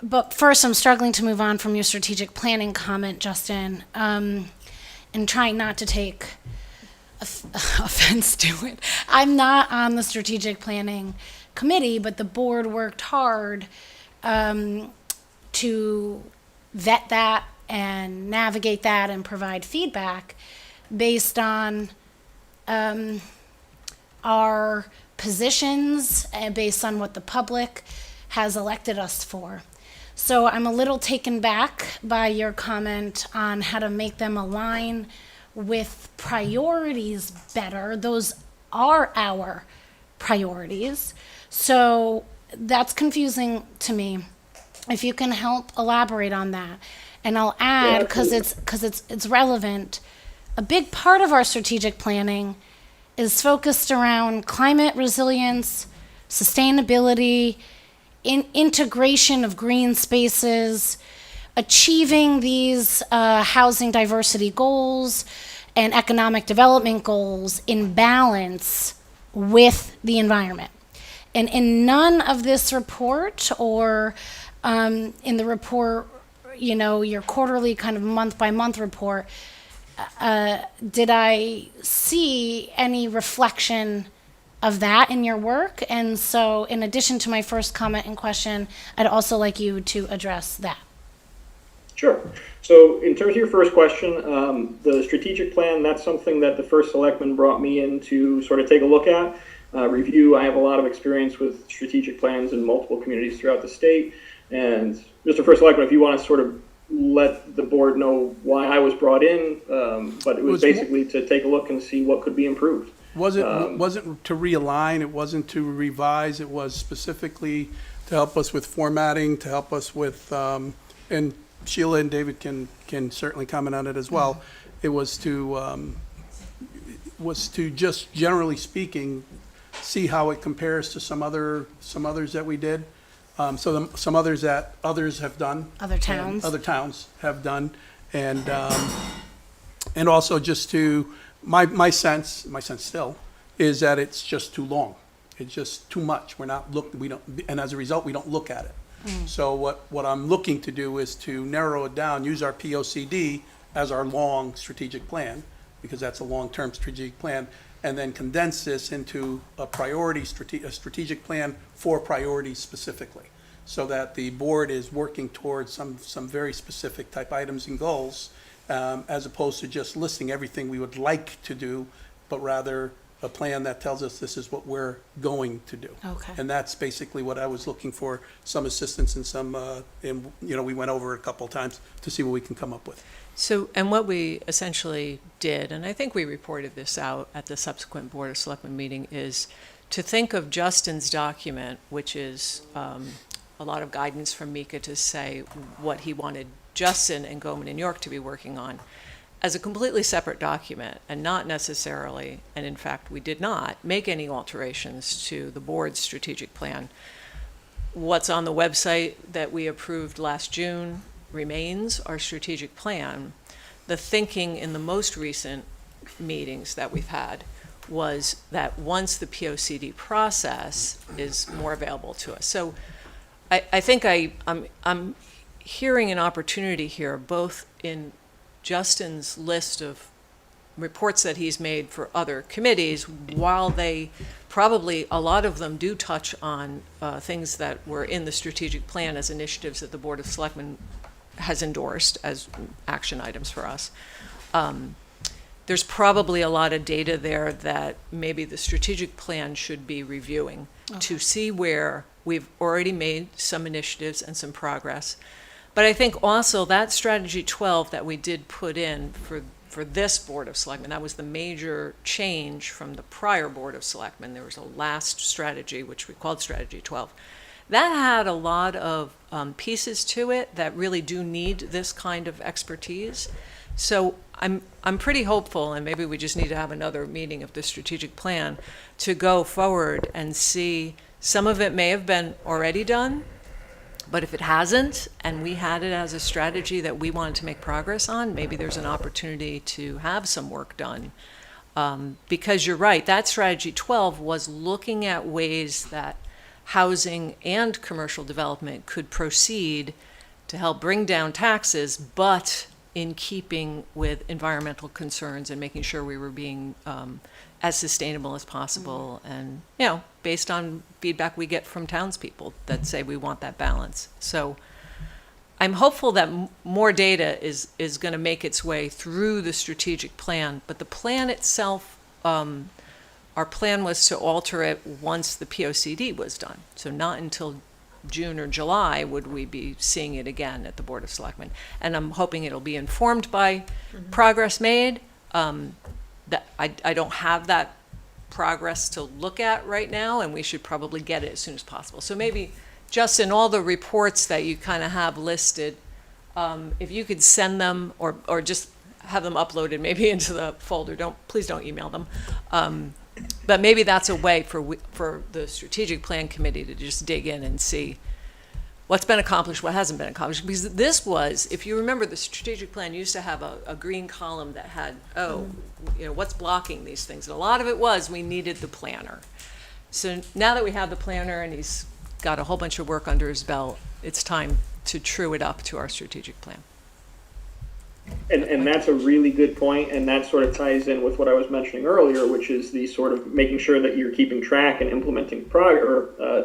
But first, I'm struggling to move on from your strategic planning comment, Justin, and trying not to take offense to it. I'm not on the strategic planning committee, but the board worked hard to vet that and navigate that and provide feedback based on our positions and based on what the public has elected us for. So I'm a little taken back by your comment on how to make them align with priorities better. Those are our priorities. So that's confusing to me. If you can help elaborate on that. And I'll add, because it's relevant, a big part of our strategic planning is focused around climate resilience, sustainability, integration of green spaces, achieving these housing diversity goals and economic development goals in balance with the environment. And in none of this report or in the report, your quarterly kind of month by month report, did I see any reflection of that in your work? And so in addition to my first comment and question, I'd also like you to address that. Sure. So in terms of your first question, the strategic plan, that's something that the First Selectman brought me in to sort of take a look at, review. I have a lot of experience with strategic plans in multiple communities throughout the state. And Mr. First Selectman, if you want to sort of let the board know why I was brought in, but it was basically to take a look and see what could be improved. Wasn't to realign, it wasn't to revise, it was specifically to help us with formatting, to help us with, and Sheila and David can certainly comment on it as well. It was to just generally speaking, see how it compares to some others that we did. Some others that others have done. Other towns. Other towns have done, and also just to, my sense still is that it's just too long. It's just too much. And as a result, we don't look at it. So what I'm looking to do is to narrow it down, use our POCD as our long strategic plan, because that's a long-term strategic plan, and then condense this into a strategic plan for priorities specifically, so that the board is working towards some very specific type items and goals, as opposed to just listing everything we would like to do, but rather a plan that tells us this is what we're going to do. Okay. And that's basically what I was looking for, some assistance and some, and, we went over it a couple of times to see what we can come up with. So, and what we essentially did, and I think we reported this out at the subsequent Board of Selectmen meeting, is to think of Justin's document, which is a lot of guidance from Mika to say what he wanted Justin and Goldman and York to be working on, as a completely separate document, and not necessarily, and in fact we did not, make any alterations to the board's strategic plan. What's on the website that we approved last June remains our strategic plan. The thinking in the most recent meetings that we've had was that once the POCD process is more available to us. So I think I'm hearing an opportunity here, both in Justin's list of reports that he's made for other committees, while they probably, a lot of them do touch on things that were in the strategic plan as initiatives that the Board of Selectmen has endorsed as action items for us. There's probably a lot of data there that maybe the strategic plan should be reviewing to see where we've already made some initiatives and some progress. But I think also that strategy 12 that we did put in for this Board of Selectmen, that was the major change from the prior Board of Selectmen. There was a last strategy, which we called strategy 12. That had a lot of pieces to it that really do need this kind of expertise. So I'm pretty hopeful, and maybe we just need to have another meeting of the strategic plan to go forward and see. Some of it may have been already done, but if it hasn't, and we had it as a strategy that we wanted to make progress on, maybe there's an opportunity to have some work done. Because you're right, that strategy 12 was looking at ways that housing and commercial development could proceed to help bring down taxes, but in keeping with environmental concerns and making sure we were being as sustainable as possible. And, based on feedback we get from townspeople that say we want that balance. So I'm hopeful that more data is going to make its way through the strategic plan, but the plan itself, our plan was to alter it once the POCD was done. So not until June or July would we be seeing it again at the Board of Selectmen. And I'm hoping it'll be informed by progress made. That I don't have that progress to look at right now, and we should probably get it as soon as possible. So maybe just in all the reports that you kind of have listed, if you could send them or just have them uploaded maybe into the folder. Please don't email them. But maybe that's a way for the strategic plan committee to just dig in and see what's been accomplished, what hasn't been accomplished. Because this was, if you remember, the strategic plan used to have a green column that had, what's blocking these things? And a lot of it was we needed the planner. So now that we have the planner and he's got a whole bunch of work under his belt, it's time to true it up to our strategic plan. And that's a really good point, and that sort of ties in with what I was mentioning earlier, which is the sort of making sure that you're keeping track and implementing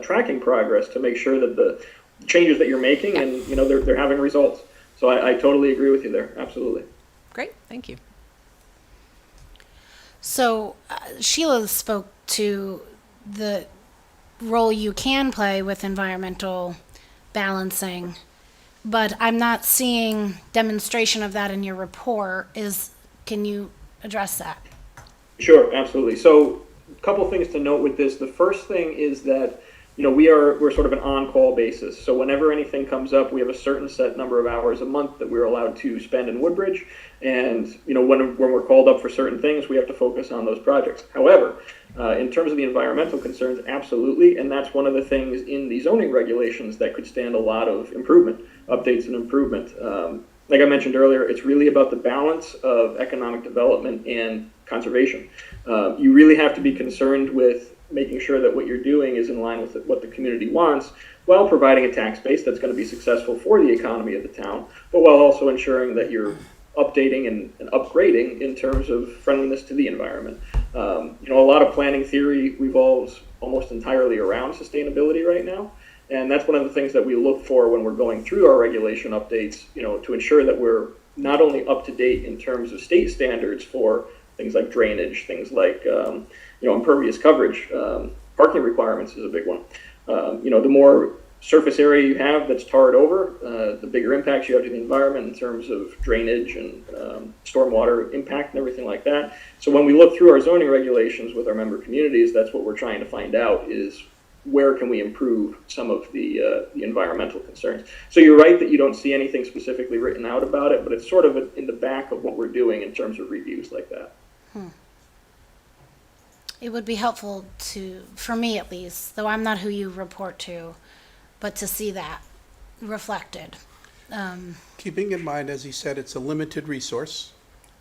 tracking progress to make sure that the changes that you're making and they're having results. So I totally agree with you there. Absolutely. Great, thank you. So Sheila spoke to the role you can play with environmental balancing, but I'm not seeing demonstration of that in your report. Can you address that? Sure, absolutely. So a couple things to note with this. The first thing is that we're sort of an on-call basis. So whenever anything comes up, we have a certain set number of hours a month that we're allowed to spend in Woodbridge. And when we're called up for certain things, we have to focus on those projects. However, in terms of the environmental concerns, absolutely, and that's one of the things in the zoning regulations that could stand a lot of improvement, updates and improvement. Like I mentioned earlier, it's really about the balance of economic development and conservation. You really have to be concerned with making sure that what you're doing is in line with what the community wants, while providing a tax base that's going to be successful for the economy of the town, but while also ensuring that you're updating and upgrading in terms of friendliness to the environment. A lot of planning theory revolves almost entirely around sustainability right now, and that's one of the things that we look for when we're going through our regulation updates, to ensure that we're not only up to date in terms of state standards for things like drainage, things like impervious coverage. Parking requirements is a big one. The more surface area you have that's tarred over, the bigger impacts you have to the environment in terms of drainage and stormwater impact and everything like that. So when we look through our zoning regulations with our member communities, that's what we're trying to find out is where can we improve some of the environmental concerns. So you're right that you don't see anything specifically written out about it, but it's sort of in the back of what we're doing in terms of reviews like that. It would be helpful for me at least, though I'm not who you report to, but to see that reflected. Keeping in mind, as he said, it's a limited resource,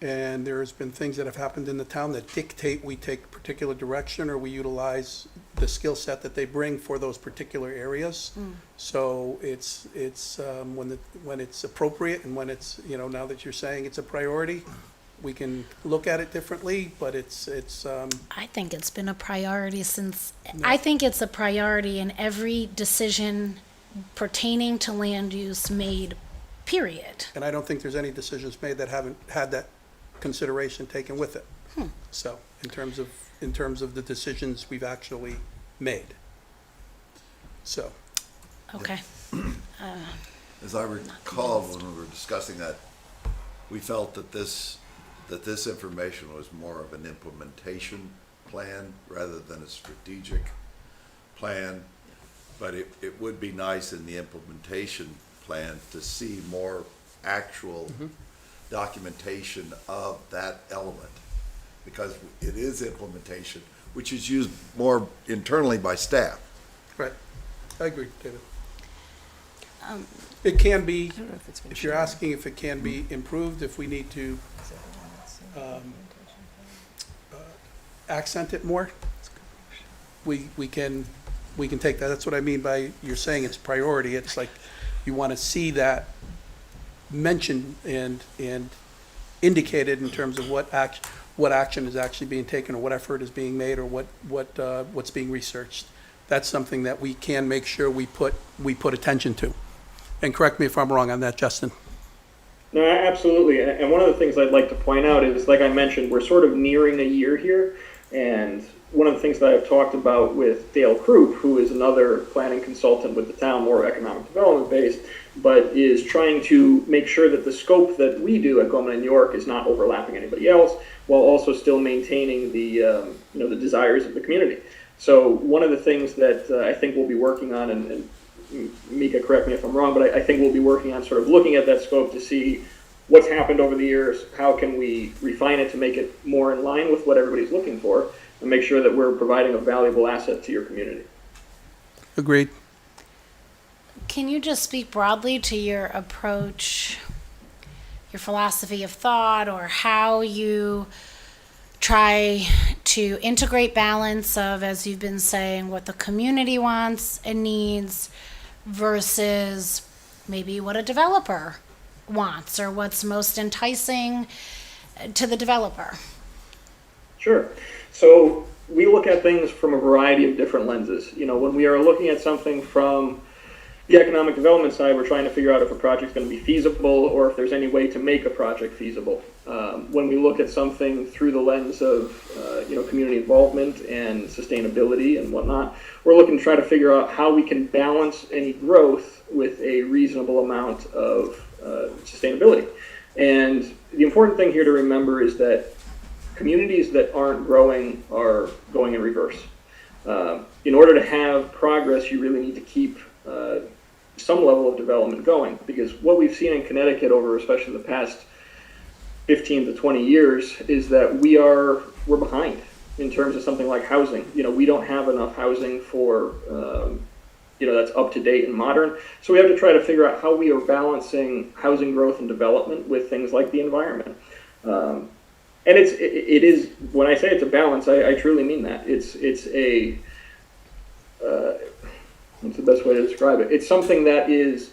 and there's been things that have happened in the town that dictate we take a particular direction or we utilize the skill set that they bring for those particular areas. So it's when it's appropriate and when it's, now that you're saying it's a priority, we can look at it differently, but it's. I think it's been a priority I think it's a priority in every decision pertaining to land use made, period. And I don't think there's any decisions made that haven't had that consideration taken with it. So in terms of the decisions we've actually made. So. Okay. As I recall, when we were discussing that, we felt that this information was more of an implementation plan rather than a strategic plan. But it would be nice in the implementation plan to see more actual documentation of that element, because it is implementation, which is used more internally by staff. Right. I agree, David. It can be, if you're asking if it can be improved, if we need to accent it more, we can take that. That's what I mean by you're saying it's priority. It's like you want to see that mentioned and indicated in terms of what action is actually being taken or what effort is being made or what's being researched. That's something that we can make sure we put attention to. And correct me if I'm wrong on that, Justin. No, absolutely. And one of the things I'd like to point out is, like I mentioned, we're sort of nearing a year here. And one of the things that I've talked about with Dale Krupp, who is another planning consultant with the town, more economic development based, but is trying to make sure that the scope that we do at Goldman and York is not overlapping anybody else, while also still maintaining the the desires of the community. So one of the things that I think we'll be working on, and Mika, correct me if I'm wrong, but I think we'll be working on sort of looking at that scope to see what's happened over the years, how can we refine it to make it more in line with what everybody's looking for, and make sure that we're providing a valuable asset to your community. Agreed. Can you just speak broadly to your approach, your philosophy of thought, or how you try to integrate balance of, as you've been saying, what the community wants and needs versus maybe what a developer wants or what's most enticing to the developer? Sure. So we look at things from a variety of different lenses. When we are looking at something from the economic development side, we're trying to figure out if a project's going to be feasible or if there's any way to make a project feasible. When we look at something through the lens of community involvement and sustainability and whatnot, we're looking to try to figure out how we can balance any growth with a reasonable amount of sustainability. And the important thing here to remember is that communities that aren't growing are going in reverse. In order to have progress, you really need to keep some level of development going, because what we've seen in Connecticut over especially the past 15 to 20 years is that we're behind in terms of something like housing. We don't have enough housing for that's up to date and modern. So we have to try to figure out how we are balancing housing growth and development with things like the environment. And it is, when I say it's a balance, I truly mean that. It's a what's the best way to describe it? It's something that is,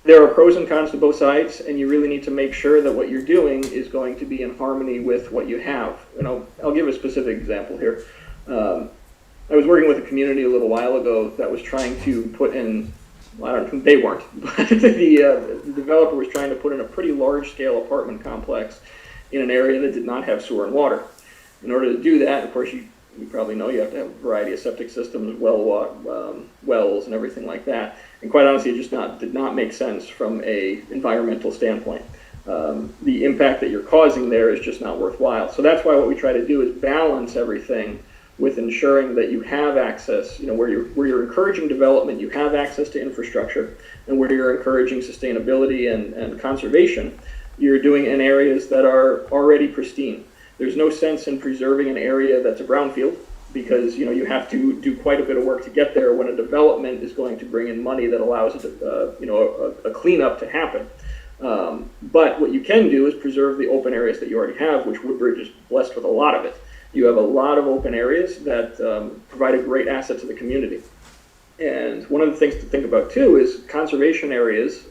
there are pros and cons to both sides, and you really need to make sure that what you're doing is going to be in harmony with what you have. I'll give a specific example here. I was working with a community a little while ago that was trying to put in, well, I don't know, they weren't, but the developer was trying to put in a pretty large scale apartment complex. in an area that did not have sewer and water. In order to do that, of course, you probably know you have to have a variety of septic systems, wells, and everything like that. And quite honestly, it just did not make sense from a environmental standpoint. The impact that you're causing there is just not worthwhile. So that's why what we try to do is balance everything with ensuring that you have access, where you're encouraging development, you have access to infrastructure, and where you're encouraging sustainability and conservation, you're doing in areas that are already pristine. There's no sense in preserving an area that's a brownfield, because you have to do quite a bit of work to get there when a development is going to bring in money that allows a cleanup to happen. But what you can do is preserve the open areas that you already have, which Woodbridge is blessed with a lot of it. You have a lot of open areas that provide a great asset to the community. And one of the things to think about too is conservation areas,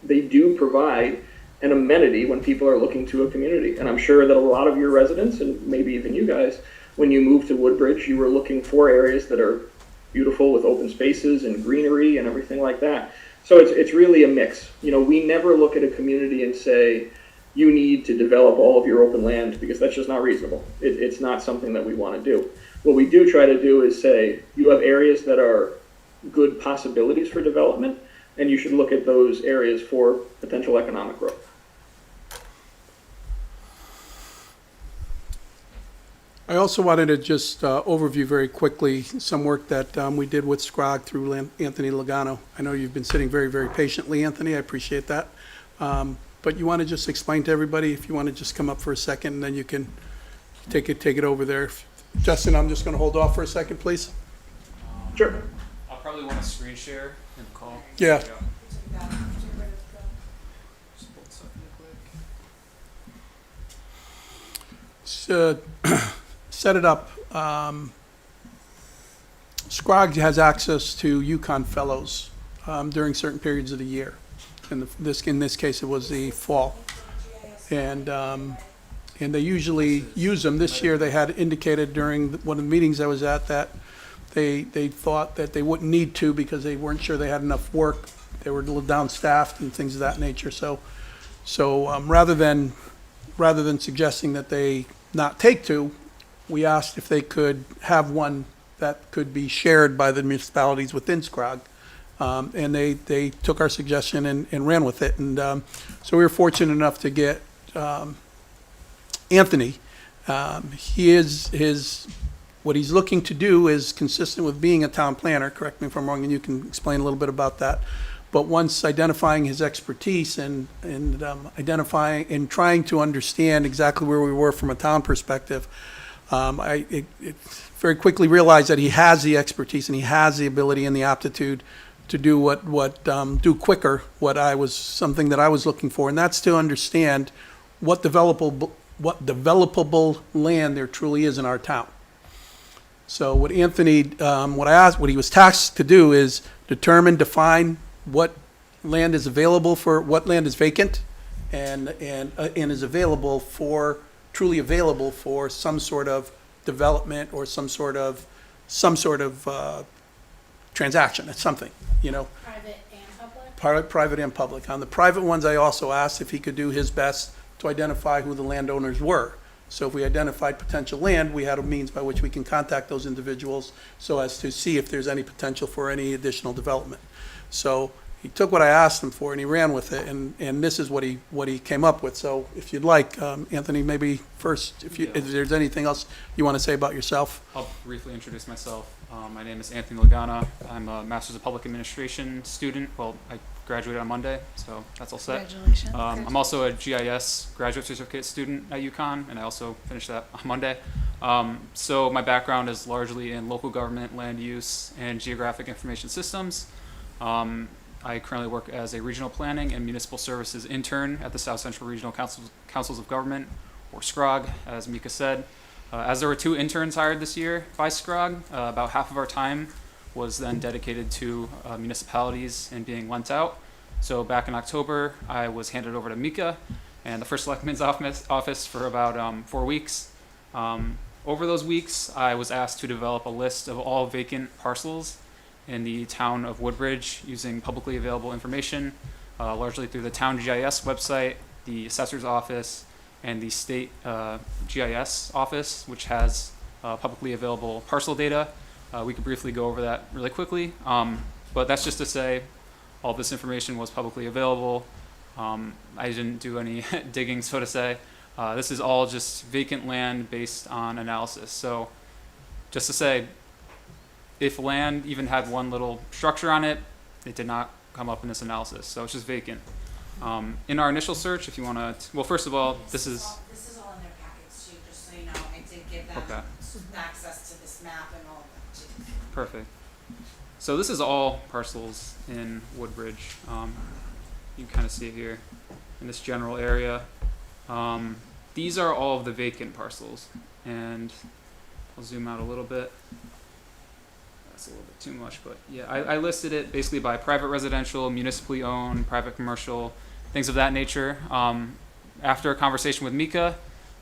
they do provide an amenity when people are looking to a community. And I'm sure that a lot of your residents, and maybe even you guys, when you moved to Woodbridge, you were looking for areas that are beautiful with open spaces and greenery and everything like that. So it's really a mix. We never look at a community and say, you need to develop all of your open land, because that's just not reasonable. It's not something that we want to do. What we do try to do is say, you have areas that are good possibilities for development, and you should look at those areas for potential economic growth. I also wanted to just overview very quickly some work that we did with SCROG through Anthony Logano. I know you've been sitting very, very patiently, Anthony. I appreciate that. But you want to just explain to everybody, if you want to just come up for a second, and then you can take it over there. Justin, I'm just going to hold off for a second, please. Sure. I'll probably want to screen share in the call. Yeah. Just pull this up real quick. Set it up. SCROG has access to Yukon Fellows during certain periods of the year. In this case, it was the fall, and they usually use them. This year, they had indicated during one of the meetings I was at that they thought that they wouldn't need to because they weren't sure they had enough work. They were a little down-staffed and things of that nature. So rather than suggesting that they not take two, we asked if they could have one that could be shared by the municipalities within SCROG. And they took our suggestion and ran with it. And so we were fortunate enough to get Anthony. What he's looking to do is consistent with being a town planner, correct me if I'm wrong, and you can explain a little bit about that. But once identifying his expertise and identifying and trying to understand exactly where we were from a town perspective, I very quickly realized that he has the expertise and he has the ability and the aptitude to do do quicker something that I was looking for, and that's to understand what developable land there truly is in our town. So what Anthony, what he was tasked to do is define what land is available what land is vacant, and is truly available for some sort of development or some sort of transaction. It's something, Private and public? Private and public. On the private ones, I also asked if he could do his best to identify who the landowners were. So if we identified potential land, we had a means by which we can contact those individuals so as to see if there's any potential for any additional development. So he took what I asked him for and he ran with it, and this is what he came up with. So if you'd like, Anthony, maybe first, if there's anything else you want to say about yourself. I'll briefly introduce myself. My name is Anthony Lagana. I'm a Master's of Public Administration student. Well, I graduated on Monday, so that's all set. Congratulations. I'm also a GIS graduate certificate student at UConn, and I also finished that on Monday. So my background is largely in local government, land use, and geographic information systems. I currently work as a regional planning and municipal services intern at the South Central Regional Councils of Government, or SCROG, as Mika said. As there were 2 interns hired this year by SCROG, about half of our time was then dedicated to municipalities and being lent out. So back in October, I was handed over to Mika and the First Selectmen's office for about 4 weeks. Over those weeks, I was asked to develop a list of all vacant parcels in the town of Woodbridge using publicly available information, largely through the town GIS website, the assessor's office, and the state GIS office, which has publicly available parcel data. We could briefly go over that really quickly, but that's just to say all this information was publicly available. I didn't do any digging, so to say. This is all just vacant land based on analysis. So just to say, if land even had one little structure on it, it did not come up in this analysis. So it's just vacant. In our initial search, if you want to, well, first of all, This is all in their packets too, just so you know. I did give them Okay. access to this map and all of that too. Perfect. So this is all parcels in Woodbridge. You can kind of see it here in this general area. These are all of the vacant parcels, and I'll zoom out a little bit. That's a little bit too much, but yeah, I listed it basically by private residential, municipally owned, private commercial, things of that nature. After a conversation with Mika,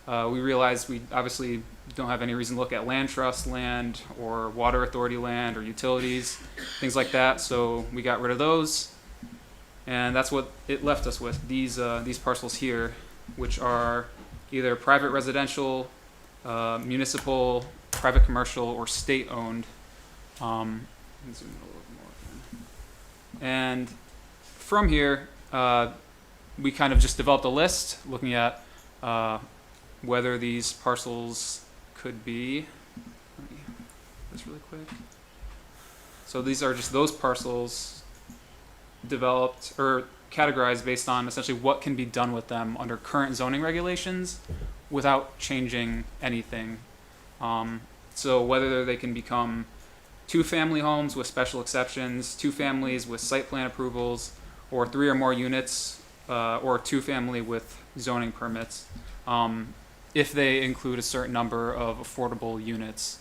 we realized we obviously don't have any reason to look at land trust land or water authority land or utilities, things like that. So we got rid of those, and that's what it left us with. These parcels here, which are either private residential, municipal, private commercial, or state owned. Let me zoom in a little more again. And from here, we kind of just developed a list looking at whether these parcels could be. Let me do this really quick. So these are just those parcels developed or categorized based on essentially what can be done with them under current zoning regulations without changing anything. So whether they can become 2-family homes with special exceptions, 2 families with site plan approvals, or 3 or more units, or 2-family with zoning permits, if they include a certain number of affordable units.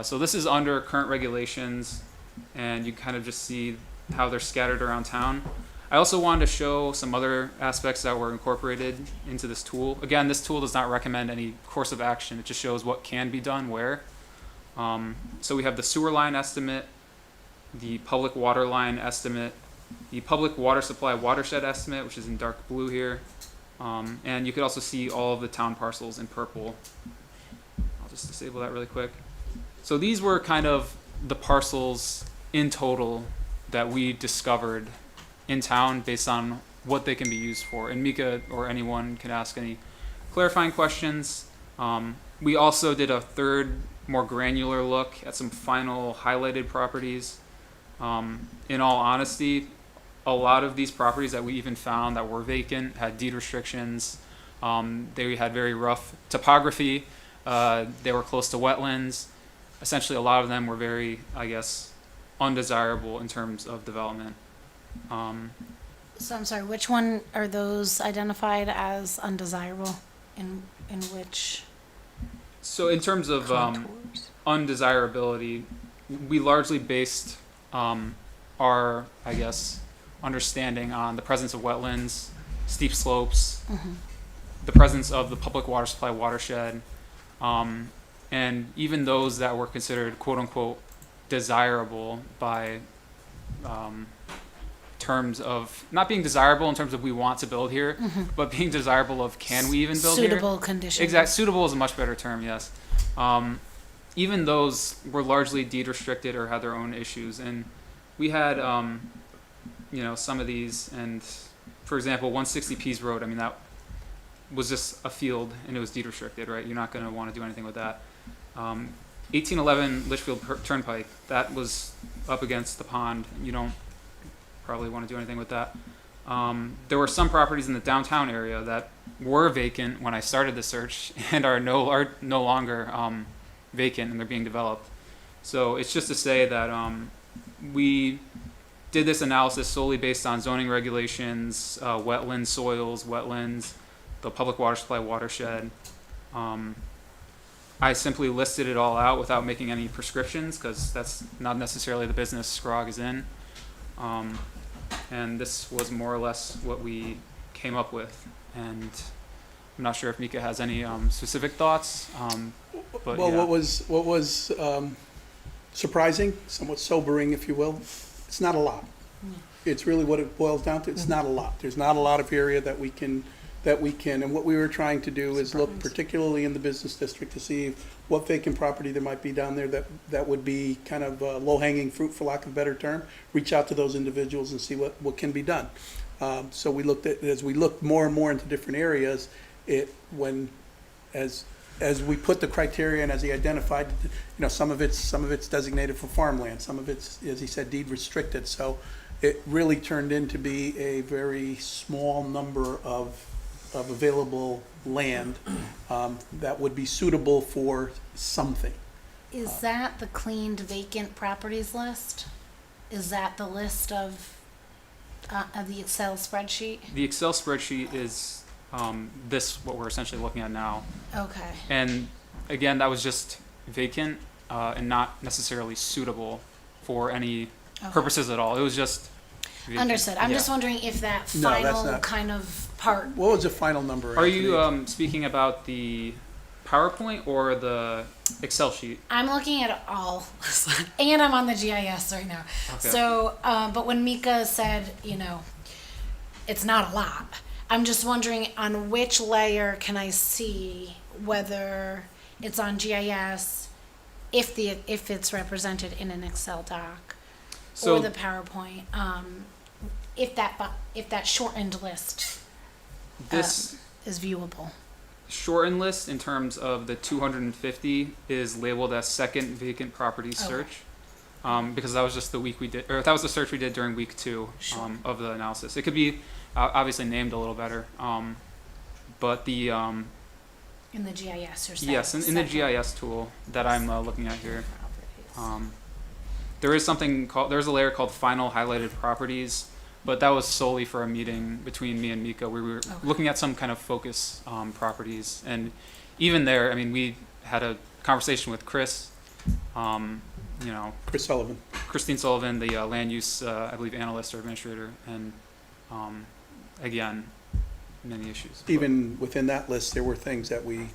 So this is under current regulations, and you kind of just see how they're scattered around town. I also wanted to show some other aspects that were incorporated into this tool. Again, this tool does not recommend any course of action. It just shows what can be done where. So we have the sewer line estimate, the public water line estimate, the public water supply watershed estimate, which is in dark blue here. And you could also see all of the town parcels in purple. I'll just disable that really quick. So these were kind of the parcels in total that we discovered in town based on what they can be used for. And Mika or anyone can ask any clarifying questions. We also did a third, more granular look at some final highlighted properties. In all honesty, a lot of these properties that we even found that were vacant had deed restrictions. They had very rough topography. They were close to wetlands. Essentially, a lot of them were very, I guess, undesirable in terms of development. So I'm sorry, which one are those identified as undesirable? In which? So in terms of undesirability, we largely based our, I guess, understanding on the presence of wetlands, steep slopes, the presence of the public water supply watershed, and even those that were considered quote unquote desirable by terms of not being desirable in terms of we want to build here, but being desirable of can we even build Suitable here? conditions. Exactly. Suitable is a much better term, yes. Even those were largely deed restricted or had their own issues. And we had, some of these, and for example, 160 Pease Road, I mean, that was just a field and it was deed restricted, right? You're not going to want to do anything with that. 1811 Litchfield Turnpike, that was up against the pond. You don't probably want to do anything with that. There were some properties in the downtown area that were vacant when I started the search and are no longer vacant, and they're being developed. So it's just to say that we did this analysis solely based on zoning regulations, wetland soils, wetlands, the public water supply watershed. I simply listed it all out without making any prescriptions because that's not necessarily the business Scrog is in. And this was more or less what we came up with. And I'm not sure if Mika has any specific thoughts. But Well, yeah. what was surprising, somewhat sobering, if you will, it's not a lot. It's really what it boils down to. It's not a lot. There's not a lot of area that we can that we can, and what we were trying to do is look particularly in the business district to see what vacant property there might be down there that would be kind of low-hanging fruit, for lack of a better term. Reach out to those individuals and see what can be done. So we looked at, as we looked more and more into different areas, as we put the criteria and as he identified, some of it's designated for farmland, some of it's, as he said, deed restricted. So it really turned into be a very small number of available land that would be suitable for something. Is that the cleaned vacant properties list? Is that the list of the Excel spreadsheet? The Excel spreadsheet is what we're essentially looking at now. Okay. And again, that was just vacant and not necessarily suitable for any purposes at all. It was just vacant. Understood. I'm just wondering if that final kind of part. What was the final number? Are you speaking about the PowerPoint or the Excel sheet? I'm looking at it all, and I'm on the GIS right now. Okay. So, but when Mika said, it's not a lot, I'm just wondering on which layer can I see whether it's on GIS, if it's represented in an Excel doc, or the PowerPoint, if that shortened list This is viewable. shortened list in terms of the 250 is labeled as second vacant property search, because that was just the week we did, or that was the search we did during week 2 of the analysis. It could be obviously named a little better, but the In the GIS or yes, in the GIS tool that I'm looking at here, there's a layer called final highlighted properties, but that was solely for a meeting between me and Mika. We were looking at some kind of focus properties, and even there, I mean, we had a conversation with Chris, Chris Sullivan, Christine Sullivan, the land use, I believe, analyst or administrator, and again, many issues. even within that list, there were things that we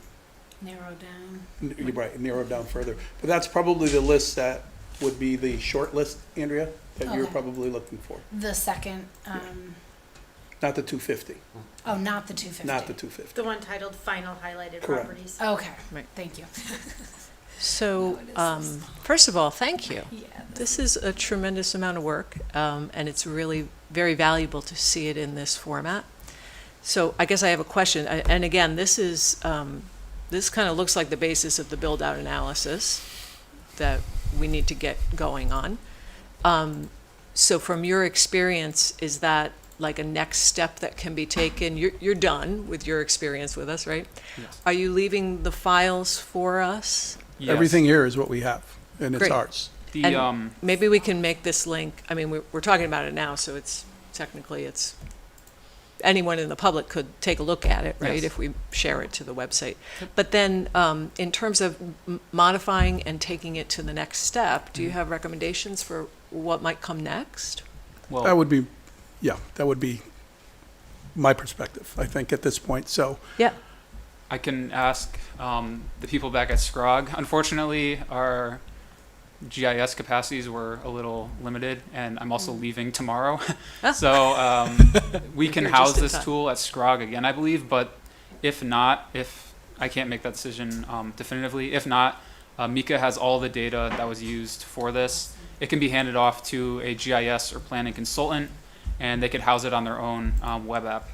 narrowed down. You're right, narrowed down further. But that's probably the list that would be the short list, Andrea, that you're Okay. probably looking for. The second, Not the 250, not the 250. not the 250. The one titled Final Highlighted Correct. Properties. Okay, Right. thank you. So, first of all, thank you. Yeah, This is a tremendous amount of work, and it's really very valuable to see it in this format. So I guess I have a question, and again, this kind of looks like the basis of the build-out analysis that we need to get going on. So from your experience, is that like a next step that can be taken? You're done with your experience with us, right? Yes. Are you leaving the files for us? Yes. Everything here is what we have, and it's Great. ours. The And maybe we can make this link, I mean, we're talking about it now, so it's technically anyone in the public could take a look at it, right? Yes. If we share it to the website. But then, in terms of modifying and taking it to the next step, do you have recommendations for what might come next? well, That would be my perspective, I think, at this point, so. Yeah. I can ask the people back at Scrog. Unfortunately, our GIS capacities were a little limited, and I'm also leaving tomorrow. So we can You're house just in this time. tool at Scrog again, I believe. But if not, if I can't make that decision definitively, if not, Mika has all the data that was used for this. It can be handed off to a GIS or planning consultant, and they could house it on their own web app.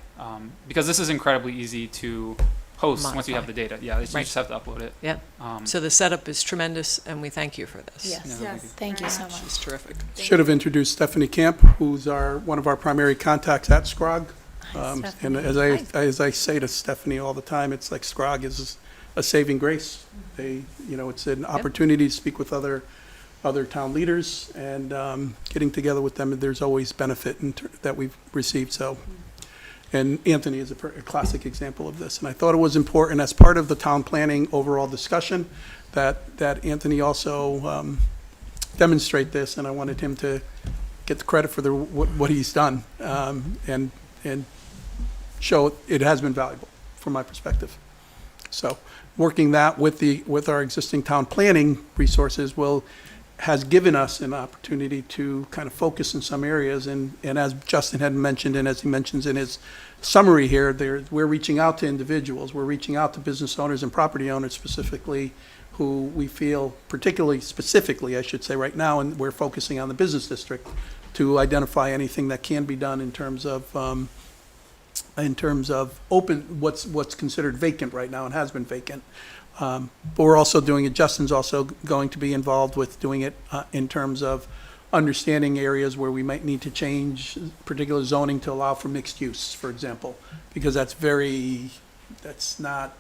Because this is incredibly easy to host once you have Modify. the data. Yeah, you Right. just have to upload it. Yeah. So the setup is tremendous, and we thank you for this. Yes, Yeah, thank you so much. It's terrific. Should have introduced Stephanie Camp, who's one of our primary contacts at Scrog. And Stephanie. as I say to Stephanie all the time, it's like Scrog is a saving grace. It's an opportunity to speak with other town leaders, and getting together with them, there's always benefit that we've received, so. And Anthony is a classic example of this. And I thought it was important as part of the town planning overall discussion that Anthony also demonstrate this, and I wanted him to get the credit for what he's done, and show it has been valuable from my perspective. So working that with our existing town planning resources will has given us an opportunity to kind of focus in some areas. And as Justin had mentioned, and as he mentions in his summary here, we're reaching out to individuals, we're reaching out to business owners and property owners specifically, who we feel, particularly specifically, I should say right now, and we're focusing on the business district to identify anything that can be done in terms of open, what's considered vacant right now and has been vacant. But we're also doing it, Justin's also going to be involved with doing it in terms of understanding areas where we might need to change particular zoning to allow for mixed use, for example, because that's not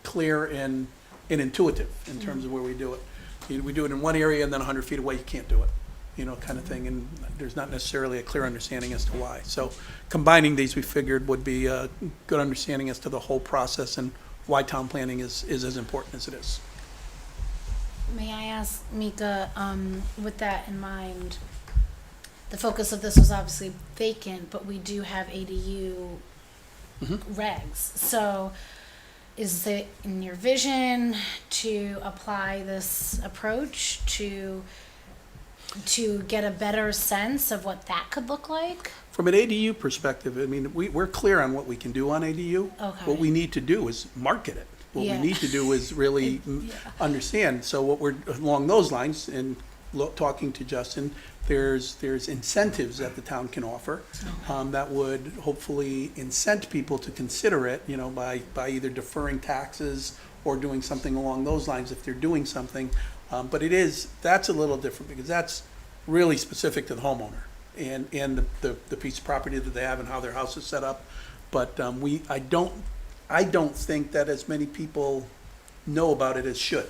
clear and intuitive in terms of where we do it. We do it in one area and then 100 feet away, you can't do it, kind of thing, and there's not necessarily a clear understanding as to why. So combining these, we figured, would be a good understanding as to the whole process and why town planning is as important as it is. May I ask, Mika, with that in mind, the focus of this was obviously vacant, but we do have ADU regs. So is it in your vision to apply this approach to get a better sense of what that could look like? From an ADU perspective, I mean, we're clear on what we can do on ADU. Okay. What we need to do is market it. What we need to do is really understand. So what we're, along those lines, and talking to Justin, there's incentives that the town can offer that would hopefully incent people to consider it, by either deferring taxes or doing something along those lines if they're doing something. But that's a little different because that's really specific to the homeowner and the piece of property that they have and how their house is set up. But I don't think that as many people know about it as should,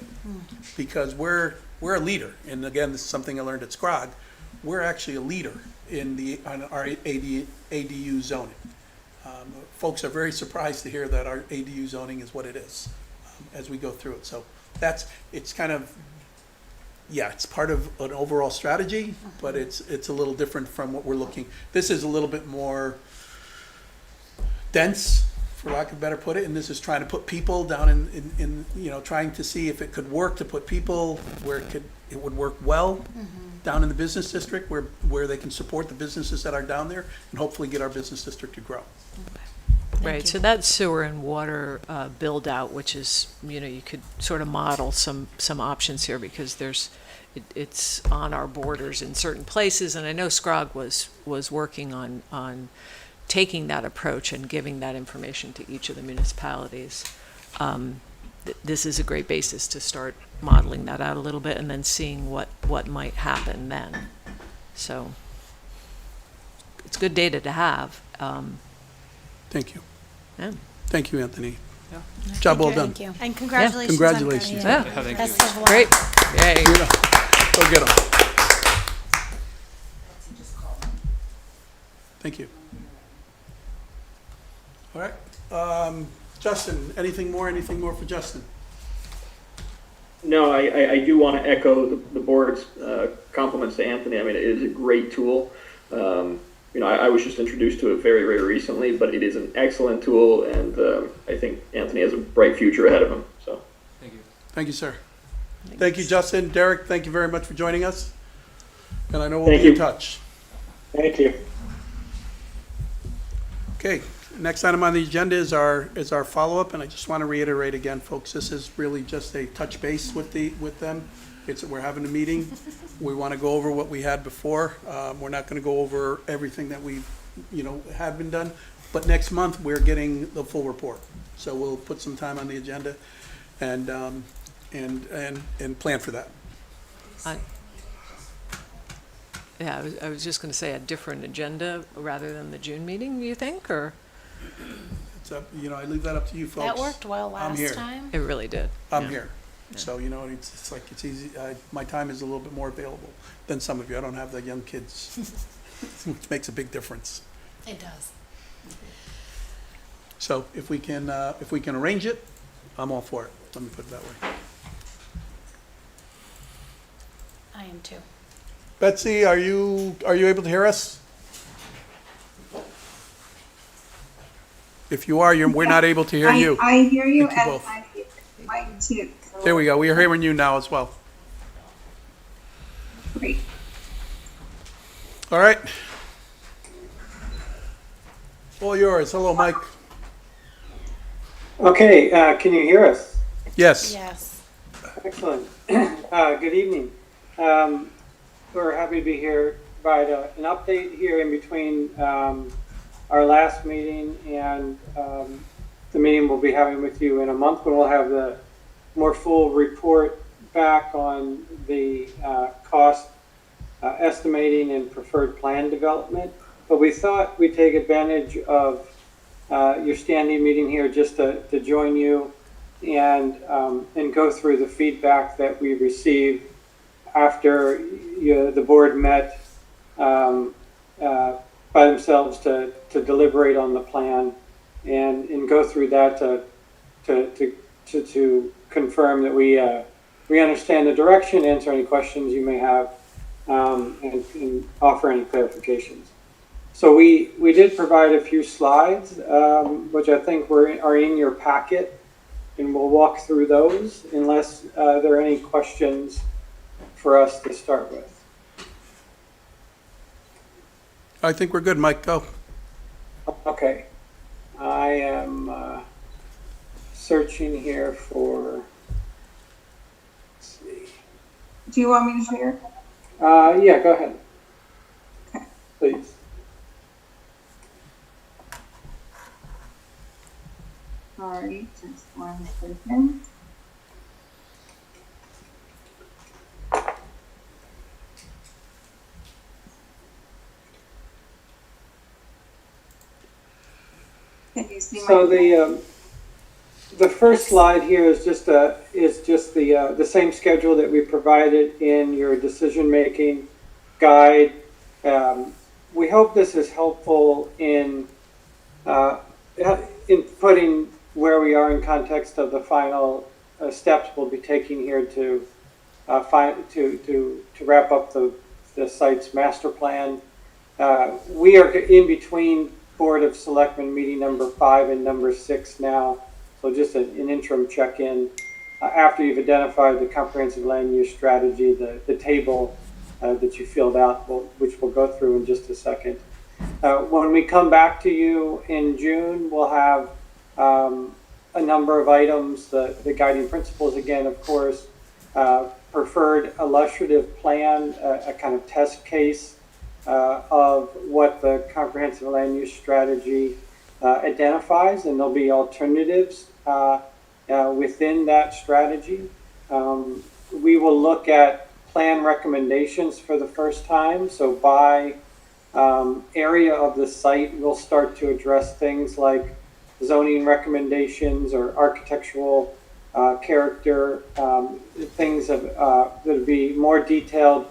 because we're a leader. And again, this is something I learned at Scrog. We're actually a leader on our ADU zoning. Folks are very surprised to hear that our ADU zoning is what it is as we go through it. So it's kind of, it's part of an overall strategy, but it's a little different from what we're looking. This is a little bit more dense, for lack of a better put it, and this is trying to put people down in trying to see if it could work to put people where it would work well down in the business district where they can support the businesses that are down there and hopefully get our business district to grow. Right, so that sewer and water build out, which is, you could sort of model some options here because it's on our borders in certain places, and I know Scrog was working on taking that approach and giving that information to each of the municipalities. This is a great basis to start modeling that out a little bit and then seeing what might happen then. So it's good data to have. Thank you. Yeah. Thank you, Anthony. Yeah. Job well done. Thank you. And congratulations. Congratulations. Yeah. Thank you. Best of luck. Great. Yay. Go get them. Thank you. All right. Justin, anything more for Justin? No, I do want to echo the board's compliments to Anthony. I mean, it is a great tool. I was just introduced to it very, very recently, but it is an excellent tool, and I think Anthony has a bright future ahead of him. So, Thank you. Thank you, sir. Thank you, Justin. Derek, thank you very much for joining us. And I know we'll Thank be in you. touch. thank you. Okay, next item on the agenda is our follow-up, and I just want to reiterate again, folks, this is really just a touch base with them. We're having a meeting. We want to go over what we had before. We're not going to go over everything that we, have been done, but next month we're getting the full report. So we'll put some time on the agenda and plan for that. Yeah, I was just going to say a different agenda rather than the June meeting, do you think, or? It's up, I leave that up to you folks. That worked well I'm here. last time. It really did. I'm yeah. here. So, it's like, it's easy. My time is a little bit more available than some of you. I don't have the young kids, which makes a big difference. It does. So if we can arrange it, I'm all for it. Let me put it that way. I am too. Betsy, are you able to hear us? If you are, we're not able to hear you. I hear you, Thank you and both. I hear Mike too. There we go. We are hearing you now as well. Great. All right. All yours. Hello, Mike. Okay, can you hear us? Yes. Yes. Excellent. Good evening. We're happy to be here, provide an update here in between our last meeting and the meeting we'll be having with you in a month, when we'll have the more full report back on the cost estimating and preferred plan development. But we thought we'd take advantage of your standing meeting here just to join you and go through the feedback that we received after the board met by themselves to deliberate on the plan and go through that to confirm that we understand the direction, answer any questions you may have, and offer any clarifications. So we did provide a few slides, which I think are in your packet, and we'll walk through those unless there are any questions for us to start with. I think we're good, Mike. Go. Okay. I am searching here for, let's see. Do you want me to share? Yeah, go ahead. Okay. Please. Sorry, just 1 second. Can you see So my? the first slide here is just the same schedule that we provided in your decision-making guide. We hope this is helpful in putting where we are in context of the final steps we'll be taking here to wrap up the site's master plan. We are in between Board of Selectmen meeting number 5 and number 6 now, so just an interim check-in. After you've identified the comprehensive land use strategy, the table that you filled out, which we'll go through in just a second. When we come back to you in June, we'll have a number of items, the guiding principles again, of course, preferred illustrative plan, a kind of test case of what the comprehensive land use strategy identifies, and there'll be alternatives within that strategy. We will look at plan recommendations for the first time, so by area of the site, we'll start to address things like zoning recommendations or architectural character, things that would be more detailed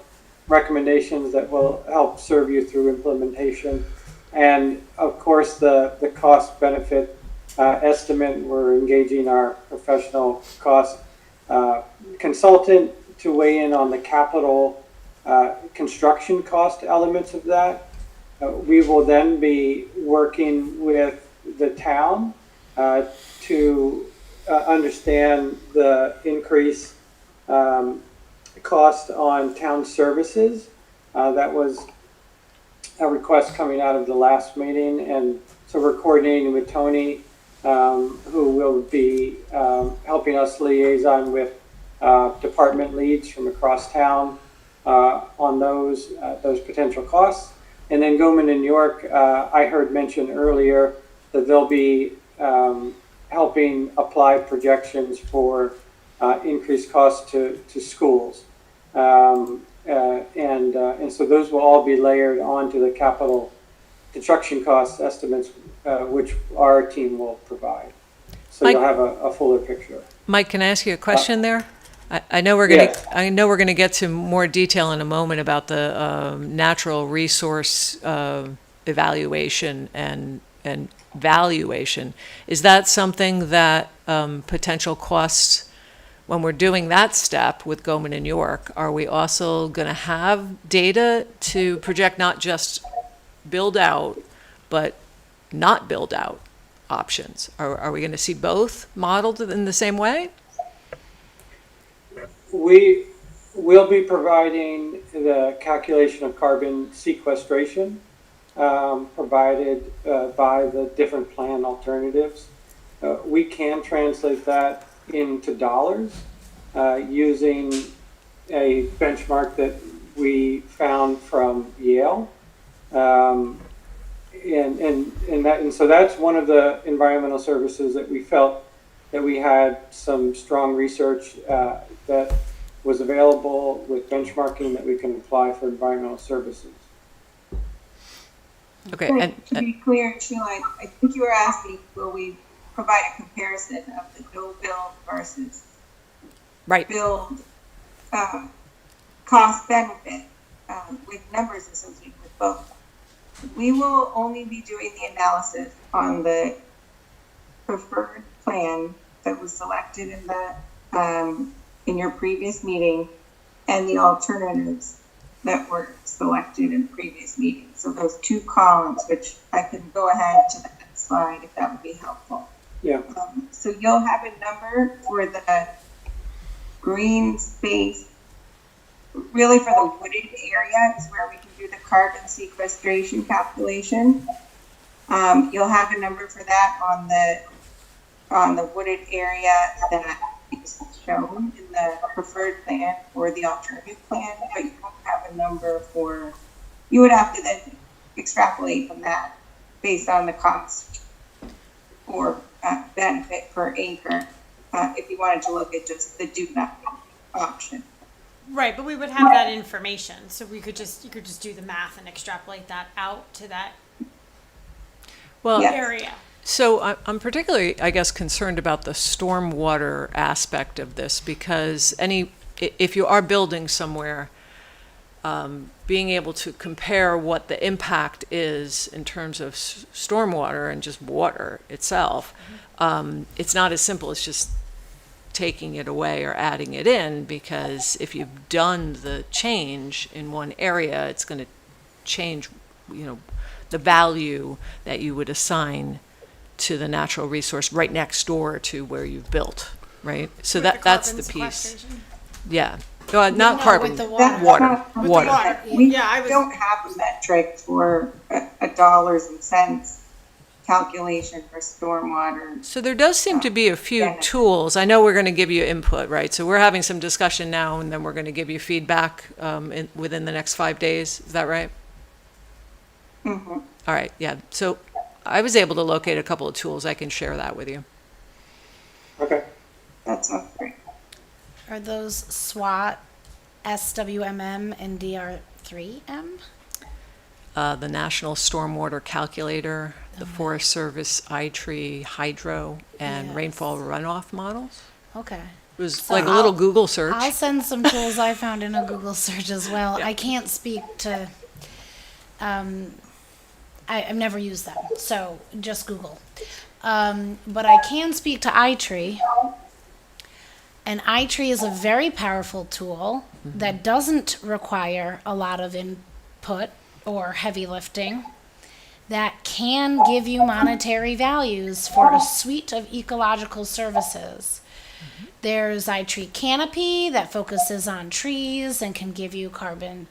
recommendations that will help serve you through implementation. And of course, the cost benefit estimate, we're engaging our professional cost consultant to weigh in on the capital construction cost elements of that. We will then be working with the town to understand the increase cost on town services. That was a request coming out of the last meeting, and so we're coordinating with Tony, who will be helping us liaison with department leads from across town on those potential costs. And then Goldman and York, I heard mentioned earlier that they'll be helping apply projections for increased costs to schools. And so those will all be layered onto the capital construction cost estimates, which our team will provide. So Mike, you'll have a fuller picture. Mike, can I ask you a question there? I know we're going to get to more detail in a moment about the natural resource evaluation and valuation. Is that something that potential costs, when we're doing that step with Goldman and York, are we also going to have data to project not just build out, but not build out options? Are we going to see both modeled in the same way? we'll be providing the calculation of carbon sequestration provided by the different plan alternatives. We can translate that into dollars using a benchmark that we found from Yale. And so that's one of the environmental services that we felt that we had some strong research that was available with benchmarking that we can apply for environmental services. Okay, But and, to be clear, Sheila, I think you were asking, will we provide a comparison of the no build versus right. build cost benefit with numbers associated with both. We will only be doing the analysis on the preferred plan that was selected in the in your previous meeting and the alternatives that were selected in previous meetings. So those two columns, which I can go ahead to the next slide if that would be helpful. Yeah. So you'll have a number for the green space, really for the wooded area is where we can do the carbon sequestration calculation. You'll have a number for that on the wooded area that is shown in the preferred plan or the alternative plan, but you won't have a number for, you would have to then extrapolate from that based on the cost or benefit per acre if you wanted to look at just the do nothing option. Right, but we would have that information, so you could just do the math and extrapolate that out to that area. So I'm particularly, I guess, concerned about the stormwater aspect of this because if you are building somewhere, being able to compare what the impact is in terms of stormwater and just water itself, it's not as simple as just taking it away or adding it in, because if you've done the change in one area, it's going to change, the value that you would assign to the natural resource right next door to where you've built, right? So that's the piece. Yeah. Not carbon, with the water. Water. We don't have a metric for a dollars and cents calculation for stormwater. So there does seem to be a few tools. I know we're going to give you input, right? So we're having some discussion now, and then we're going to give you feedback within the next 5 days. Is that right? Mm-hmm. All right, yeah. So I was able to locate a couple of tools. I can share that with you. Okay. That sounds great. Are those SWOT, SWMM, and DR3M? The National Stormwater Calculator, the Forest Service iTree Hydro, and rainfall runoff models. Okay. It was like a little Google search. I'll send some tools I found in a Google search as well. I can't speak to, I've never used them, so just Google. But I can speak to iTree. And iTree is a very powerful tool that doesn't require a lot of input or heavy lifting, that can give you monetary values for a suite of ecological services. There's iTree Canopy that focuses on trees and can give you carbon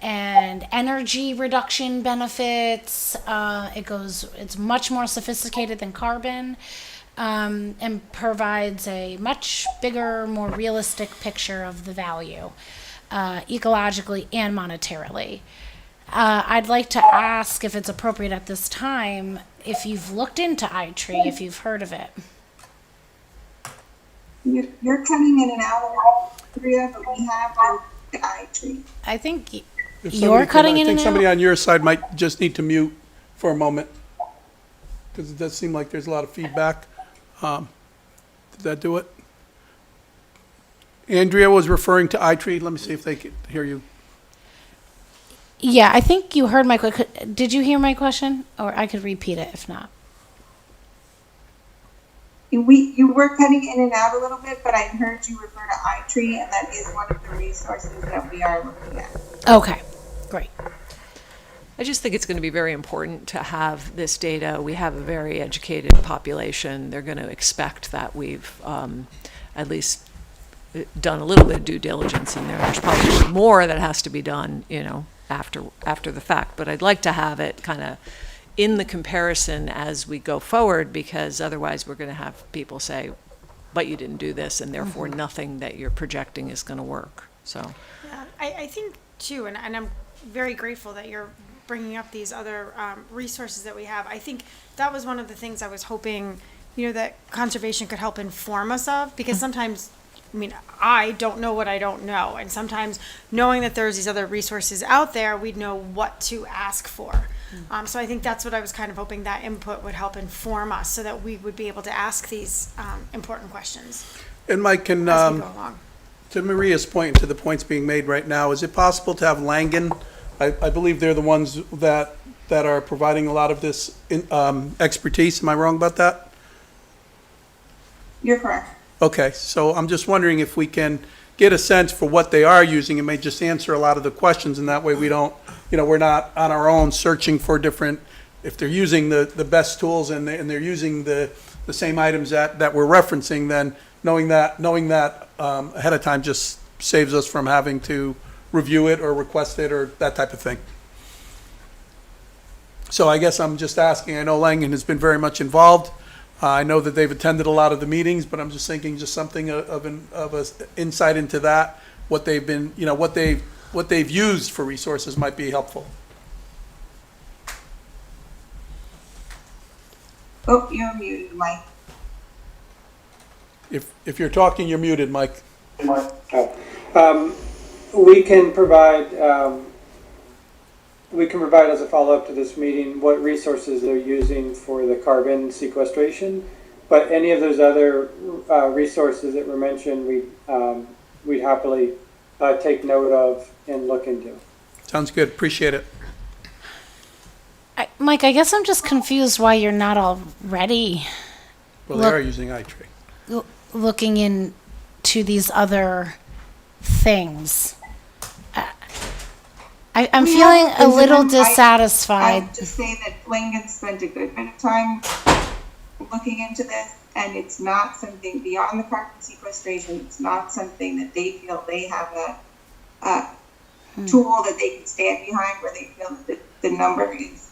and energy reduction benefits. It's much more sophisticated than carbon. And provides a much bigger, more realistic picture of the value, ecologically and monetarily. I'd like to ask if it's appropriate at this time, if you've looked into iTree, if you've heard of it. You're cutting in and out, Rhea, but we have the iTree. I think If you're somebody could- cutting in I and think somebody out. on your side might just need to mute for a moment, because it does seem like there's a lot of feedback. Did that do it? Andrea was referring to iTree. Let me see if they could hear you. Yeah, I think you heard my question. Did you hear my question? Or I could repeat it if not. You were cutting in and out a little bit, but I heard you refer to iTree, and that is one of the resources that we are looking at. Okay, great. I just think it's going to be very important to have this data. We have a very educated population. They're going to expect that we've at least done a little bit of due diligence in there. There's probably more that has to be done, after the fact. But I'd like to have it kind of in the comparison as we go forward, because otherwise we're going to have people say, but you didn't do this, and therefore nothing that you're projecting is going to work. So, Yeah, I think too, and I'm very grateful that you're bringing up these other resources that we have. I think that was one of the things I was hoping, that conservation could help inform us of, because sometimes, I don't know what I don't know, and sometimes knowing that there's these other resources out there, we'd know what to ask for. So I think that's what I was kind of hoping that input would help inform us, so that we would be able to ask these important questions And Mike, can, as we go along. to Maria's point, and to the points being made right now, is it possible to have Langen? I believe they're the ones that are providing a lot of this expertise. Am I wrong about that? You're correct. Okay, so I'm just wondering if we can get a sense for what they are using. It may just answer a lot of the questions, and that way we don't, we're not on our own searching for different, if they're using the best tools and they're using the same items that we're referencing, then knowing that ahead of time just saves us from having to review it or request it or that type of thing. So I guess I'm just asking, I know Langen has been very much involved. I know that they've attended a lot of the meetings, but I'm just thinking just something of a insight into that, what they've been, what they've used for resources might be helpful. Oh, you're muted, Mike. If you're talking, you're muted, Mike. We can provide as a follow-up to this meeting what resources they're using for the carbon sequestration. But any of those other resources that were mentioned, we'd happily take note of and look into. Sounds good. Appreciate it. Mike, I guess I'm just confused why you're not already Well, they are using iTree. looking into these other things. I'm We feeling have a little visited. dissatisfied. I just say that Langen spent a good bit of time looking into this, and it's not something beyond the carbon sequestration. It's not something that they feel they have a tool that they can stand behind, where they feel that the number is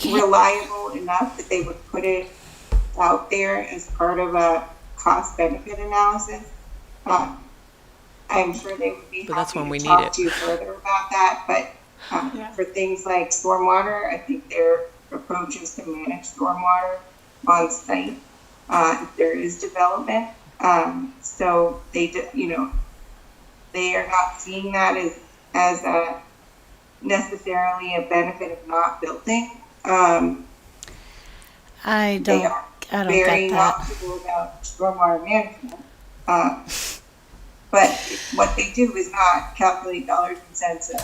reliable enough that they would put it out there as part of a cost-benefit analysis. I'm sure they would be But that's happy when we to need talk it. to you further about that, but for things like stormwater, I think their approach is to manage stormwater on site if there is development. So they are not seeing that as necessarily a benefit of not building. I They don't are get very that. knowledgeable about stormwater management. But what they do is not calculate dollars and cents of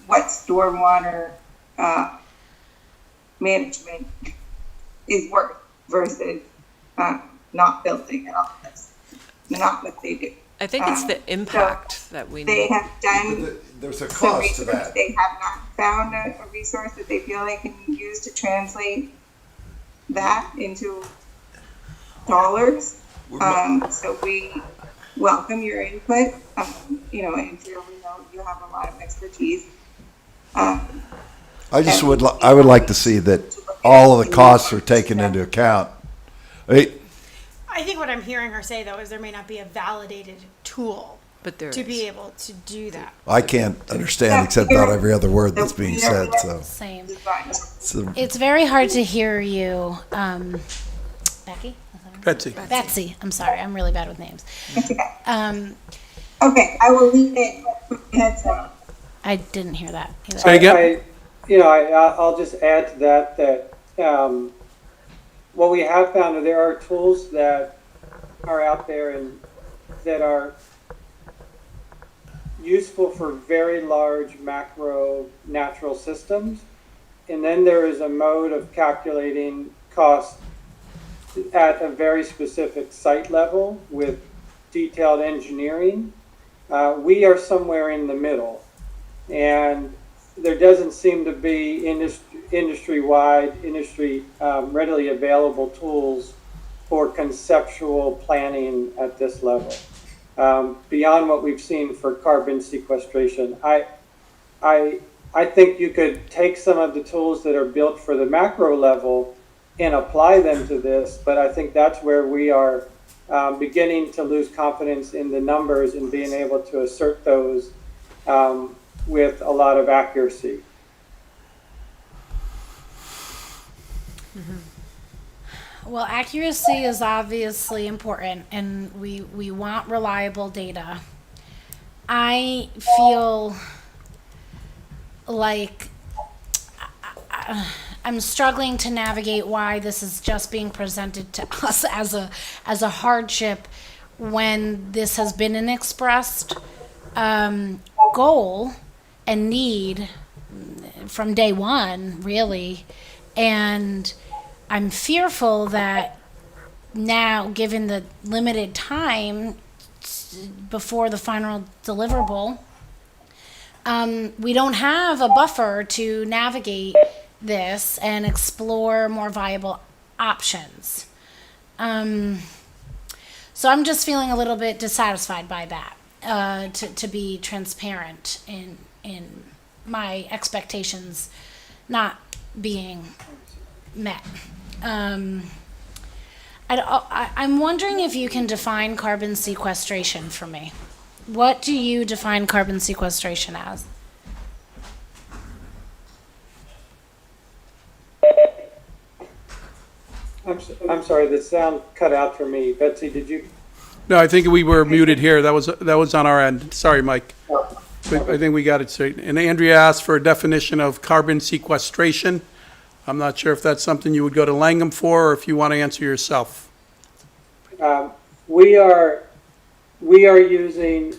what stormwater management is worth versus not building at all. That's not what they do. I think it's the impact that we They need. have done There's a some cost to research. that. They have not found a resource that they feel they can use to translate that into dollars. So we welcome your input. And we know you have a lot of expertise. I would like to see that all of the costs are taken into account. I think what I'm hearing her say, though, is there may not be a validated tool But there to is. be able to do that. I can't understand except about every other word that's being said, so. Same. So- It's very hard to hear you, Becky? Betsy. Betsy, I'm sorry, I'm really bad with names. Okay, I will leave it. Headset. I didn't hear that either. Say again? I'll just add to that what we have found, there are tools that are out there and that are useful for very large macro natural systems. And then there is a mode of calculating cost at a very specific site level with detailed engineering. We are somewhere in the middle, and there doesn't seem to be industry readily available tools for conceptual planning at this level. Beyond what we've seen for carbon sequestration, I think you could take some of the tools that are built for the macro level and apply them to this, but I think that's where we are beginning to lose confidence in the numbers and being able to assert those with a lot of accuracy. Well, accuracy is obviously important, and we want reliable data. I feel like I'm struggling to navigate why this is just being presented to us as a hardship when this has been an expressed goal and need from day one, really. And I'm fearful that now, given the limited time before the final deliverable, we don't have a buffer to navigate this and explore more viable options. So I'm just feeling a little bit dissatisfied by that, to be transparent in my expectations not being met. I'm wondering if you can define carbon sequestration for me. What do you define carbon sequestration as? I'm sorry, the sound cut out for me. Betsy, did you? No, I think we were muted here. That was on our end. Sorry, Mike. I think we got it straight. And Andrea asked for a definition of carbon sequestration. I'm not sure if that's something you would go to Langham for, or if you want to answer yourself. We are using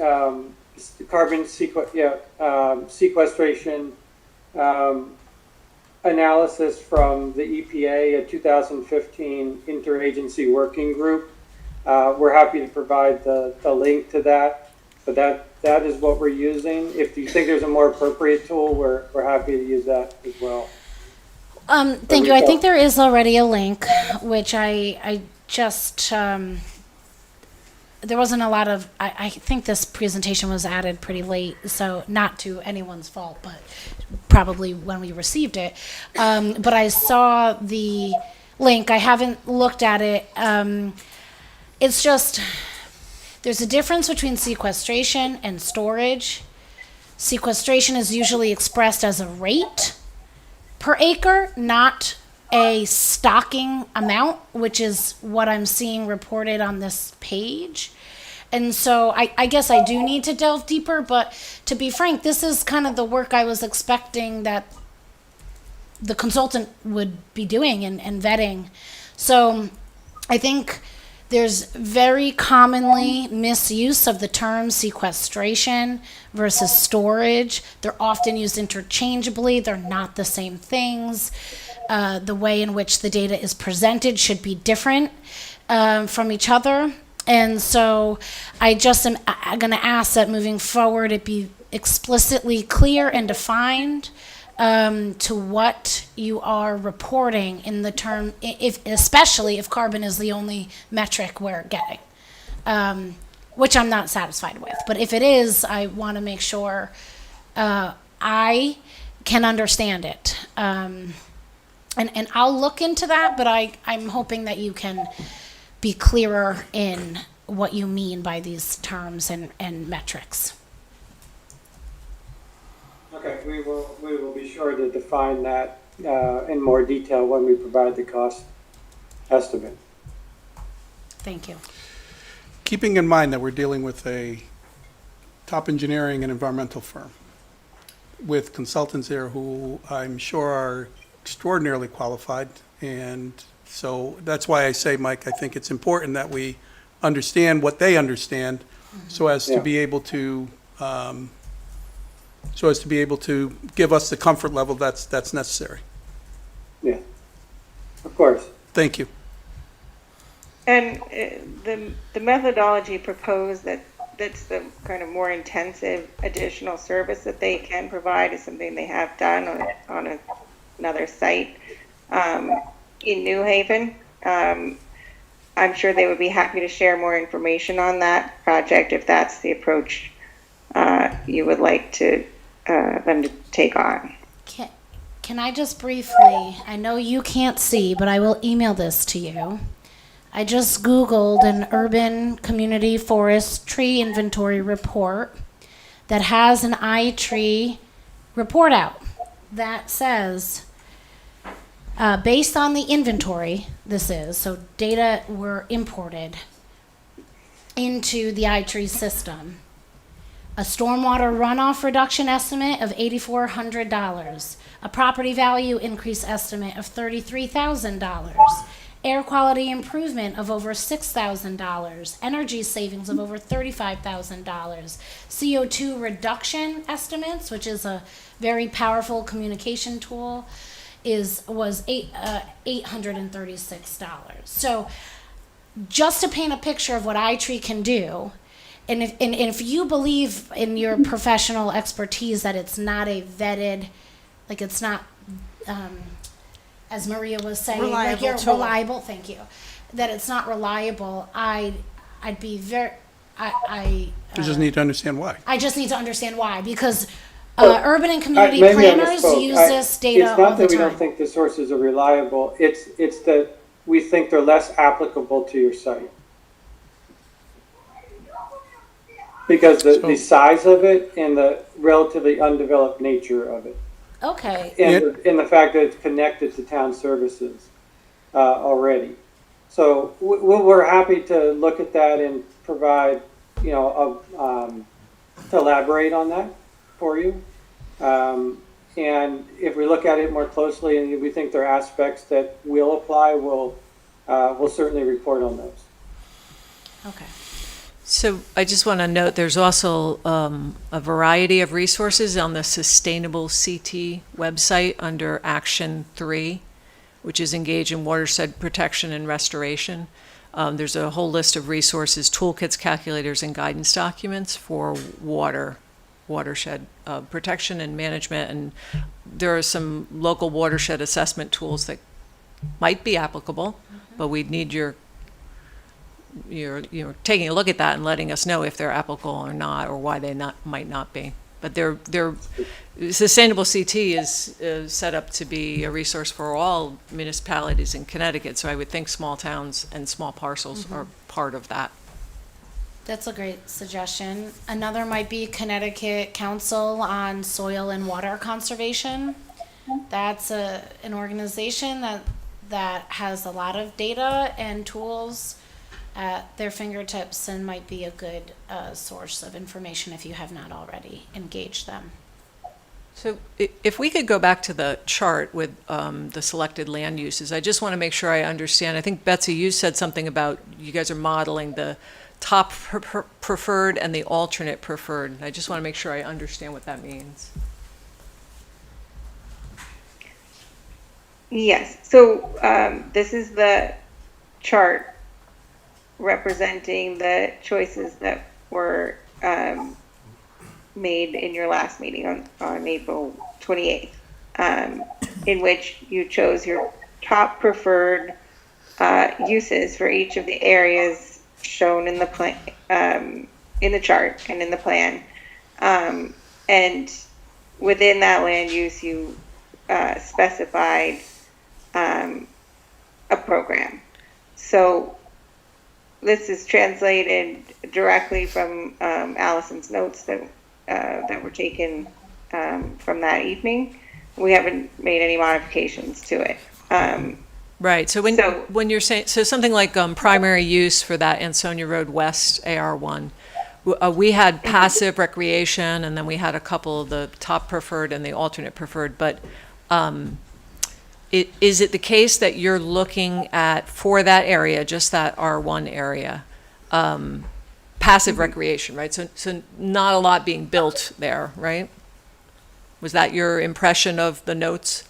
carbon sequestration analysis from the EPA, a 2015 interagency working group. We're happy to provide the link to that, but that is what we're using. If you think there's a more appropriate tool, we're happy to use that as well. Thank you. I think there is already a link, which I just, there wasn't a lot of, I think this presentation was added pretty late, so not to anyone's fault, but probably when we received it. But I saw the link. I haven't looked at it. It's just, there's a difference between sequestration and storage. Sequestration is usually expressed as a rate per acre, not a stocking amount, which is what I'm seeing reported on this page. And so I guess I do need to delve deeper, but to be frank, this is kind of the work I was expecting that the consultant would be doing and vetting. So I think there's very commonly misuse of the term sequestration versus storage. They're often used interchangeably. They're not the same things. The way in which the data is presented should be different from each other. And so I just am going to ask that moving forward it be explicitly clear and defined to what you are reporting in the term, especially if carbon is the only metric we're getting, which I'm not satisfied with. But if it is, I want to make sure I can understand it. And I'll look into that, but I'm hoping that you can be clearer in what you mean by these terms and metrics. Okay, we will be sure to define that in more detail when we provide the cost estimate. Thank you. Keeping in mind that we're dealing with a top engineering and environmental firm with consultants there who I'm sure are extraordinarily qualified, and so that's why I say, Mike, I think it's important that we understand what they understand, so as to be able to give us the comfort level that's necessary. Yeah, of course. Thank you. And the methodology proposed that's the kind of more intensive additional service that they can provide is something they have done on another site in New Haven. I'm sure they would be happy to share more information on that project if that's the approach you would like to them to take on. Can I just briefly, I know you can't see, but I will email this to you. I just Googled an urban community forest tree inventory report that has an iTree report out that says, based on the inventory, so data were imported into the iTree system. A stormwater runoff reduction estimate of $8,400. A property value increase estimate of $33,000. Air quality improvement of over $6,000. Energy savings of over $35,000. CO2 reduction estimates, which is a very powerful communication tool, was $836. So just to paint a picture of what iTree can do, and if you believe in your professional expertise that it's not a vetted, like it's not, as Maria was saying, like you're reliable. Thank you. That it's not reliable. I'd be very. You just need to understand why. I just need to understand why, because urban and community planners use this data all the time. It's not that we don't think the sources are reliable. It's that we think they're less applicable to your site. Because the size of it and the relatively undeveloped nature of it. Okay. And the fact that it's connected to town services already. So we're happy to look at that and provide, to elaborate on that for you. And if we look at it more closely and we think there are aspects that will apply, we'll certainly report on those. Okay. So I just want to note, there's also a variety of resources on the Sustainable CT website under Action 3, which is Engage in Watershed Protection and Restoration. There's a whole list of resources, toolkits, calculators, and guidance documents for watershed protection and management. And there are some local watershed assessment tools that might be applicable, but we'd need you're taking a look at that and letting us know if they're applicable or not, or why they might not be. But Sustainable CT is set up to be a resource for all municipalities in Connecticut, so I would think small towns and small parcels are part of that. That's a great suggestion. Another might be Connecticut Council on Soil and Water Conservation. That's an organization that has a lot of data and tools at their fingertips and might be a good source of information if you have not already engaged them. So if we could go back to the chart with the selected land uses, I just want to make sure I understand. I think, Betsy, you said something about you guys are modeling the top preferred and the alternate preferred. I just want to make sure I understand what that means. Yes, so this is the chart representing the choices that were made in your last meeting on April 28th, in which you chose your top preferred uses for each of the areas shown in the plan, in the chart and in the plan, and within that land use, you specified a program. So this is translated directly from Allison's notes that were taken from that evening. We haven't made any modifications to it. Right. So when you're saying something like primary use for that Ansonia Road West AR1, we had passive recreation, and then we had a couple of the top preferred and the alternate preferred. But is it the case that you're looking at, for that area, just that R1 area, passive recreation, right? So not a lot being built there, right? Was that your impression of the notes?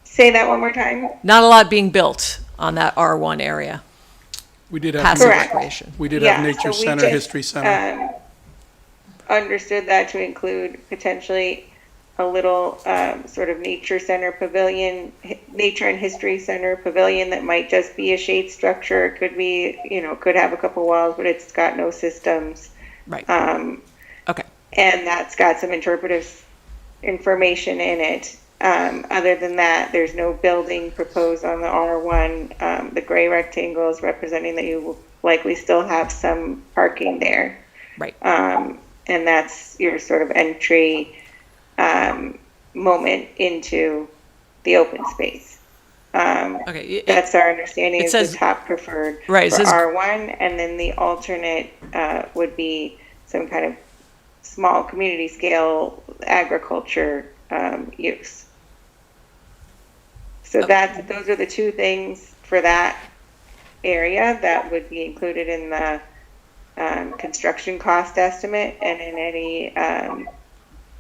Say that one more time. Not a lot being built on that R1 area. We did have passive recreation. We did have Nature Center, History Center. Understood that to include potentially a little sort of nature center pavilion, nature and history center pavilion that might just be a shade structure. It could be, could have a couple walls, but it's got no systems. Right. Okay. And that's got some interpretive information in it. Other than that, there's no building proposed on the R1. The gray rectangles representing that you will likely still have some parking there. Right. And that's your sort of entry moment into the open space. Okay. That's our understanding. It Is says- the top preferred Right, it for says- R1, and then the alternate would be some kind of small community scale agriculture use. So those are the two things for that area that would be included in the construction cost estimate and in any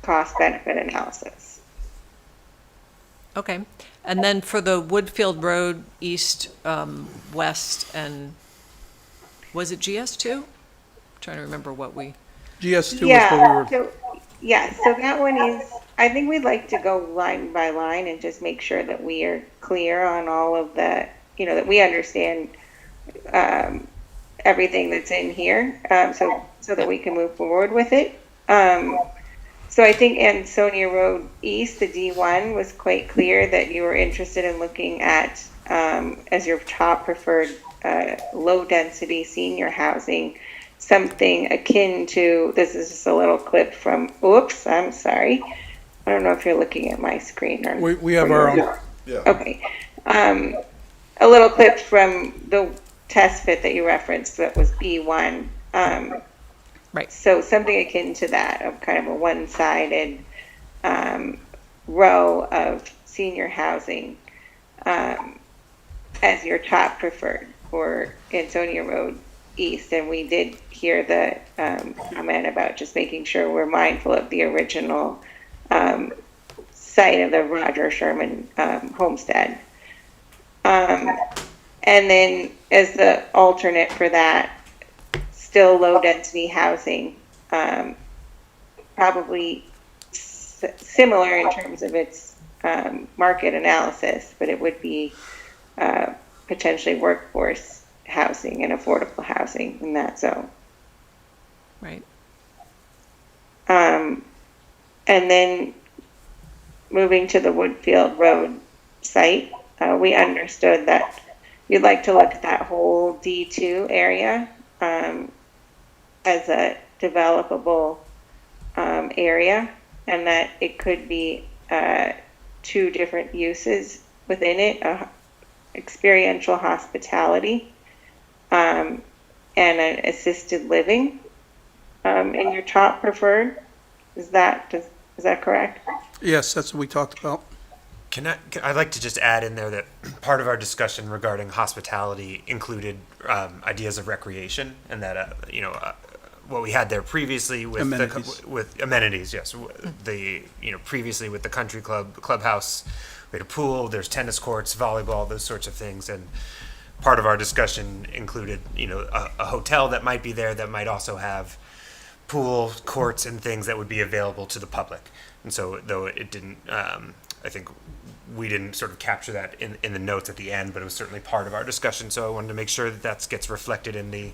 cost benefit analysis. Okay. And then for the Woodfield Road east, west, and was it GS2? Trying to remember what we. GS2 was what we were. So that one is, I think we'd like to go line by line and just make sure that we are clear on all of the, that we understand everything that's in here, so that we can move forward with it. So I think Ansonia Road East, the D1, was quite clear that you were interested in looking at as your top preferred low density senior housing, something akin to, this is just a little clip from, oops, I'm sorry. I don't know if you're looking at my screen or. We have our own. Yeah. Okay. A little clip from the test fit that you referenced that was B1. Right. So something akin to that, of kind of a one-sided row of senior housing as your top preferred for Ansonia Road East. And we did hear the comment about just making sure we're mindful of the original site of the Roger Sherman homestead. And then as the alternate for that, still low density housing, probably similar in terms of its market analysis, but it would be potentially workforce housing and affordable housing in that zone. Right. And then moving to the Woodfield Road site, we understood that you'd like to look at that whole D2 area as a developable area, and that it could be two different uses within it, experiential hospitality and an assisted living in your top preferred. Is that correct? Yes, that's what we talked about. I'd like to just add in there that part of our discussion regarding hospitality included ideas of recreation, and that what we had there previously with Amenities. with amenities, yes, previously with the country club, the clubhouse, we had a pool, there's tennis courts, volleyball, those sorts of things, and part of our discussion included a hotel that might be there that might also have pool, courts, and things that would be available to the public. And so, though it didn't, I think we didn't sort of capture that in the notes at the end, but it was certainly part of our discussion. So I wanted to make sure that gets reflected in the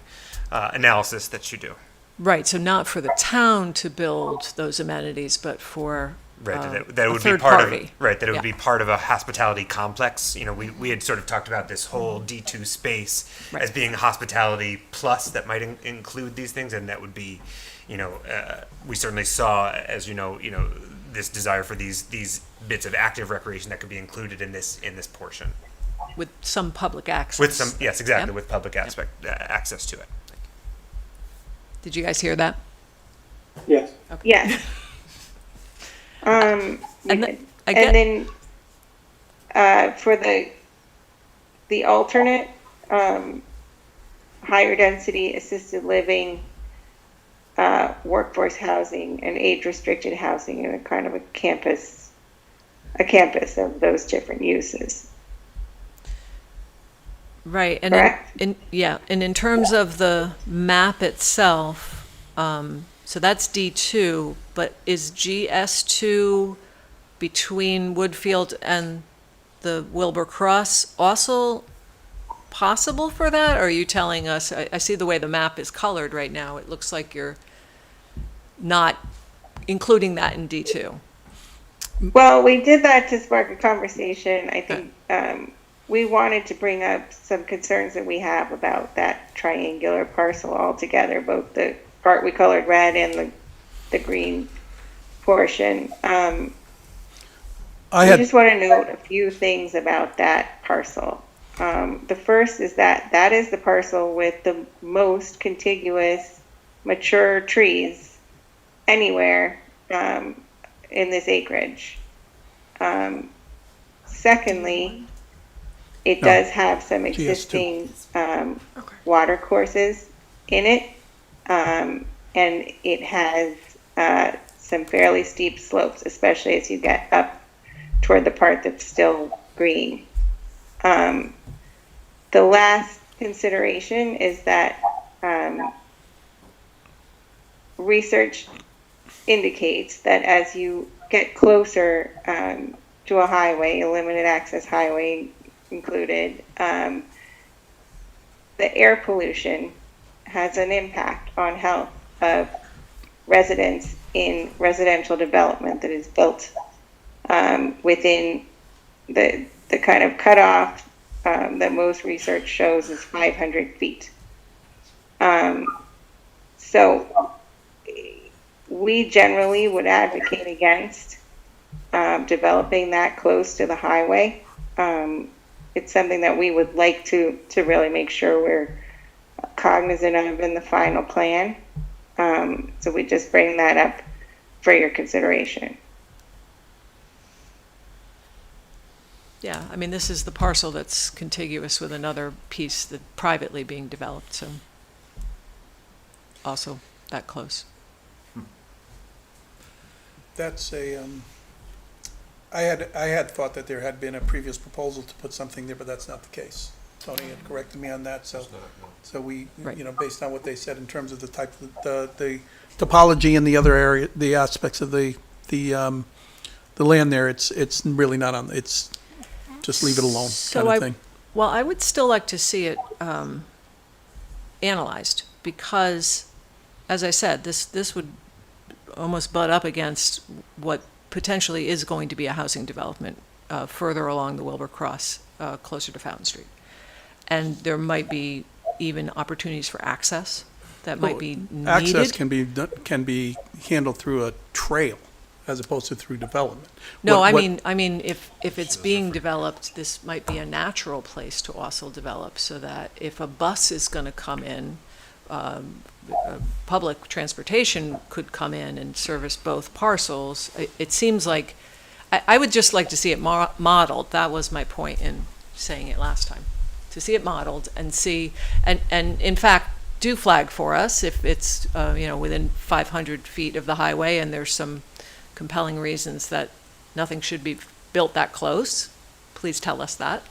analysis that you do. Right, so not for the town to build those amenities, but for Right, that a would be third part party. of right. That it would Yeah. be part of a hospitality complex. We had sort of talked about this whole D2 space Right. as being hospitality plus that might include these things, and that would be, we certainly saw, as this desire for these bits of active recreation that could be included in this portion. With some public access. With some, yes, exactly, Yep. with public access to it. Did you guys hear that? Yes. Yes. And then for the alternate, higher density assisted living, workforce housing, and age restricted housing, and a kind of a campus of those different uses. Right, and Correct? and in terms of the map itself, so that's D2, but is GS2 between Woodfield and the Wilbur Cross also possible for that? Or are you telling us, I see the way the map is colored right now, it looks like you're not including that in D2. Well, we did that to spark a conversation. I think we wanted to bring up some concerns that we have about that triangular parcel altogether, both the part we colored red and the green portion. I just want to note a few things about that parcel. The first is that is the parcel with the most contiguous mature trees anywhere in this acreage. Secondly, it does have some existing water courses in it, and it has some fairly steep slopes, especially as you get up toward the part that's still green. The last consideration is that research indicates that as you get closer to a highway, a limited access highway included, the air pollution has an impact on health of residents in residential development that is built within the kind of cutoff that most research shows is 500 feet. So we generally would advocate against developing that close to the highway. It's something that we would like to really make sure we're cognizant of in the final plan. So we just bring that up for your consideration. Yeah, I mean, this is the parcel that's contiguous with another piece that privately being developed, so also that close. That's I had thought that there had been a previous proposal to put something there, but that's not the case. Tony had corrected me on that, so we, based on what they said in terms of the type of the topology and the other area, the aspects of the land there, it's really not on, it's just leave it alone kind of thing. Well, I would still like to see it analyzed, because, as I said, this would almost butt up against what potentially is going to be a housing development further along the Wilbur Cross, closer to Fountain Street. And there might be even opportunities for access that might be needed. Access can be handled through a trail as opposed to through development. No, I mean, if it's being developed, this might be a natural place to also develop, so that if a bus is going to come in, public transportation could come in and service both parcels. It seems like, I would just like to see it modeled. That was my point in saying it last time. To see it modeled and see, and in fact, do flag for us if it's, within 500 feet of the highway and there's some compelling reasons that nothing should be built that close. Please tell us that.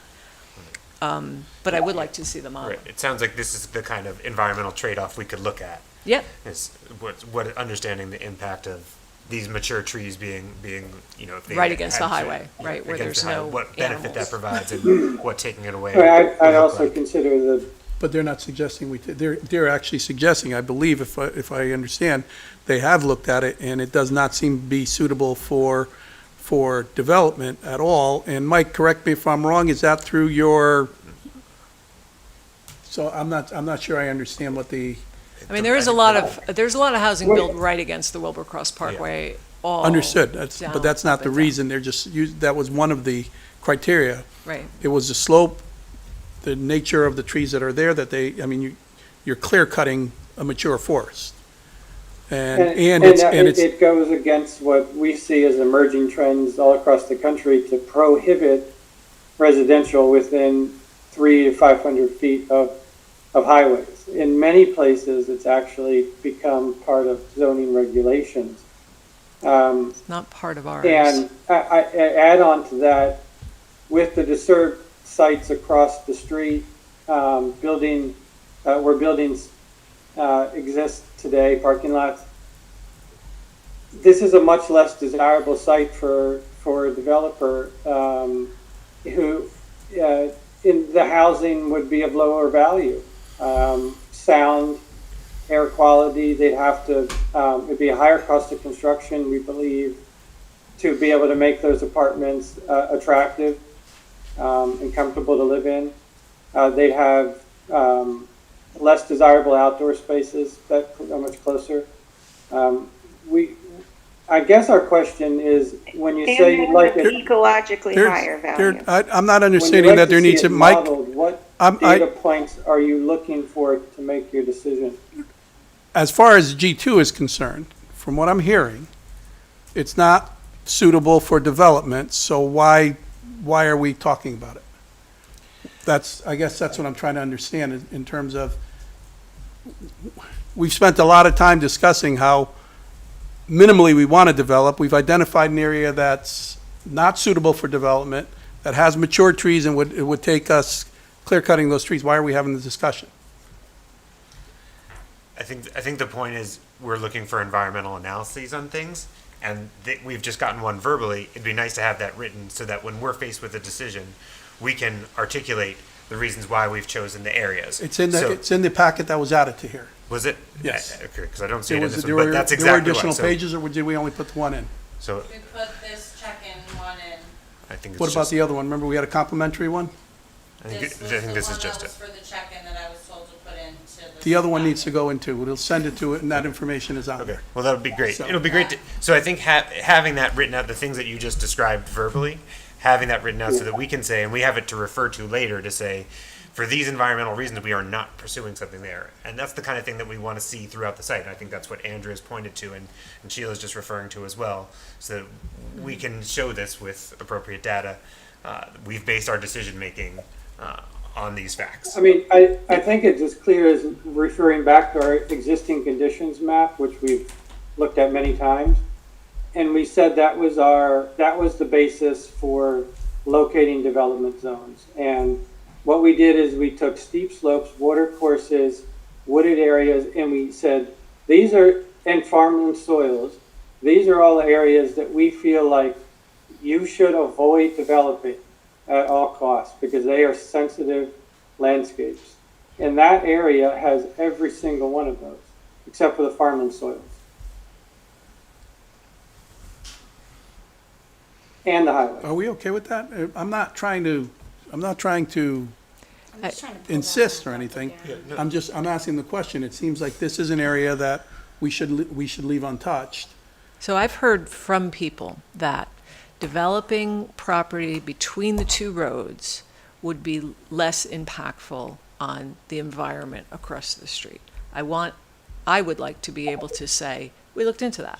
But I would like to see the model. Right. It sounds like this is the kind of environmental trade-off we could look at. Yep. Is what understanding the impact of these mature trees being if they right against the had to- highway, right, where against there's the highway, no what benefit animals. that provides and what taking it away. I'd also consider the. But they're not suggesting they're actually suggesting, I believe, if I understand, they have looked at it and it does not seem to be suitable for development at all. And Mike, correct me if I'm wrong, is that through your, so I'm not sure I understand what the. I mean, there's a lot of housing built right against the Wilbur Cross Parkway. All Understood, down but that's not up the and reason, they're just, that was one of the criteria. Right. It was the slope, the nature of the trees that are there, you're clear cutting a mature forest. It goes against what we see as emerging trends all across the country to prohibit residential within 300 to 500 feet of highways. In many places, it's actually become part of zoning regulations. It's not part of ours. And I add on to that, with the disturbed sites across the street, where buildings exist today, parking lots, this is a much less desirable site for for a developer who in the housing would be of lower value. Sound, air quality, they'd have to, it'd be a higher cost of construction, we believe, to be able to make those apartments attractive and comfortable to live in. They'd have less desirable outdoor spaces that are much closer. I guess our question is, when you say you'd like it ecologically higher value. I'm not understanding that there needs to, Mike. modeled, what data points are you looking for to make your decision? As far as G2 is concerned, from what I'm hearing, it's not suitable for development, so why are we talking about it? I guess that's what I'm trying to understand in terms of, we've spent a lot of time discussing how minimally we want to develop. We've identified an area that's not suitable for development, that has mature trees, and it would take us clear cutting those trees. Why are we having the discussion? I think the point is we're looking for environmental analyses on things, and we've just gotten one verbally. It'd be nice to have that written so that when we're faced with a decision, we can articulate the reasons why we've chosen the areas. It's in the packet that was added to here. Was it? Yes. Okay, because I don't see it in this There one, but that's exactly There were why. additional So- pages, or did we only put the one in? So We put this check-in one in. I think it's What about just- the other one? Remember we had a complimentary one? I think This was this the is one just that it. was for the check-in that I was told to put into the. The other one needs to go into, we'll send it to it, and that information is on Okay, there. well, that would be great. So- It'll be great. So I think having that written out, the things that you just described verbally, having that written out so that we can say, and we have it to refer to later to say, for these environmental reasons, we are not pursuing something there. And that's the kind of thing that we want to see throughout the site. And I think that's what Andrea's pointed to and Sheila's just referring to as well, so that we can show this with appropriate data. We've based our decision-making on these facts. I mean, I think it's as clear as referring back to our existing conditions map, which we've looked at many times. And we said that was the basis for locating development zones. And what we did is we took steep slopes, water courses, wooded areas, and we said, and farmland soils, these are all areas that we feel like you should avoid developing at all costs because they are sensitive landscapes. And that area has every single one of those, except for the farmland soils. And the highway. Are we okay with that? I'm not trying to I'm just trying to pull insist that or up anything. again. I'm asking the question. It seems like this is an area that we should leave untouched. So I've heard from people that developing property between the two roads would be less impactful on the environment across the street. I would like to be able to say, we looked into that,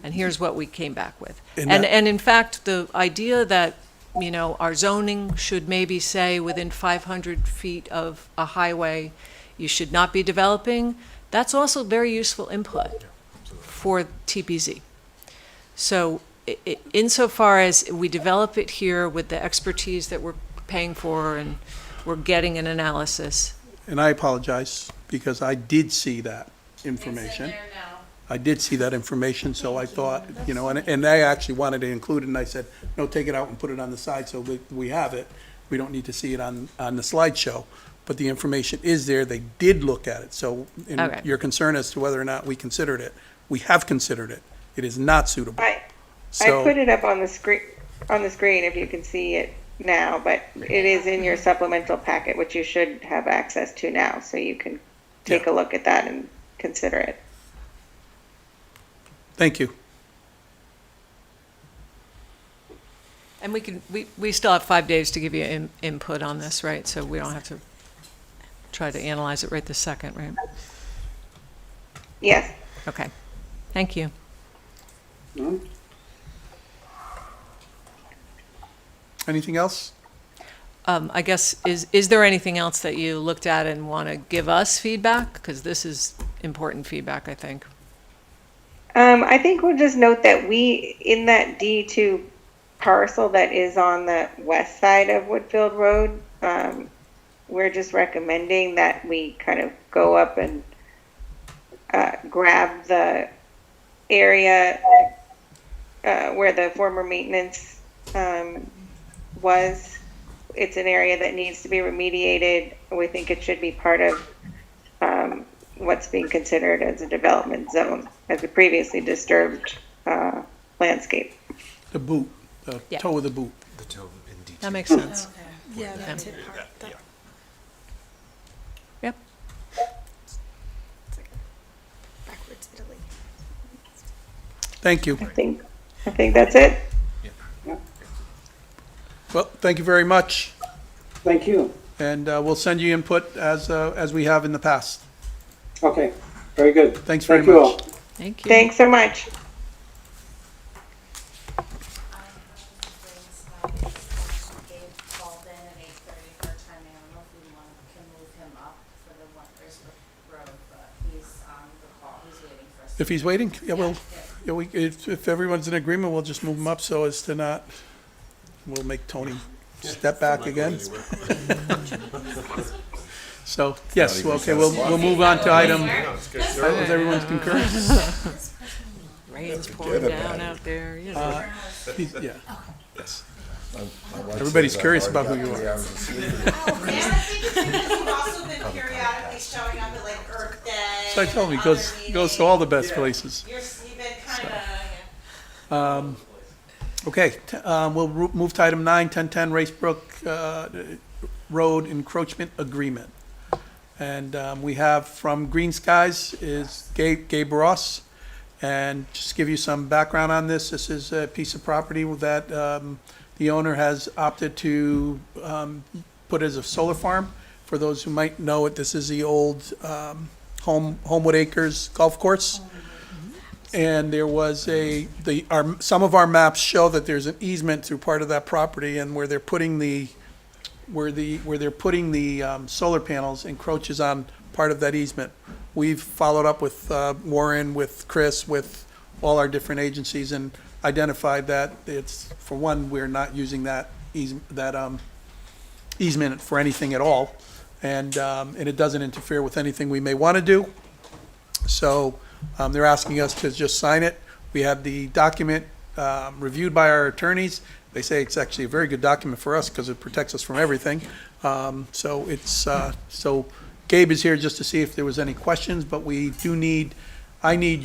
and here's what we came back with. And in fact, the idea that, our zoning should maybe say within 500 feet of a highway, you should not be developing, that's also very useful input for TPZ. So insofar as we develop it here with the expertise that we're paying for and we're getting an analysis. And I apologize because I did see that information. It's in there now. I did see that information, so I thought, and I actually wanted to include it, and I said, no, take it out and put it on the side so we have it. We don't need to see it on the slideshow, but the information is there. They did look at it. So Okay. your concern as to whether or not we considered it, we have considered it. It is not suitable. I So- put it up on the screen if you can see it now, but it is in your supplemental packet, which you should have access to now, so you can take a look at that and consider it. Thank you. And we still have 5 days to give you input on this, right? So we don't have to try to analyze it right this second, right? Yes. Okay. Thank you. Anything else? I guess, is there anything else that you looked at and want to give us feedback? Because this is important feedback, I think. I think we'll just note that in that D2 parcel that is on the west side of Woodfield Road, we're just recommending that we kind of go up and grab the area where the former maintenance was. It's an area that needs to be remediated. We think it should be part of what's being considered as a development zone, as a previously disturbed landscape. The boot, the Yeah. toe of the boot. The toe in detail. That makes sense. Yeah, that's it. Yep. Backwards Italy. Thank you. I think that's it. Well, thank you very much, Thank you. and we'll send you input as we have in the past. Okay, very good. Thanks very Thank you all. much. Thank you. Thanks so much. Gabe called in at 8:30 for timing. I don't know if we can move him up for the one road, but he's on the call. He's waiting for us. If he's waiting, yeah, well, yeah, if everyone's in agreement, we'll just move him up so as to not, we'll make Tony step back again. So, yes, well, okay, we'll move on to item, is everyone's concurrence? Rain's pouring down out there, you know. Yeah, yes. Everybody's curious about who you are. You've also been periodically showing up at like Earth Day. So I told him, he goes to all the best places. You've been kind of, Okay, we'll move to item 9, 1010 Racebrook Road Encroachment Agreement. And we have from Green Skies is Gabe Ross. And just to give you some background on this, this is a piece of property that the owner has opted to put as a solar farm. For those who might know it, this is the old Homewood Acres golf course. And there was some of our maps show that there's an easement through part of that property, and where they're putting the solar panels encroaches on part of that easement. We've followed up with Warren, with Chris, with all our different agencies, and identified that it's, for one, we're not using that easement for anything at all, and it doesn't interfere with anything we may want to do. So they're asking us to just sign it. We had the document reviewed by our attorneys. They say it's actually a very good document for us because it protects us from everything. So Gabe is here just to see if there was any questions, but I need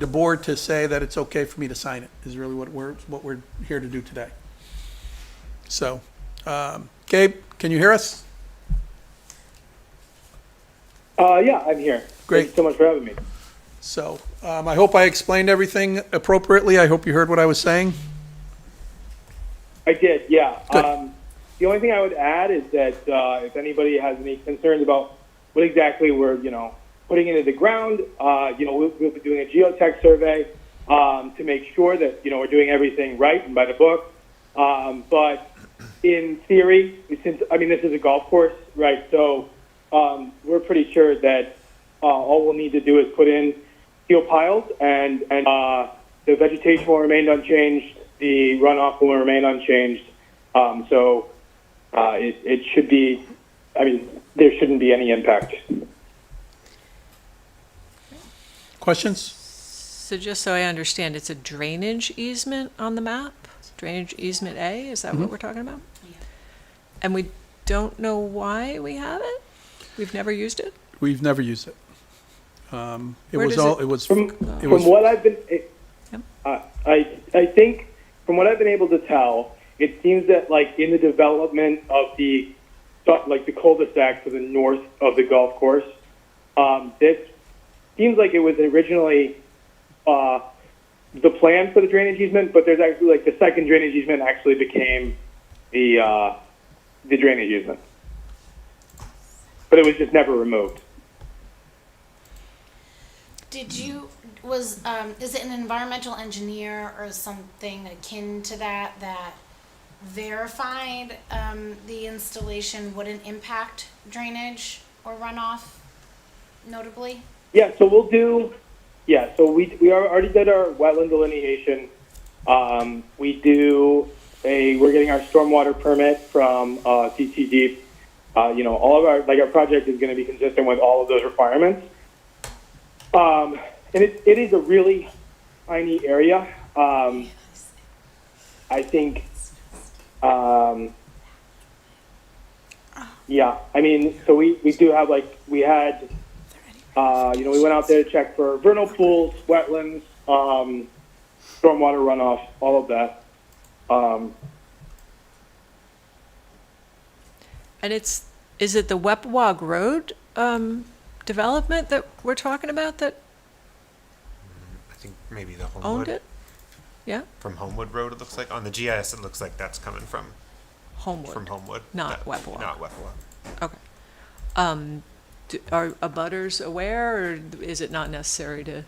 the board to say that it's okay for me to sign it, is really what we're here to do today. So, Gabe, can you hear us? Yeah, I'm here. Great. Thank you so much for having me. So, I hope I explained everything appropriately. I hope you heard what I was saying. I did, yeah. Good. The only thing I would add is that if anybody has any concerns about what exactly we're, putting into the ground, we'll be doing a geotech survey to make sure that, we're doing everything right and by the book. But in theory, this is a golf course, right? So we're pretty sure that all we'll need to do is put in steel piles and the vegetation will remain unchanged. The runoff will remain unchanged. It should be, there shouldn't be any impact. Questions? So just so I understand, it's a drainage easement on the map? Drainage easement A, is that what we're talking about? Yeah. And we don't know why we have it? We've never used it? We've never used it. From what I've been, I think from what I've been able to tell, it seems that like in the development of the cul-de-sac to the north of the golf course, this seems like it was originally the plan for the drainage easement, but there's actually the second drainage easement actually became the drainage easement, but it was just never removed. Is it an environmental engineer or something akin to that verified the installation wouldn't impact drainage or runoff notably? Yeah, so so we already did our wetland delineation. We're getting our stormwater permit from CT Deep. All of our project is going to be consistent with all of those requirements. And it is a really tiny area. I think, yeah, I mean, so we do have like, we had, we went out there to check for vernal pools, wetlands, stormwater runoff, all of that. And is it the Wepwag Road development that we're talking about that I think maybe the Homewood. owned it? Yeah, From Homewood Road, it looks like. On the GIS, it looks like that's coming from Homewood. From Homewood. Not Wepwag. Not Wepwag. Okay. Are abutters aware, or is it not necessary to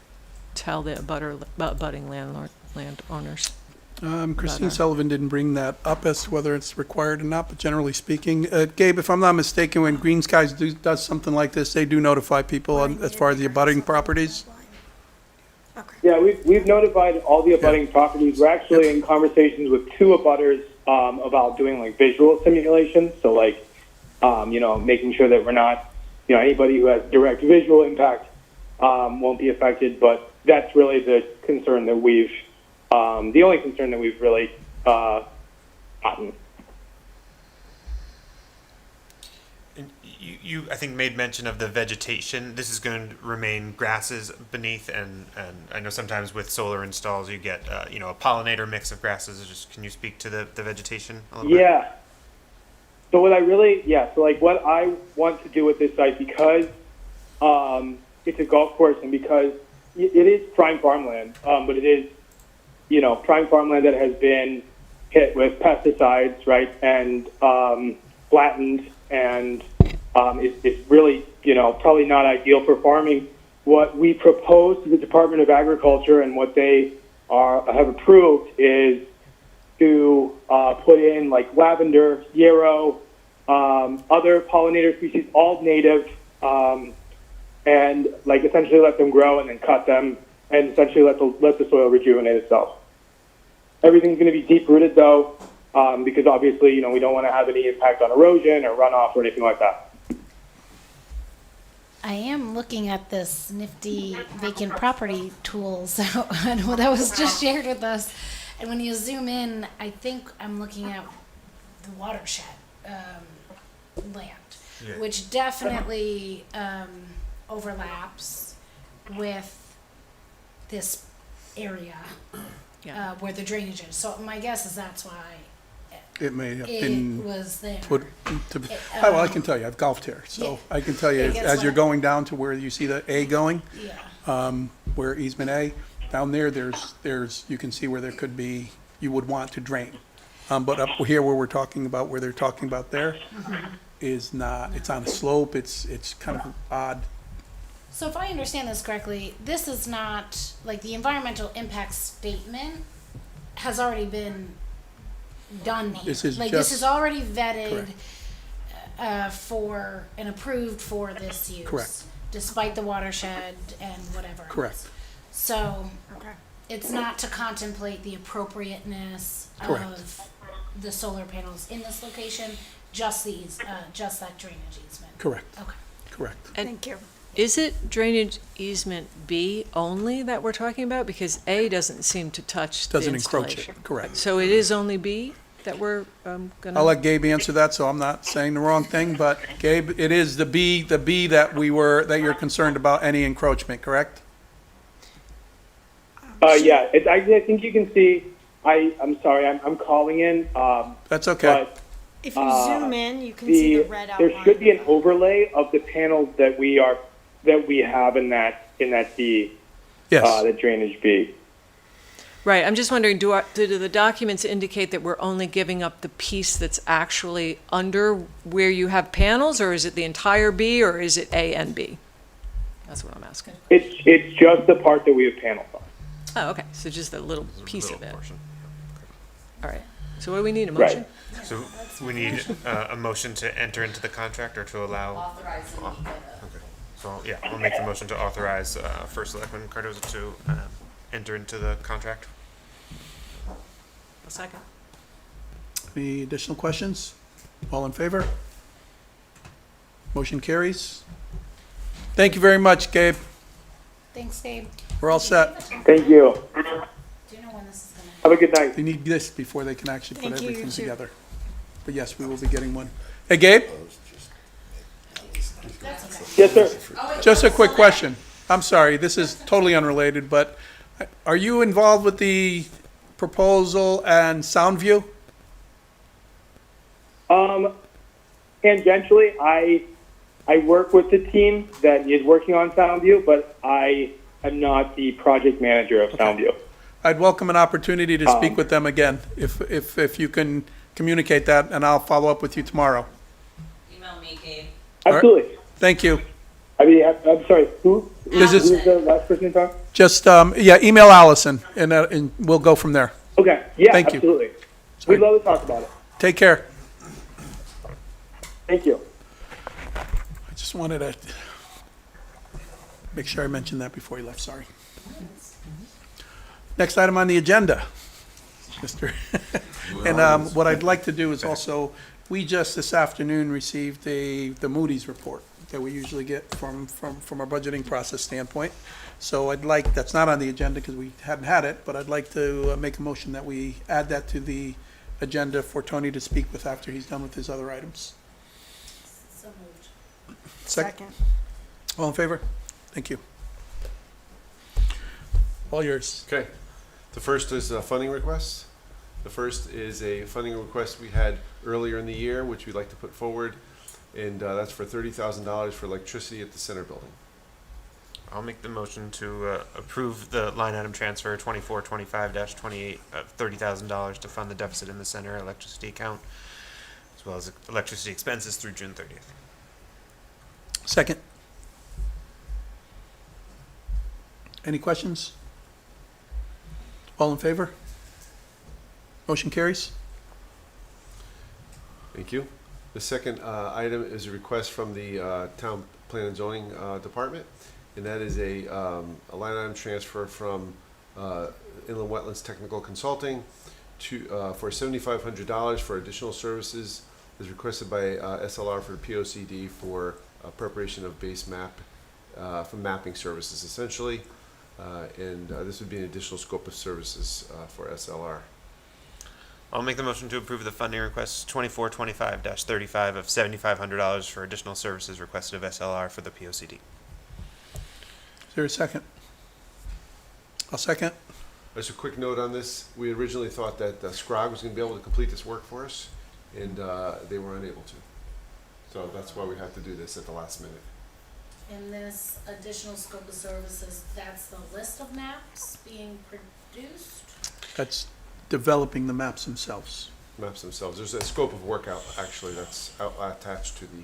tell the abutting landowners? Christine Better. Sullivan didn't bring that up as to whether it's required or not, but generally speaking, Gabe, if I'm not mistaken, when Green Skies does something like this, they do notify people as far as the abutting properties? Yeah, we've notified all the abutting properties. We're actually in conversations with 2 abutters about doing like visual simulations. So like, making sure that we're not, anybody who has direct visual impact won't be affected. But that's really the concern that the only concern that we've really gotten. And you, I think, made mention of the vegetation. This is going to remain grasses beneath, and I know sometimes with solar installs you get, a pollinator mix of grasses. Can you speak to the vegetation a little bit? Yeah. So what what I want to do with this site, because it's a golf course and because it is prime farmland, but it is, prime farmland that has been hit with pesticides, right, and flattened, and it's really, probably not ideal for farming. What we propose to the Department of Agriculture and what they have approved is to put in like lavender, yarrow, other pollinator species, all native, and like essentially let them grow and then cut them and essentially let the soil rejuvenate itself. Everything's going to be deep rooted though, because obviously, we don't want to have any impact on erosion or runoff or anything like that. I am looking at this nifty vacant property tools that was just shared with us. And when you zoom in, I think I'm looking at the watershed land, which definitely overlaps with this area where the drainage is. So my guess is that's why It may have it been was there. put to, well, I can tell you, I've golfed here, so I can tell you, I guess as you're what- going down to where you see the A going, Yeah. where easement A, down there, there's, you can see where there could be, you would want to drain. But up here where we're talking about, where they're talking about there, is not, it's on a slope, it's kind of odd. So if I understand this correctly, this is not, like, the environmental impact statement has already been done here. This is Like, this just- is already vetted for, and approved for this use. Correct. Despite the watershed and whatever. Correct. So, it's not to contemplate the appropriateness Correct. of the solar panels in this location, just these, just that drainage easement. Correct. Okay. Correct. Thank you. Is it drainage easement B only that we're talking about? Because A doesn't seem to touch the Doesn't encroach installation. it, correct. So it is only B that we're gonna? I'll let Gabe answer that, so I'm not saying the wrong thing, but Gabe, it is the B that that you're concerned about any encroachment, correct? Yeah, I think you can see, I'm sorry, I'm calling in. That's okay. But, If you zoom in, you can see the red outline. there should be an overlay of the panels that we have in that B. Yes. The drainage B. Right, I'm just wondering, do the documents indicate that we're only giving up the piece that's actually under where you have panels, or is it the entire B, or is it A and B? That's what I'm asking. It's just the part that we have panels on. Oh, okay, so just a little piece of it. All right, so what do we need, a motion? So we need a motion to enter into the contract or to allow. Authorize them to Okay. So yeah, I'll make the motion to authorize First Selectman Cardoza to enter into the contract. A second. Any additional questions? All in favor? Motion carries. Thank you very much, Gabe. Thanks, Gabe. We're all set. Thank you. Do you know when this is Have a good night. They need this before they can actually put Thank you, you everything too. together. But yes, we will be getting one. Hey, Gabe? Yes, sir. Just a quick question. I'm sorry, this is totally unrelated, but are you involved with the proposal and Soundview? Tangentially, I work with the team that is working on Soundview, but I am not the project manager of Soundview. I'd welcome an opportunity to speak with them again, if you can communicate that, and I'll follow up with you tomorrow. Email me, Gabe. Absolutely. Thank you. I mean, I'm sorry, who? This is- Who's the last person to talk? Just, yeah, email Allison, and we'll go from there. Okay, yeah, Thank you. absolutely. Sorry. We'd love to talk about it. Take care. Thank you. I just wanted to make sure I mentioned that before you left, sorry. Next item on the agenda, Mr. And what I'd like to do is also, we just this afternoon received the Moody's report that we usually get from our budgeting process standpoint. So I'd like, that's not on the agenda because we hadn't had it, but I'd like to make a motion that we add that to the agenda for Tony to speak with after he's done with his other items. So moved. Second. All in favor? Thank you. All yours. Okay. The first is funding requests. The first is a funding request we had earlier in the year, which we'd like to put forward, and that's for $30,000 for electricity at the center building. I'll make the motion to approve the line item transfer 2425-28 of $30,000 to fund the deficit in the center electricity account, as well as electricity expenses through June 30th. Second. Any questions? All in favor? Motion carries. Thank you. The second item is a request from the Town Plan and Zoning Department, and that is a line item transfer from Inland Wetlands Technical Consulting to for $7,500 for additional services, as requested by SLR for the POCD for preparation of base map for mapping services, essentially, and this would be an additional scope of services for SLR. I'll make the motion to approve the funding request 2425-35 of $7,500 for additional services requested of SLR for the POCD. Is there a second? I'll second. Just a quick note on this. We originally thought that Scrog was going to be able to complete this work for us, and they were unable to. So that's why we have to do this at the last minute. In this additional scope of services, that's the list of maps being produced? That's developing the maps themselves. Maps themselves. There's a scope of work out, actually, that's attached to the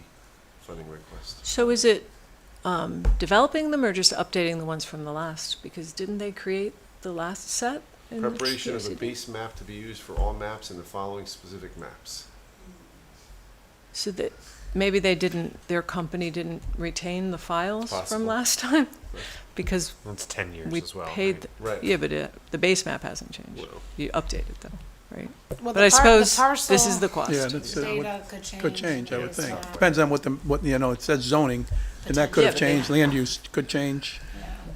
funding request. So is it developing them or just updating the ones from the last? Because didn't they create the last set? in the Preparation of a POCD? base map to be used for all maps and the following specific maps. So that maybe they didn't, their company didn't retain the files Possible. from last time? Because Well, it's 10 years we as well. paid, Right. yeah, but the base map hasn't changed. Well. You updated though, right? Well, But I suppose the this is the cost. Yeah, that's data could change. could change, I would based think. on- Depends on what, you know, it says zoning, and that could Yeah, have but they- changed, land use could change.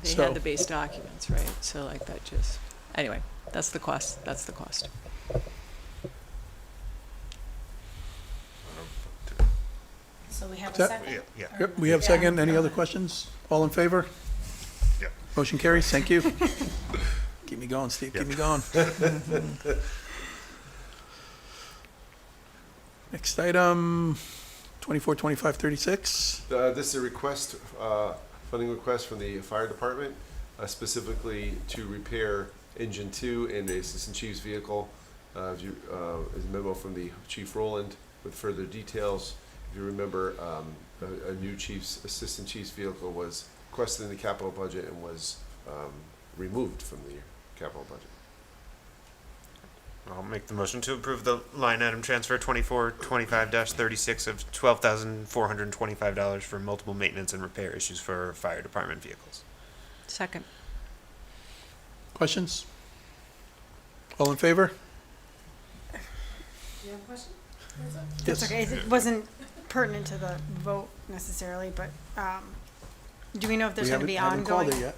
They So- had the base documents, right? So like that just, anyway, that's the cost, that's the cost. So we have Is a that- second? Yeah. Yep, we have second. Any other questions? All in favor? Yep. Motion carries. Thank you. Keep me going, Steve. Keep me going. Next item, 242536. This is a request, funding request from the fire department, specifically to repair engine 2 in the assistant chief's vehicle. As a memo from the Chief Roland with further details. If you remember, a new assistant chief's vehicle was requested in the capital budget and was removed from the capital budget. I'll make the motion to approve the line item transfer 2425-36 of $12,425 for multiple maintenance and repair issues for fire department vehicles. Second. Questions? All in favor? You have a question? Yes. That's okay. It wasn't pertinent to the vote necessarily, but do we know if there's We going to be haven't called ongoing? it yet.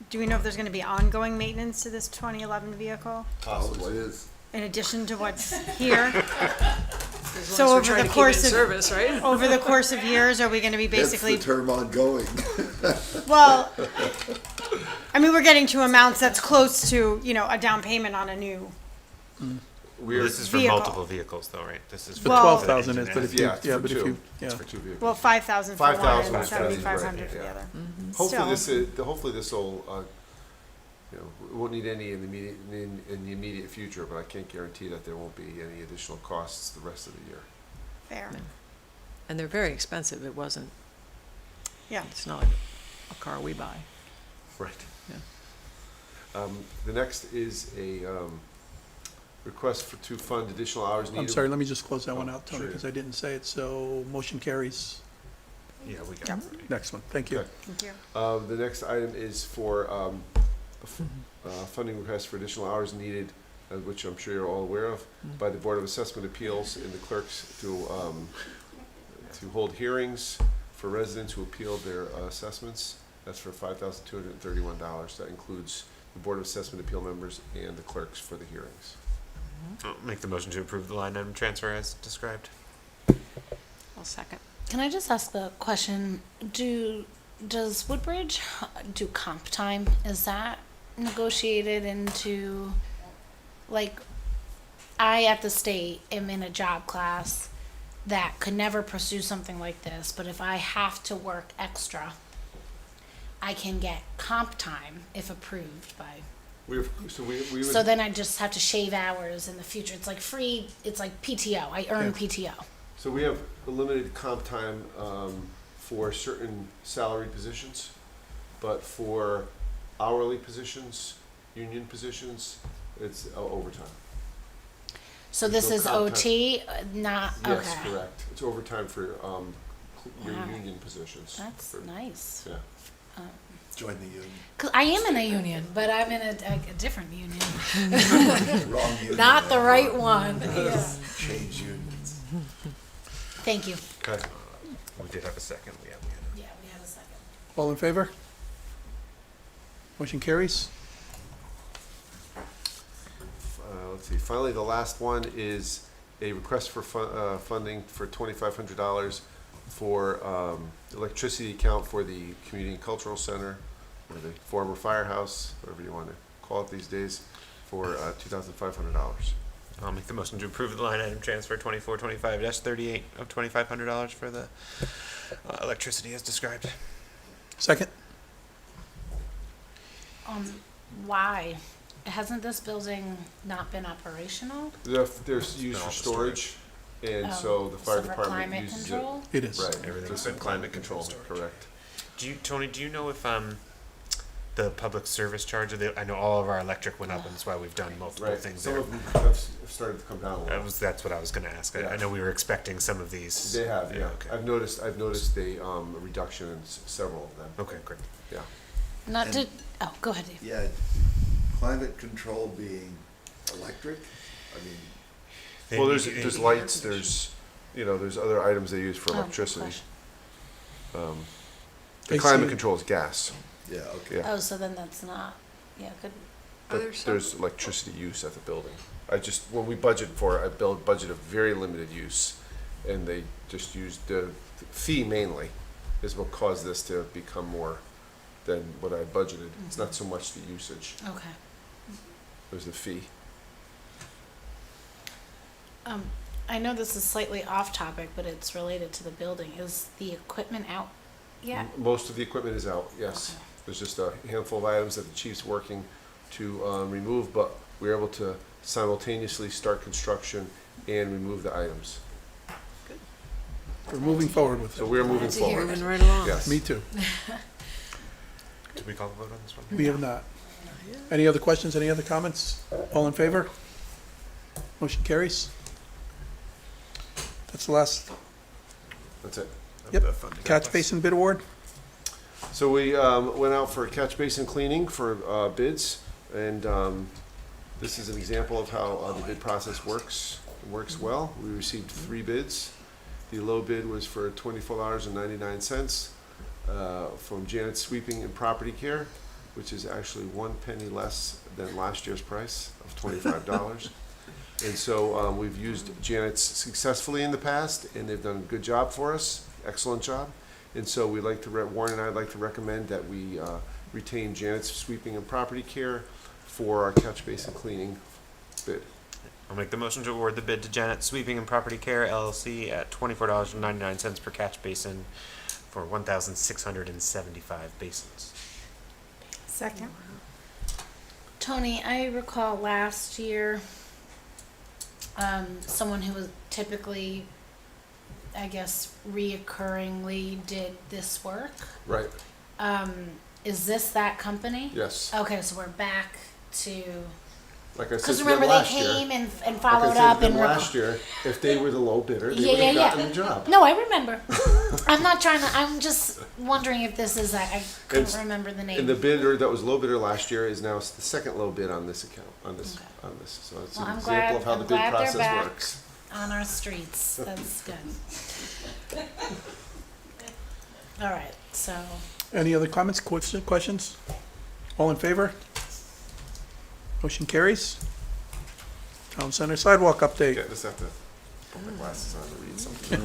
Do we know if there's gonna be ongoing maintenance to this 2011 vehicle, Possibly is. in addition to what's here? As So long over as we're trying the to keep it course in of, service, right? over the course of years, are we gonna be basically? Hence the term ongoing. Well, I mean, we're getting to amounts that's close to, you know, a down payment on a new, This is for Vehicle. multiple vehicles though, right? This is The Well- 12,000 is, but if you, Yeah, it's yeah, for but if two. you, yeah. It's for two vehicles. well, 5,000 for one 5,000 and is for the- 7,500 for the right, other. Hopefully Still. this is, hopefully this will, you know, we won't need any in the immediate future, but I can't guarantee that there won't be any additional costs the rest of the year. Fair, And they're very expensive. It wasn't, yeah. it's not like a car we buy. Right. Yeah. The next is a request to fund additional hours needed. I'm sorry, let me just close that one Oh, out, Tony, sure. because I didn't say it. So motion carries. Yeah, we got it. Next one, thank you. Okay. Thank you. The next item is for funding request for additional hours needed, which I'm sure you're all aware of, by the Board of Assessment Appeals and the clerks to hold hearings for residents who appealed their assessments. That's for $5,231. That includes the Board of Assessment Appeal members and the clerks for the hearings. I'll make the motion to approve the line item transfer as described. I'll second. Can I just ask the question, does Woodbridge do comp time? Is that negotiated into, like, I at the state am in a job class that could never pursue something like this, but if I have to work extra, I can get comp time if approved by, We would. so then I just have to shave hours in the future. It's like free, it's like PTO, I earn PTO. So we have a limited comp time for certain salaried positions, but for hourly positions, union positions, it's overtime. So There's this no is comp time. OT, not, okay. Yes, correct. It's overtime for your Wow. union positions. That's nice. Yeah. Join the union. Cause I am in a union, but I'm in a different union. Wrong union. Not the right one. Yeah. Change unions. Thank you. Okay. We did have a second. Yeah, we had We had a second. All in favor? Motion carries. Let's see, finally, the last one is a request for funding for $2,500 for electricity account for the Community Cultural Center, or the former firehouse, whatever you want to call it these days, for $2,500. I'll make the motion to approve the line item transfer 2425-38 of $2,500 for the electricity as described. Second? Why? Hasn't this building not been operational? There's used for storage, and so the fire for department climate uses it. control? It is. Right, Everything's for some been climate climate control, controlled correct. Tony, do you know if the public service charge, I know all of our electric went up, and that's why we've done multiple Right, things some there. of them have started to come down a little. That's what I was gonna ask. Yeah. I know we were expecting some of these. They have, yeah. Okay. I've noticed a reduction in several of them. Okay, great. Yeah. Not to, oh, go ahead, Dave. Yeah, climate control being electric, I mean. Well, there's lights, there's other items they use for Oh, electricity. question. The AC. climate control is gas. Yeah, okay. Yeah. Oh, so then that's not, yeah, good. But there's electricity use at the building. When we budget for it, I budget a very limited use, and they just use the fee mainly is what caused this to become more than what I budgeted. It's not so much the usage, Okay. there's the fee. I know this is slightly off topic, but it's related to the building. Is the equipment out yet? Most of the equipment is out, yes. Okay. There's just a handful of items that the chief's working to remove, but we're able to simultaneously start construction and remove the items. We're moving forward with So it. we're moving to hear forward. it. Moving right along. Yes. Me too. Did we call the vote on this one? We have not. Any other questions, any other comments? All in favor? Motion carries. That's the last. That's it. Yep. The funding Catch request. basin bid award? So we went out for catch basin cleaning for bids, and this is an example of how the bid process works. It works well. We received 3 bids. The low bid was for $24.99 from Janet Sweeping and Property Care. which is actually 1 penny less than last year's price of $25. And so we've used Janet's successfully in the past, and they've done a good job for us, excellent job. And so we'd like to, Warren and I'd like to recommend that we retain Janet's sweeping and property care for our catch basin cleaning bid. I'll make the motion to award the bid to Janet Sweeping and Property Care LLC at $24.99 per catch basin for 1,675 basins. Second. Tony, I recall last year, someone who was typically, I guess, reoccurringly did this work. Right. Is this that company? Yes. Okay, so we're back to. Like I said, Because to remember them they last came year, and followed like I said up to them and last year, if they were the low bidder, they would have gotten the job. No, I remember. I'm not trying to. I'm just wondering if this is that. I couldn't remember the name. And the bidder that was low bidder last year is now the second low bid on this account, on this. So it's Well, an I'm example glad, of how I'm the bid glad they're process back works. on our streets. That's good. All right, so. Any other comments, questions? All in favor? Motion carries. Town Center sidewalk update. Yeah, just have to put my glasses on to read something.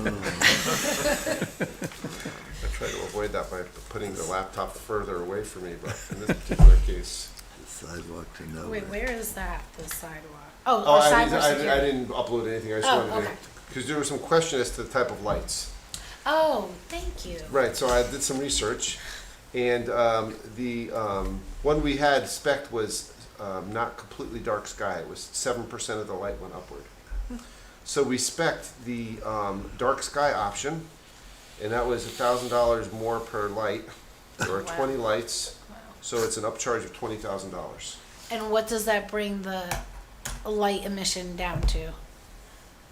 I try to avoid that by putting the laptop further away from me, but in this particular case. The sidewalk to nowhere. Wait, where is that, the sidewalk? Oh, Oh, or I cybersecurity. didn't upload anything, I just Oh, wanted to, okay. because there was some question as to the type of lights. Oh, thank you. Right, so I did some research, and the one we had spec'd was not completely dark sky. It was 7% of the light went upward. So we spec'd the dark sky option, and that was $1,000 more per light. There are 20 lights, so it's an upcharge of $20,000. And what does that bring the light emission down to?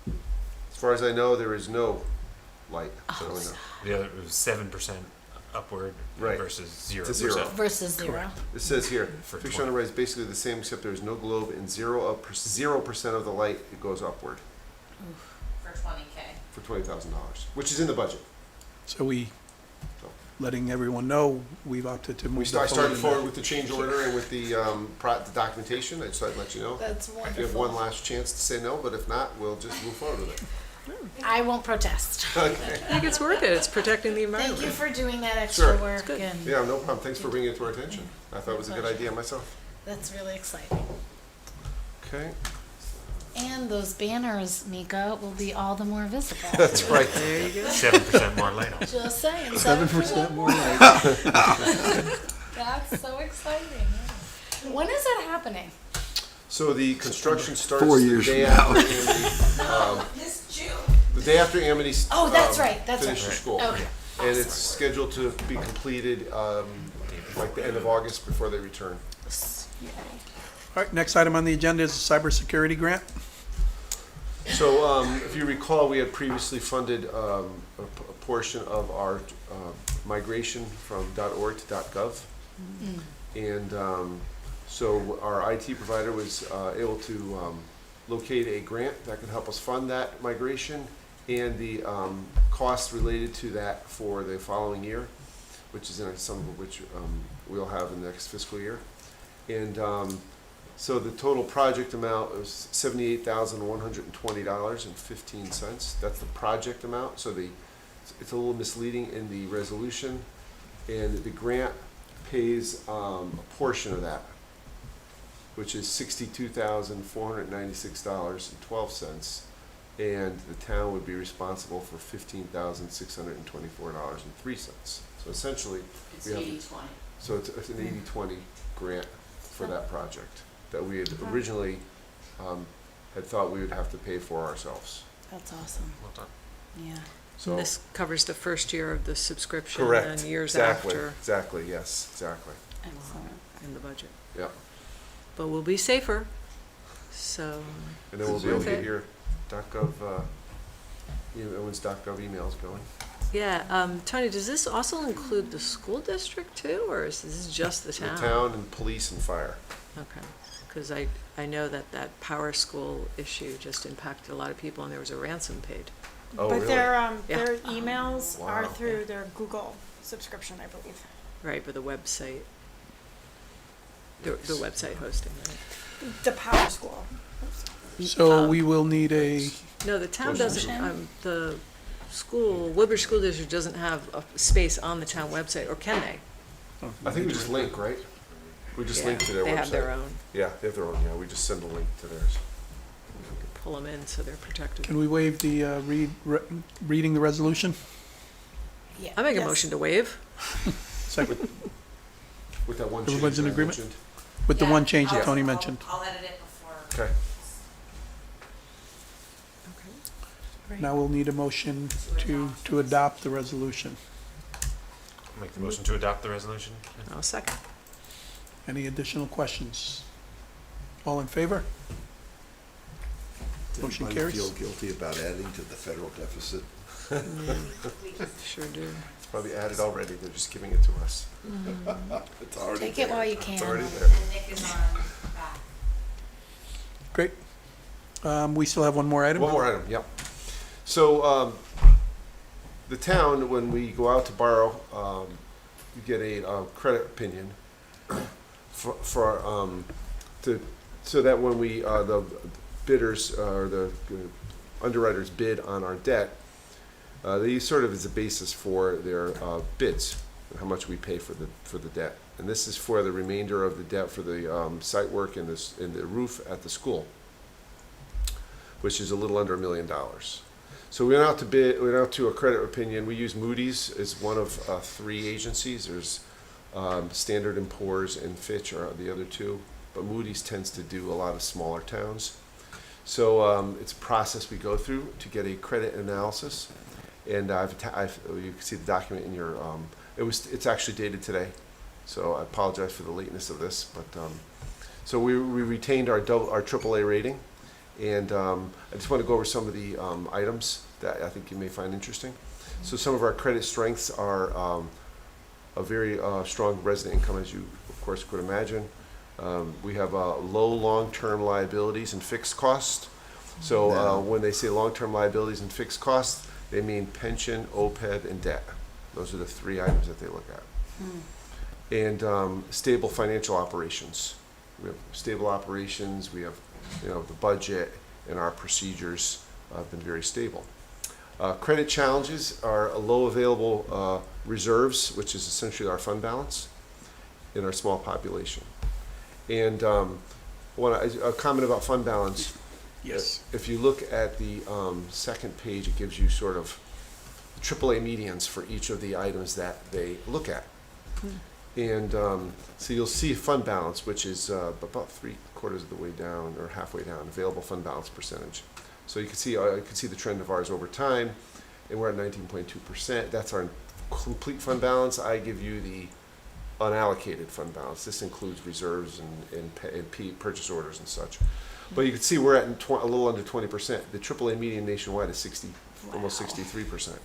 As far as I know, there is no light. Yeah, it was 7% upward versus 0%. To zero. Versus zero. It says here, For picture on the right is basically the same, except there's no globe, and 0% of the light it goes upward For 20K. for $20,000, which is in the budget. So letting everyone know, we've opted to move. I started forward with the change order and with the the documentation. I just thought I'd let you know. That's If you have wonderful. one last chance to say no, but if not, we'll just move forward with it. I won't protest. Okay. I think it's worth it. It's protecting the environment. Thank you for doing that extra Sure. work, and Yeah, no problem. Thanks for bringing it to our attention. I thought it was a good idea myself. that's really exciting. Okay. And those banners, Mika, will be all the more visible. That's right. There you go. 7% more light on. Just saying. 7% more light. That's so exciting. When is that happening? So the construction starts 4 the years day from now. after Amity. This June. The day after Amity. Oh, that's right. That's finishes right. school. Okay. And it's scheduled to be completed like the end of August before they return. All right, next item on the agenda is a cybersecurity grant. So if you recall, we had previously funded a portion of our migration from .org to .gov. And so our IT provider was able to locate a grant that can help us fund that migration and the costs related to that for the following year, which is in some of which we'll have in the next fiscal year. And so the total project amount was $78,120.15. That's the project amount. So it's a little misleading in the resolution, and the grant pays a portion of that, which is $62,496.12, and the town would be responsible for $15,624.03. So essentially, It's we have 80/20. so it's an 80-20 grant for that project that we had originally had thought we would have to pay for ourselves. That's awesome. Well done. Yeah. So This covers the first year of the subscription correct. and years Exactly. after Exactly. Yes. Exactly. Excellent. in the budget. Yeah. But we'll be safer, so. And then we'll be able to Okay. get your .gov, everyone's .gov emails going. Yeah, Tony, does this also include the school district too, or is this just the The town? town and police and fire. Okay, because I know that Power School issue just impacted a lot of people and there was a ransom paid. Oh, But really? their Yeah. emails are Wow. through their Google subscription, I believe. Right, but the website. The website hosting, right? The Power School. So we will need a, No, the town Motion. doesn't, the school, Woodbridge School District doesn't have a space on the town website, or can they? I think we just link, right? We just link to their website. They have their own. Yeah, they have their own, yeah, we just send a link to theirs. Pull them in so they're protected. can we waive the reading the resolution? Yeah. I make a Yes. motion to waive. Second. With that one change Everyone's in that I agreement? mentioned. With the Yeah, one change that I'll- Tony I'll- mentioned. I'll edit it before. Okay. Now we'll need a motion to adopt the resolution. I'll make the motion to adopt the resolution. I'll second. Any additional questions? All in favor? Does Motion anybody carries. feel guilty about adding to the federal deficit? Sure do. It's probably added already, they're just giving it to us. It's already Take it there. while you It's can. already there. And Nick is on back. Great. We still have one more item? One more item, yep. So, the town, when we go out to borrow, you get a credit opinion so that when we, the bidders, or the underwriters bid on our debt, they use sort of as a basis for their bids, how much we pay for the debt. And this is for the remainder of the debt for the site work and the roof at the school, which is a little under $1 million. So we went out to bid. We went out to a credit opinion. We use Moody's as one of 3 agencies. There's Standard & Poor's and Fitch are the other 2, but Moody's tends to do a lot of smaller towns. So it's a process we go through to get a credit analysis, and you can see the document in your. It's actually dated today, so I apologize for the lateness of this, but so we retained our AAA rating. And I just want to go over some of the items that I think you may find interesting. So some of our credit strengths are a very strong resident income, as you, of course, could imagine. We have low long-term liabilities and fixed costs. So when they say long-term liabilities and fixed costs, they mean pension, OPEB, and debt. Those are the 3 items that they look at. And stable financial operations. We have stable operations. We have the budget and our procedures have been very stable. Credit challenges are low available reserves, which is essentially our fund balance in our small population. And a comment about fund balance. Yes. If you look at the second page, it gives you sort of AAA medians for each of the items that they look at. And so you'll see fund balance, which is about 3/4 of the way down or halfway down, available fund balance percentage. So you can see the trend of ours over time, and we're at 19.2%. That's our complete fund balance. I give you the unallocated fund balance. This includes reserves and purchase orders and such. But you can see we're at a little under 20%. The AAA median nationwide is almost 63%.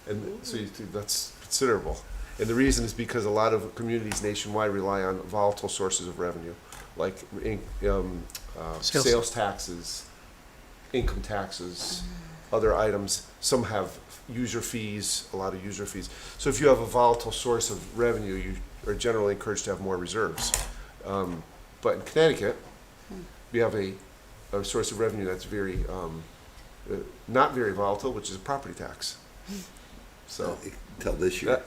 And so that's considerable. And the reason is because a lot of communities nationwide rely on volatile sources of revenue, like sales taxes, income taxes, other items. Some have user fees, a lot of user fees. So if you have a volatile source of revenue, you are generally encouraged to have more reserves. But in Connecticut, we have a source of revenue that's very not very volatile, which is a property tax. So until this year.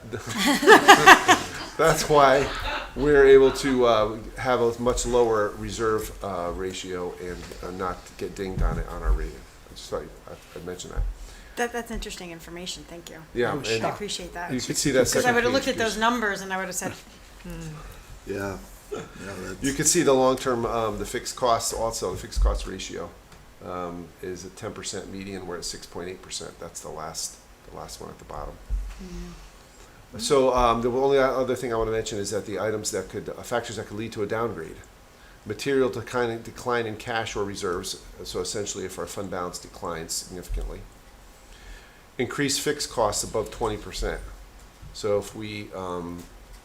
That's why we're able to have a much lower reserve ratio and not get dinged on it on our rating. I just thought I'd mention that. That's interesting information. Thank you. Yeah, I appreciate that. You could see that Because I would have looked page at those numbers and I would have said, Yeah. You can see the long-term, the fixed costs also. The fixed cost ratio is at 10% median. We're at 6.8%. That's the last one at the bottom. So the only other thing I want to mention is that the items that factors that could lead to a downgrade, material decline in cash or reserves. So essentially, if our fund balance declines significantly, increased fixed costs above 20%. So if we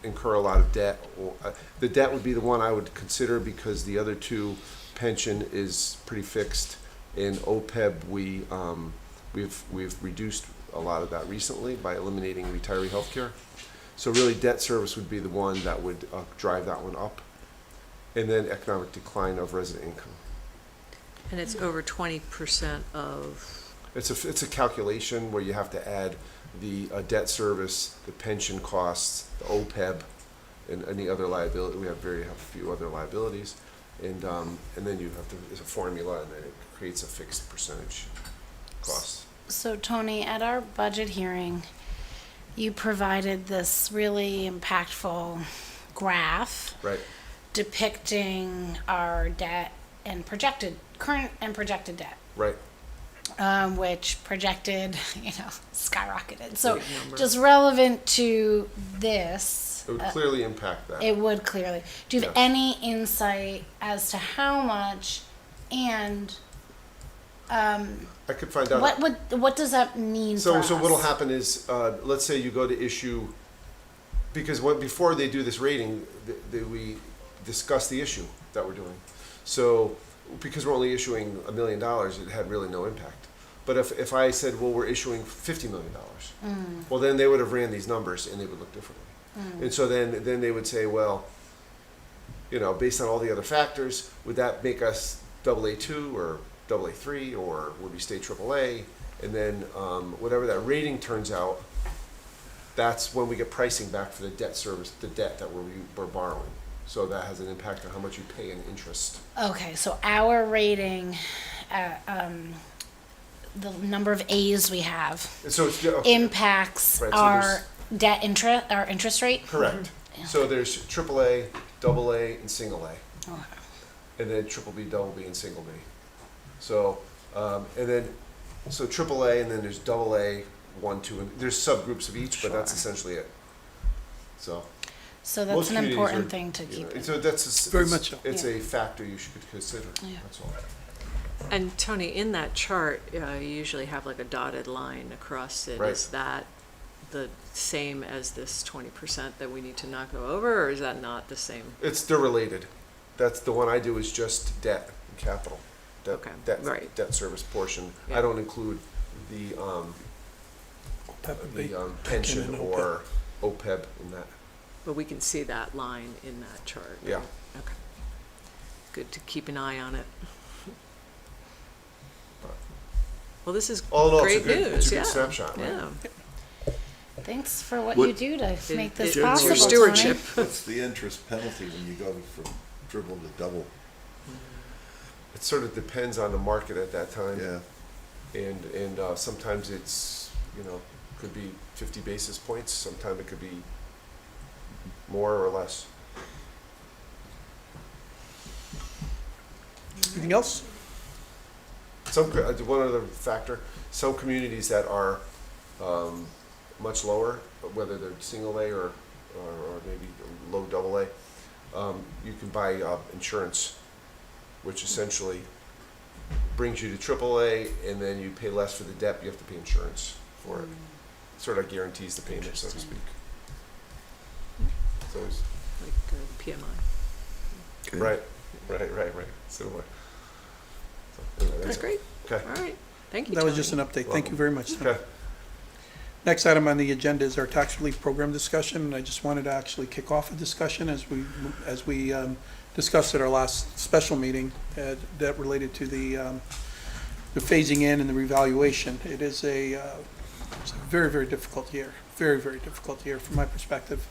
incur a lot of debt, the debt would be the one I would consider because the other 2, pension is pretty fixed, and OPEB we've reduced a lot of that recently by eliminating retiree health care. So really debt service would be the one that would drive that one up. and then economic decline of resident income. And it's over 20% of, It's a calculation where you have to add the debt service, the pension costs, the OPEB, and any other liability. We have a few other liabilities, and then you have to, it's a formula, and then it creates a fixed percentage cost. So Tony, at our budget hearing, you provided this really impactful graph Right. depicting our debt and current and projected debt. Right. Which projected, skyrocketed. So Big number. just relevant to this. It would clearly impact that. It would clearly. Do you have Yes. any insight as to how much and I could find out. what does that mean for So us? what'll happen is, let's say you go to issue, because before they do this rating, we discuss the issue that we're doing. So, because we're only issuing $1 million, it had really no impact. But if I said, well, we're issuing $50 million, well, then they would have ran these numbers and they would look differently. And so then they would say, well, based on all the other factors, would that make us AA2 or AA3, or would we stay AAA? And then whatever that rating turns out, that's when we get pricing back for the debt service, the debt that we're borrowing. So that has an impact on how much you pay in interest. Okay, so our rating, the number of A's we have And so it's okay. impacts Right, so our our interest rate. Correct. So there's AAA, AA, and single A. Okay. And then triple B, double B, and single B. So, so AAA, and then there's AA, 1, 2, and there's subgroups of each, but that's essentially it. So So most that's an communities important are, thing to keep in. So that's Very much so. It's Yeah. a factor you should consider. Yeah. That's all. and Tony, in that chart, you usually have like a dotted line across it. Right. Is that the same as this 20% that we need to not go over, or is that not the same? They're related. That's the one I do is just debt and capital. Okay, right. Debt service portion. Yeah. I don't include the pension and or OPEB in that. But we can see that line in that chart. Yeah. Okay. Good to keep an eye on it. Well, this is All in all, great it's a good, news. it's a Yeah. good snapshot, right? Yeah. Thanks for what What- you do to make this it's possible, your stewardship. Tony. What's the interest penalty when you go from triple to double? It sort of depends on the market at that time. Yeah. And sometimes it's, could be 50 basis points. Sometimes it could be more or less. Anything else? One other factor, some communities that are much lower, whether they're single A or maybe low double A, you can buy insurance, which essentially brings you to triple A, and then you pay less for the debt, you have to pay insurance for it. Sort of guarantees the payment, so to speak. So it's, Like PMI. right. Similar. So, anyway, That's it. great. Okay. All right. Thank you, That was Tony. just an update. Thank you very much. Tony. Okay. Next item on the agenda is our tax relief program discussion, and I just wanted to actually kick off a discussion as we discussed at our last special meeting that related to the phasing in and the revaluation. It's a very, very difficult year, very, very difficult year from my perspective.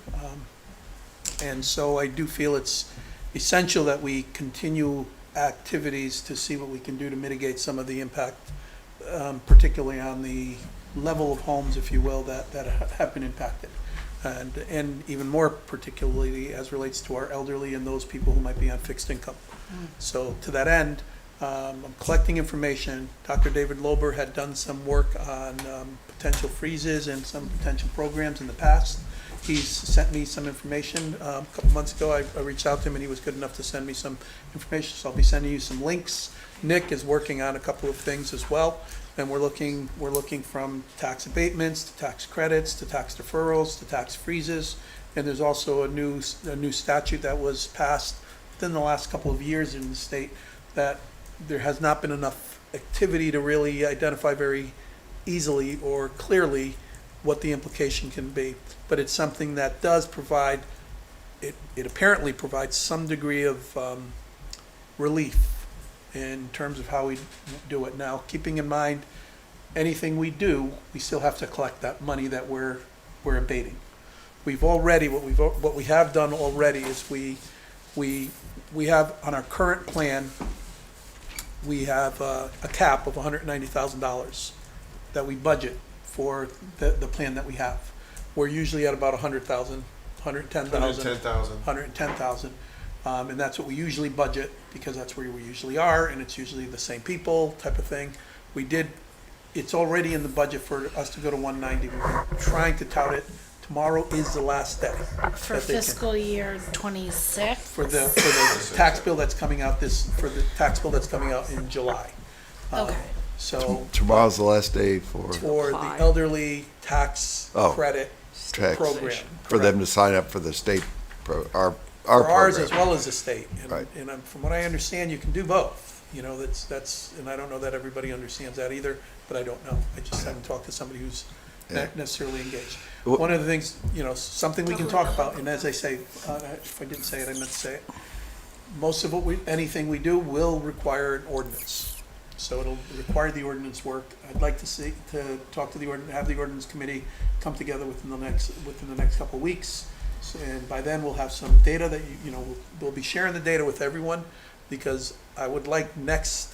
And so I do feel it's essential that we continue activities to see what we can do to mitigate some of the impact, particularly on the level of homes, if you will, that have been impacted. And even more particularly as relates to our elderly and those people who might be on fixed income. So to that end, I'm collecting information. Dr. David Lober had done some work on potential freezes and some potential programs in the past. He's sent me some information. A couple months ago, I reached out to him and he was good enough to send me some information. So I'll be sending you some links. Nick is working on a couple of things as well. And we're looking from tax abatements to tax credits to tax deferrals to tax freezes. And there's also a new statute that was passed within the last couple of years in the state that there has not been enough activity to really identify very easily or clearly what the implication can be. But it's something that does provide it apparently provides some degree of relief in terms of how we do it. Now, keeping in mind, anything we do, we still have to collect that money that we're abating. We've already, what we have done already is we have, on our current plan, we have a cap of $190,000 that we budget for the plan that we have. We're usually at about 100,000, 110,000. 110,000. And that's what we usually budget, because that's where we usually are, and it's usually the same people type of thing. It's already in the budget for us to go to 190. We're trying to tout it. Tomorrow is the last day. For that they can- fiscal year 26? For the tax bill that's coming out in July. Okay. So Tomorrow's the last day for the elderly tax credit tax, program. for them to sign up for the state, our For ours program. as well as the state. And- Right. And from what I understand, you can do both. You know, that's, and I don't know that everybody understands that either, but I don't know. I just haven't talked to somebody who's not necessarily engaged. One of the things, something we can talk about, and as I say, if I didn't say it, I meant to say it. Most of anything we do will require an ordinance. So it'll require the ordinance work. I'd like to talk to have the ordinance committee come together within the next couple of weeks. And by then, we'll have some data that, we'll be sharing the data with everyone, because I would like next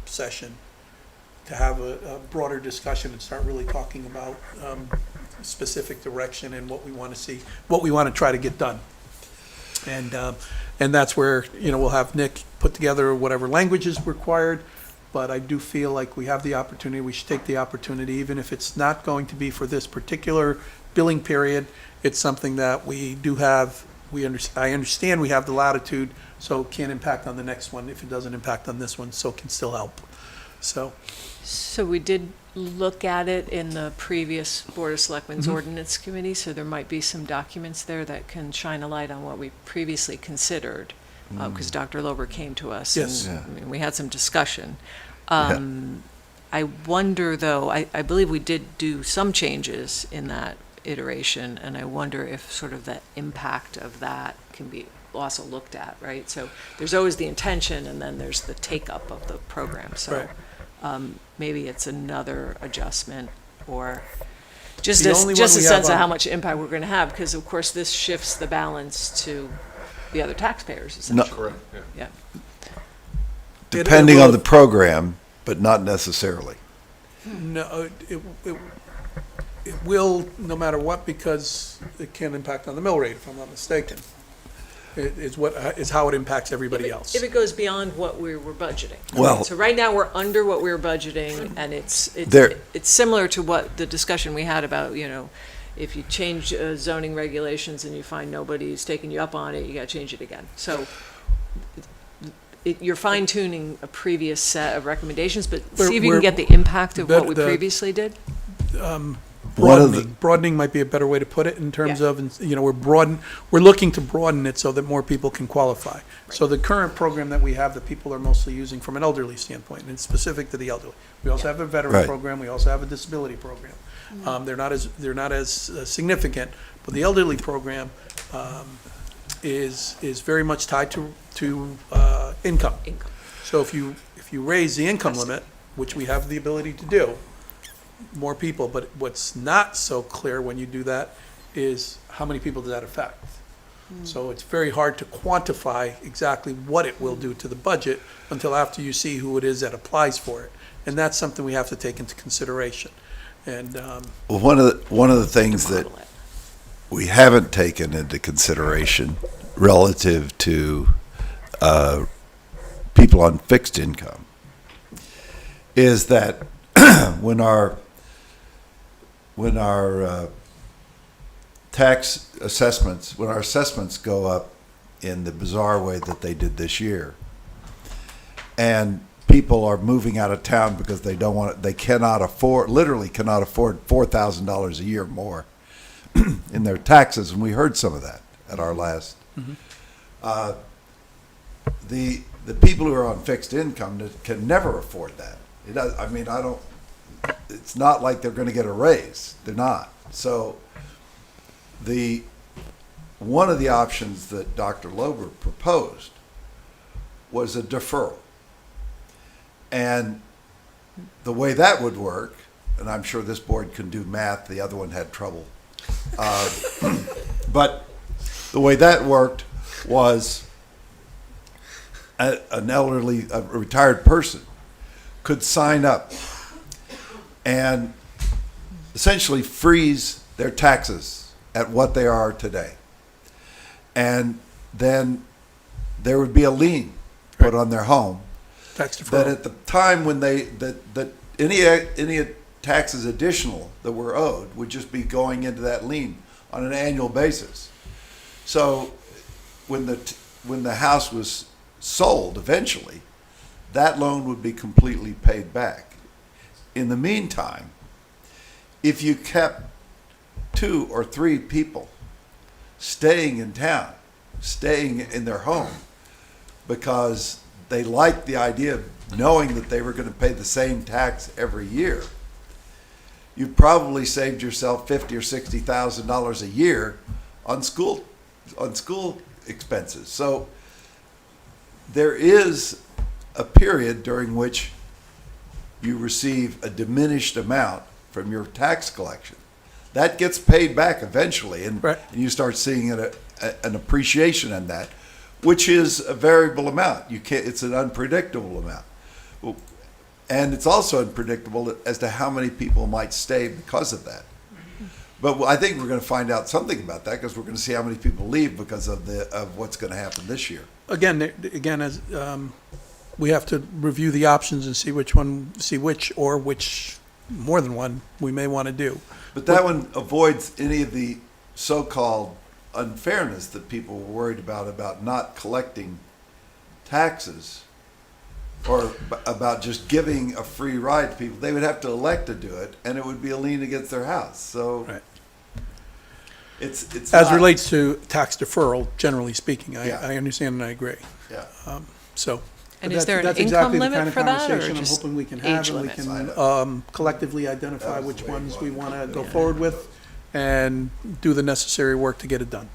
session to have a broader discussion and start really talking about specific direction and what we want to see, what we want to try to get done. And that's where, we'll have Nick put together whatever language is required, but I do feel like we have the opportunity, we should take the opportunity, even if it's not going to be for this particular billing period. It's something that we do have, I understand we have the latitude, so it can't impact on the next one. If it doesn't impact on this one, so it can still help. So we did look at it in the previous Board of Selectmen's Ordinance Committee, so there might be some documents there that can shine a light on what we previously considered, because Dr. Lober came to us. Yes. And we had some discussion. I wonder, though, I believe we did do some changes in that iteration, and I wonder if sort of the impact of that can be also looked at, right? So there's always the intention, and then there's the take-up of the program. So maybe it's another adjustment, or just a sense of how much impact we're going to have, because of course this shifts the balance to the other taxpayers, essentially. Correct, Yeah. Depending on the program, but not necessarily. No, it will, no matter what, because it can impact on the mill rate, if I'm not mistaken. Is how it impacts everybody else. If it goes beyond what we were budgeting. Well- So right now, we're under what we were budgeting, and it's similar to what the discussion we had about, if you change zoning regulations and you find nobody's taking you up on it, you gotta change it again. So you're fine tuning a previous set of recrecommendations, but see if you can get the impact of what we previously did. Broadening might be a better way to put it, in terms of, we're looking to broaden it so that more people can qualify. So the current program that we have, that people are mostly using from an elderly standpoint, and it's specific to the elderly. We also have a veteran program, we also have a disability program. They're not as significant, but the elderly program is very much tied to income. So if you raise the income limit, which we have the ability to do, more people, but what's not so clear when you do that is how many people does that affect? So it's very hard to quantify exactly what it will do to the budget until after you see who it is that applies for it. And that's something we have to take into consideration. And Well, one of the things that we haven't taken into consideration relative to people on fixed income is that when our tax assessments, when our assessments go up in the bizarre way that they did this year, and people are moving out of town because they literally cannot afford $4,000 a year more in their taxes, and we heard some of that at our last. The people who are on fixed income that can never afford that. It's not like they're going to get a raise. They're not. So one of the options that Dr. Lober proposed was a deferral. And the way that would work, and I'm sure this board can do math, the other one had trouble. But the way that worked was an elderly, a retired person could sign up and essentially freeze their taxes at what they are today. And then there would be a lien put on their home. Tax deferral. That at the time when any taxes additional that were owed would just be going into that lien on an annual basis. So when the house was sold eventually, that loan would be completely paid back. In the meantime, if you kept 2 or 3 people staying in town, staying in their home, because they liked the idea of knowing that they were going to pay the same tax every year, you probably saved yourself $50,000 or $60,000 a year on school expenses. So there is a period during which you receive a diminished amount from your tax collection. That gets paid back eventually, and you start seeing an appreciation in that, which is a variable amount. It's an unpredictable amount. And it's also unpredictable as to how many people might stay because of that. But I think we're going to find out something about that, because we're going to see how many people leave because of what's going to happen this year. Again, as we have to review the options and see which more than one we may want to do. But that one avoids any of the so-called unfairness that people were worried about not collecting taxes, or about just giving a free ride to people. They would have to elect to do it, and it would be a lien against their house. So it's As not- relates to tax deferral, generally speaking, Yeah. I understand and I agree. Yeah. And is there an that's income exactly the limit kind of for that, or conversation I'm just hoping we can age have, and we limit? can collectively identify which ones we want to go forward with and do the necessary work to get it done.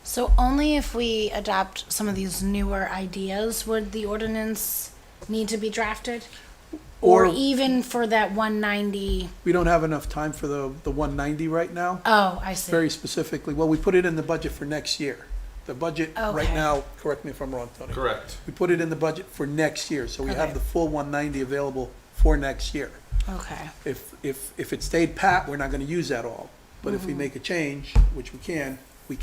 So only if we adopt some of these newer ideas would the ordinance need to be drafted? Or even for that 190? We don't have enough time for the 190 right now. Oh, I see. Very specifically, well, we put it in the budget for next year. The budget right Okay. now, correct me if I'm wrong, Tony. Correct. We put it in the budget for next year, so we have Okay. the full 190 available for next year. Okay. If it stayed pat, we're not going to use that all. But if we Mhm. make a change, which we can't, But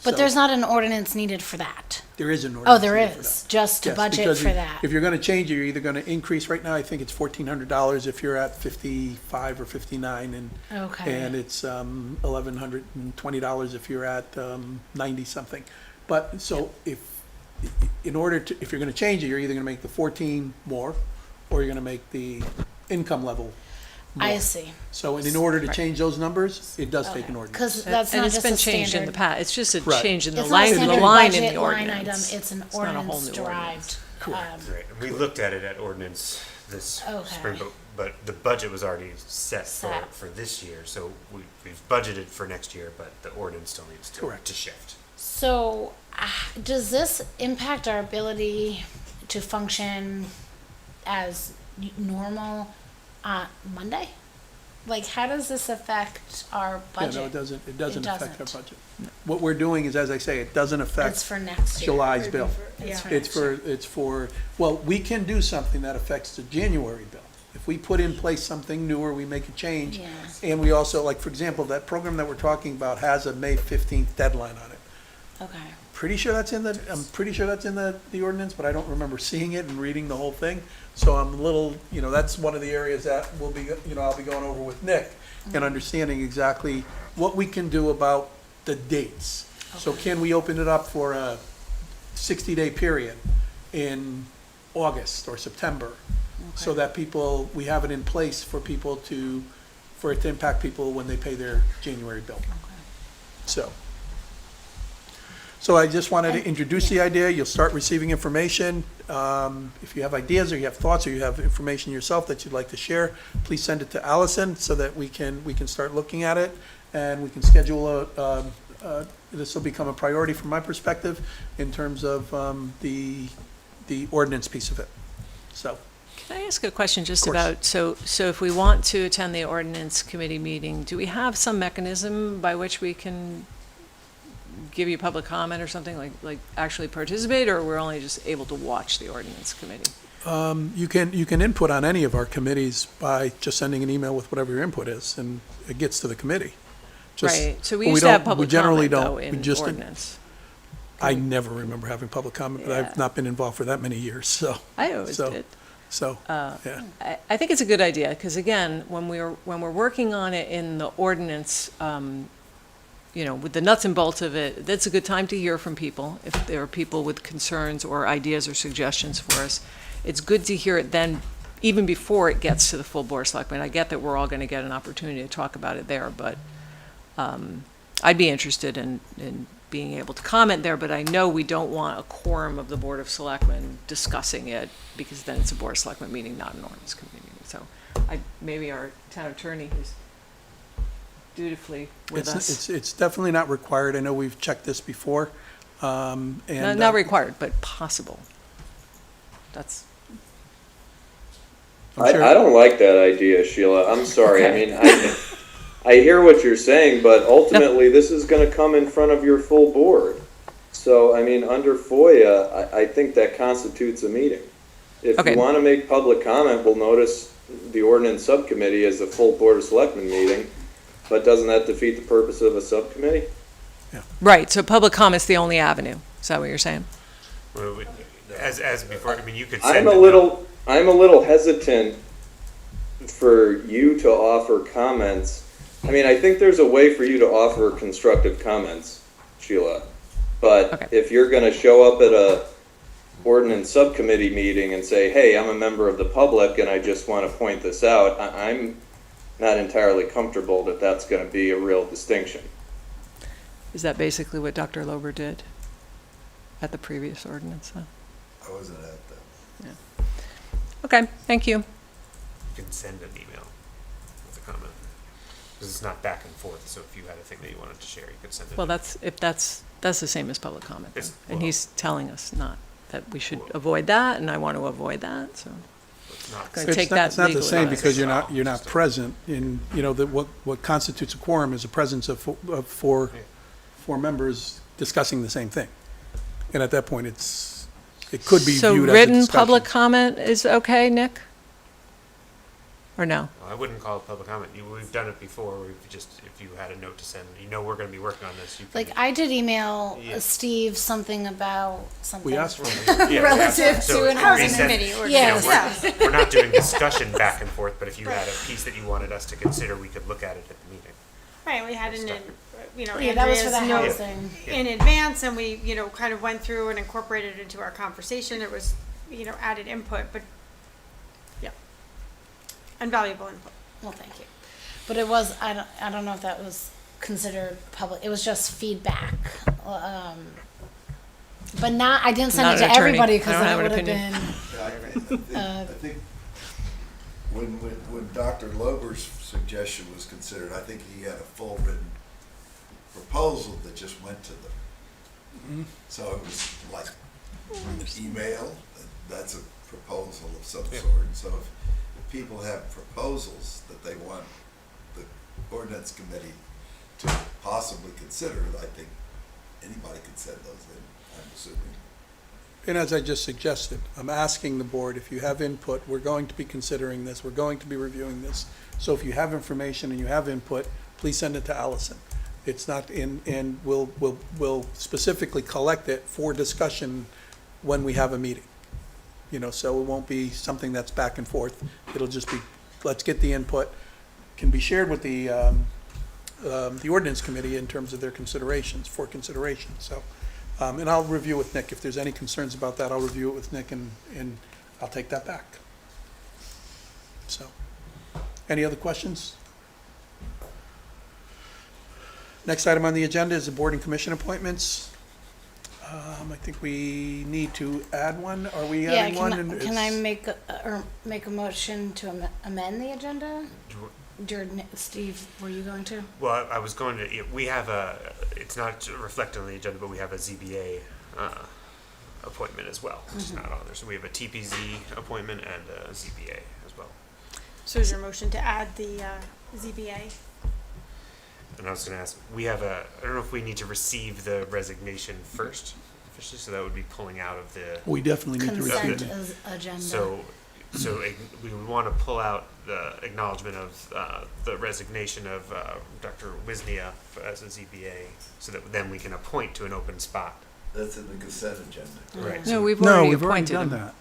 so- there's not an ordinance needed for that. There is an Oh, ordinance. there needed for is, that. just to Yes, budget because for that. If you're going to change it, you're either going to increase, right now, I think it's $1,400 if you're at 55 or 59, and Okay. and it's $1,120 if you're at 90-something. But, so if you're going to change it, you're either going to make the 14 more, or you're going to make the income level more. I see. So in order to Right. change those numbers, it does take an ordinance. 'Cause that's And not it's just been a changed in the standard- past. It's just a Right. change in the It's not a line, standard line in budget the line ordinance. item, it's an It's not a whole ordinance new ordinance. derived. Right, and we looked at it at ordinance this Okay. spring, but the budget was already set Set. for this year, so we've budgeted for next year, but the ordinance still needs to shift. So, does this impact our ability to function as normal on Monday? Like, how does this affect our budget? Yeah, no, it doesn't affect our doesn't. budget. What we're doing is, as I say, it doesn't affect It's for next year. July's bill. It's for It's for, well, we can do something that affects the January bill. If we put in place something new or we make a change, Yeah. and we also, like, for example, that program that we're talking about has a May 15th deadline on it. Okay. I'm pretty sure that's in the ordinance, but I don't remember seeing it and reading the whole thing. So I'm a little, that's one of the areas that we'll be, I'll be going over with Nick and understanding exactly what we can do about the dates. So can we open it up for a 60-day period in August or September? So that we have it in place for it to impact people when they pay their January bill. So I just wanted to introduce the idea. You'll start receiving information. If you have ideas or you have thoughts or you have information yourself that you'd like to share, please send it to Allison so that we can start looking at it, and we can schedule this will become a priority from my perspective in terms of the ordinance piece of it. So, Can I ask a question just Of course. about, so if we want to attend the ordinance committee meeting, do we have some mechanism by which we can give you public comment or something, like actually participate, or we're only just able to watch the ordinance committee? you can input on any of our committees by just sending an email with whatever your input is, and it gets to the committee. Just- Right, so we but used to have don't- public we generally comment, don't. though, We in just- ordinance. I never remember having public comment, but Yeah. I've not been involved for that many years, so. I always so- did. So, yeah. I think it's a good idea, because again, when we're working on it in the ordinance, with the nuts and bolts of it, that's a good time to hear from people. If there are people with concerns or ideas or suggestions for us, it's good to hear it then, even before it gets to the full board of selectmen. I get that we're all going to get an opportunity to talk about it there, but I'd be interested in being able to comment there, but I know we don't want a quorum of the Board of Selectmen discussing it, because then it's a Board of Selectmen meeting, not an ordinance committee meeting. So maybe our town attorney, who's dutifully with us. It's definitely not required. I know we've checked this before. And Not required, but possible. That's, I'm sure- I don't like that idea, Sheila. I'm sorry. Okay. I mean, I hear what you're saying, but ultimately, this is going to come in front of your full board. So, I mean, under FOIA, I think that constitutes a meeting. If Okay. you want to make public comment, we'll notice the ordinance subcommittee as a full Board of Selectmen meeting, but doesn't that defeat the purpose of a subcommittee? right, so public comment's the only avenue. Is that what you're saying? As before, I mean, you could send I'm a little hesitant for you to offer comments. I mean, I think there's a way for you to offer constructive comments, Sheila. But if you're going to show up at a ordinance subcommittee meeting and say, hey, I'm a member of the public and I just want to point this out, I'm not entirely comfortable that that's going to be a real distinction. Is that basically what Dr. Lober did at the previous ordinance? Huh? I wasn't at that. Yeah. Okay, thank you. You can send an email with a comment. Because it's not back and forth, so if you had a thing that you wanted to share, you could send it. Well, that's the same as public comment. It's- And well- he's telling us not, that we should avoid that, and I want to avoid that, so. It's not- Gonna take It's not- that It's not the legally. same because you're not present in, what constitutes a quorum is a presence of four members discussing the same thing. And at that point, it could be So viewed as a written discussion. public comment is okay, Nick? Or no? Well, I wouldn't call it public comment. We've done it before. If you had a note to send, we're going to be working on this. You can, Like, I did email Yeah. Steve something about something. We asked for Yeah, we asked- relative so to an resend- housing committee. Or Yes. We're not doing discussion back and forth, but if you had a piece that you wanted us to consider, we could look at it at the meeting. Right, we had Yeah, that was for the Andrea's note housing. in advance, and we, kind of went through and incorporated it into our conversation. It was, added input, but, yeah, invaluable input. Well, thank you. But it was, I don't know if that was considered public. It was just feedback. But not, I didn't send Not it to an attorney. everybody I because don't then have it an would have opinion. been. I think when Dr. Lober's suggestion was considered, I think he had a full written proposal that just went to them. So it was like email, that's a proposal of some sort. So if people have proposals that they want the ordinance committee to possibly consider, I think anybody could send those in, I'm assuming. And as I just suggested, I'm asking the board, if you have input, we're going to be considering this, we're going to be reviewing this. So if you have information and you have input, please send it to Allison. It's not in, and we'll specifically collect it for discussion when we have a meeting. So it won't be something that's back and forth. It'll just be, let's get the input, can be shared with the ordinance committee in terms of their considerations, for consideration, so. And I'll review with Nick. If there's any concerns about that, I'll review it with Nick and I'll take that back. So, any other questions? Next item on the agenda is the board and commission appointments. I think we need to add one. Are we Yeah, adding one? can I make a motion to amend the agenda? Steve, were you going to? Well, I was going to. We have it's not reflected on the agenda, but we have a ZBA appointment as well, which is not on there. So we have a TPZ appointment and a ZBA as well. So is your motion to add the ZBA? And I was going to ask, we have I don't know if we need to receive the resignation first, officially, so that would be pulling out of the. We definitely need to receive Consent it. as agenda. So we would want to pull out the acknowledgement of the resignation of Dr. Wisnia as a ZBA, so that then we can appoint to an open spot. That's in the consent agenda. Right. No, we've No, already we've already appointed done him. that.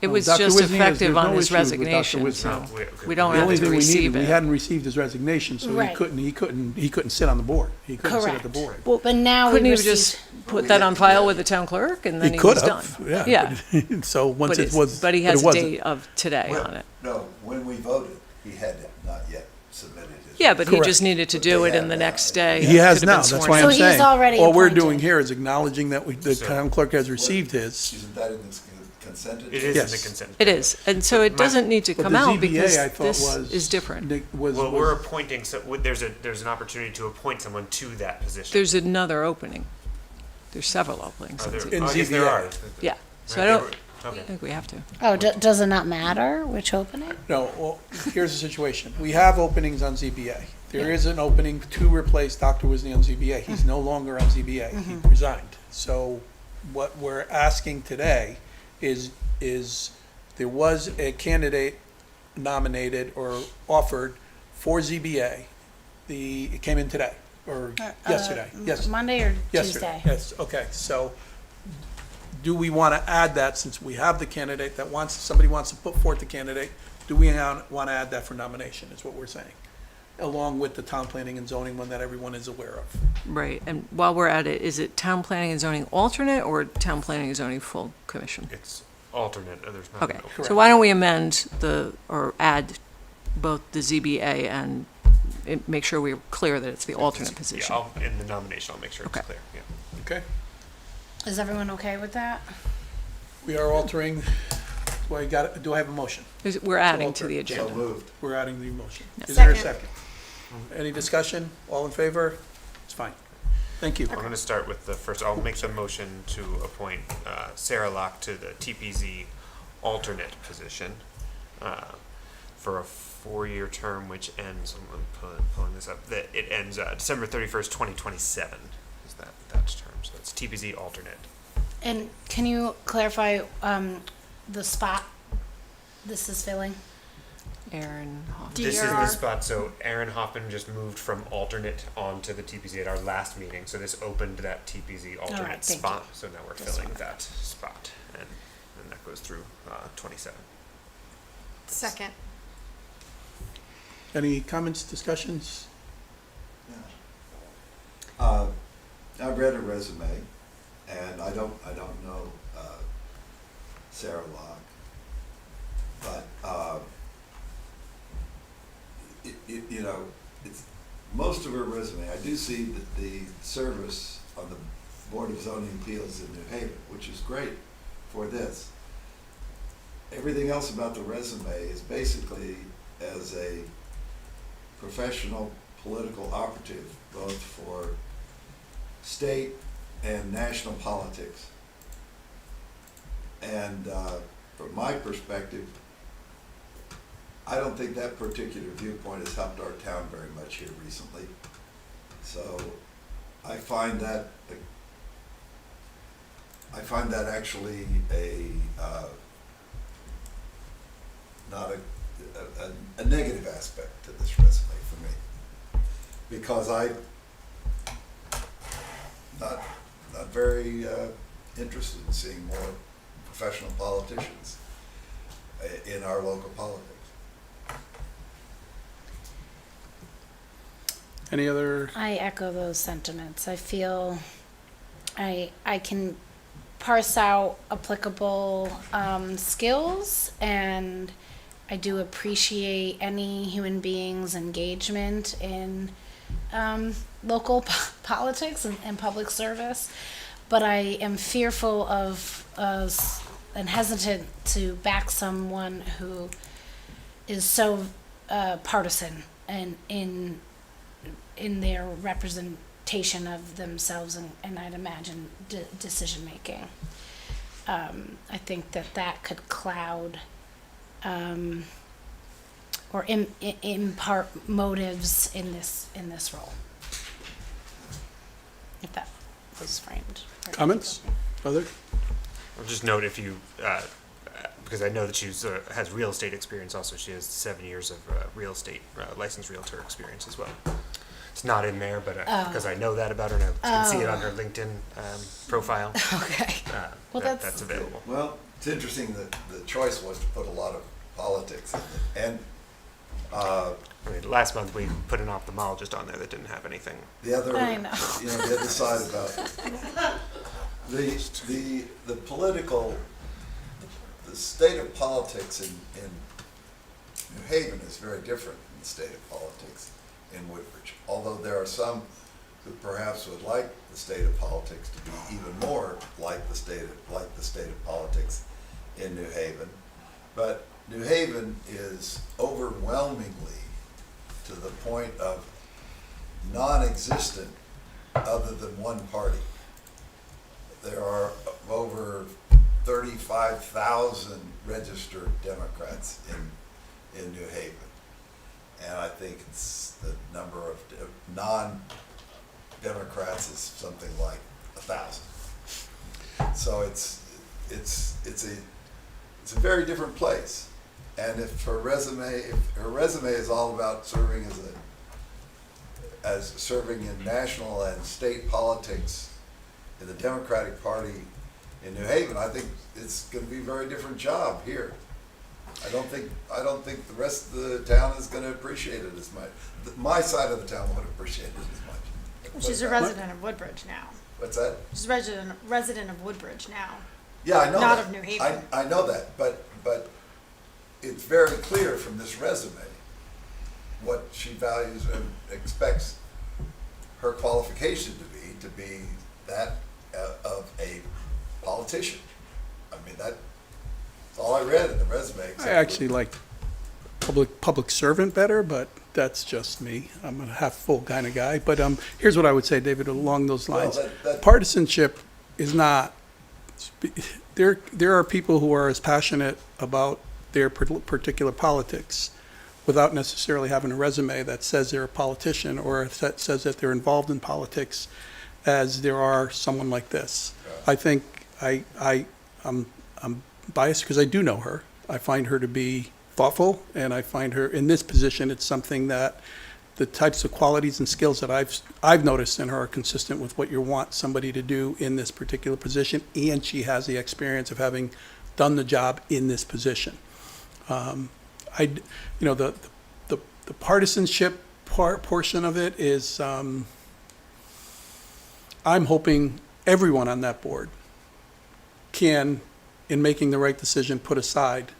It No, was Dr. just Wisnia, effective there's on no his issues with Dr. resignation, Wisnia. so we- we don't The have only to thing we receive needed, we it. hadn't received his resignation, so Right. he couldn't sit on the board. He couldn't sit at the board. Well, But now we couldn't he have received- just put that on file with the town clerk and then He he could was done? have, yeah. but- So once But it it's, was, but he but has it a wasn't. date of today Well, on it. No, when we voted, he had not yet submitted his. Yeah, but he Correct. just needed to do it in the next day. He has Could have now, been that's sworn why in. I'm So saying. he's already All we're appointed. doing here is acknowledging that the So- town clerk has received his. Isn't that in this consent agenda? It is in Yes. the consent. It is, and so it My- doesn't need to But come the out ZBA, because I thought, this was- is different. Well, we're appointing, there's an opportunity to appoint someone to that position. There's another opening. There's several openings. Are there- in I guess there ZBA. are. Yeah, so Right, I they don't Okay. think we have to. Oh, does it not matter which opening? No, well, here's the situation. We have openings on ZBA. There is an opening to replace Dr. Wisney on ZBA. He's no longer on ZBA. He resigned. So what we're asking today is there was a candidate nominated or offered for ZBA. It came in today, or yesterday. Yes, Monday or yesterday. Tuesday? Yes, okay. So do we want to add that, since we have the candidate somebody wants to put forth the candidate, do we want to add that for nomination, is what we're saying? Along with the town planning and zoning one that everyone is aware of. Right, and while we're at it, is it town planning and zoning alternate or town planning and zoning full commission? It's alternate, there's not. Okay, an Correct. so why don't we amend or add both the ZBA and make sure we're clear that it's the alternate Yeah, position? in the nomination, I'll make sure it's Okay. clear, yeah. Okay? Is everyone okay with that? We are altering, do I have a motion? We're adding to alter. the So agenda. moved. We're adding the motion. Yeah. Is there a Second. second? Any discussion? All in favor? It's fine. Thank you. I'm going to start with the first, I'll make the motion to appoint Sarah Locke to the TPZ alternate position for a 4-year term, which ends, I'm pulling this up, that it ends December 31st, 2027 is that term. So it's TPZ alternate. And can you clarify the spot this is filling? Aaron Hoffman. This is the DRR. spot, so Aaron Hoffman just moved from alternate onto the TPZ at our last meeting, so this opened that TPZ alternate thank spot, so now we're This filling one. that spot, and that goes through 27. Second. Any comments, discussions? I read her resume, and I don't know Sarah Locke, but you know, it's most of her resume. I do see the service on the Board of Zoning Appeals in New Haven, which is great for this. Everything else about the resume is basically as a professional political operative, both for state and national politics. And from my perspective, I don't think that particular viewpoint has helped our town very much here recently. So I find that actually not a negative aspect to this resume for me, because I'm not very interested in seeing more professional politicians in our local politics. Any other? I echo those sentiments. I feel I can parse out applicable skills, and I do appreciate any human being's engagement in local politics and public service, but I am fearful of and hesitant to back someone who is so partisan and in their expectation of themselves and I'd imagine decision-making. I think that could cloud or impart motives in this role. If that was framed. Comments? Other? I'll just note if you, because I know that she has real estate experience also, she has 7 years of real estate, licensed realtor experience as well. It's not in there, but because I know that about her, and I can see it on her LinkedIn profile. Okay. Well, that's available. Well, it's interesting that the choice was to put a lot of politics in it. And I mean, last month we put an ophthalmologist on there that didn't have anything. the other, I know. the other side about the political, the state of politics in New Haven is very different than the state of politics in Woodbridge. Although there are some who perhaps would like the state of politics to be even more like the state of politics in New Haven, but New Haven is overwhelmingly to the point of non-existent other than one party. There are over 35,000 registered Democrats in New Haven. And I think it's the number of non-Democrats is something like 1,000. So it's a very different place. And if her resume is all about serving as serving in national and state politics in the Democratic Party in New Haven, I think it's going to be a very different job here. I don't think the rest of the town is going to appreciate it as much. My side of the town won't appreciate it as much. She's a resident of Woodbridge now. What's that? She's a resident of Woodbridge now. Yeah, I know Not that. of New Haven. I know that, but it's very clear from this resume what she values and expects her qualification to be that of a politician. I mean, that's all I read in the resume. I actually like public servant better, but that's just me. I'm a half-full kind of guy. But here's what I would say, David, along those lines. Partisanship is not, there are people who are as passionate about their particular politics without necessarily having a resume that says they're a politician or that says that they're involved in politics as there are someone like this. I think I'm biased because I do know her. I find her to be thoughtful, and I find her in this position, it's something that the types of qualities and skills that I've noticed in her are consistent with what you want somebody to do in this particular position, and she has the experience of having done the job in this position. The partisanship portion of it is, I'm hoping everyone on that board can, in making the right decision, put aside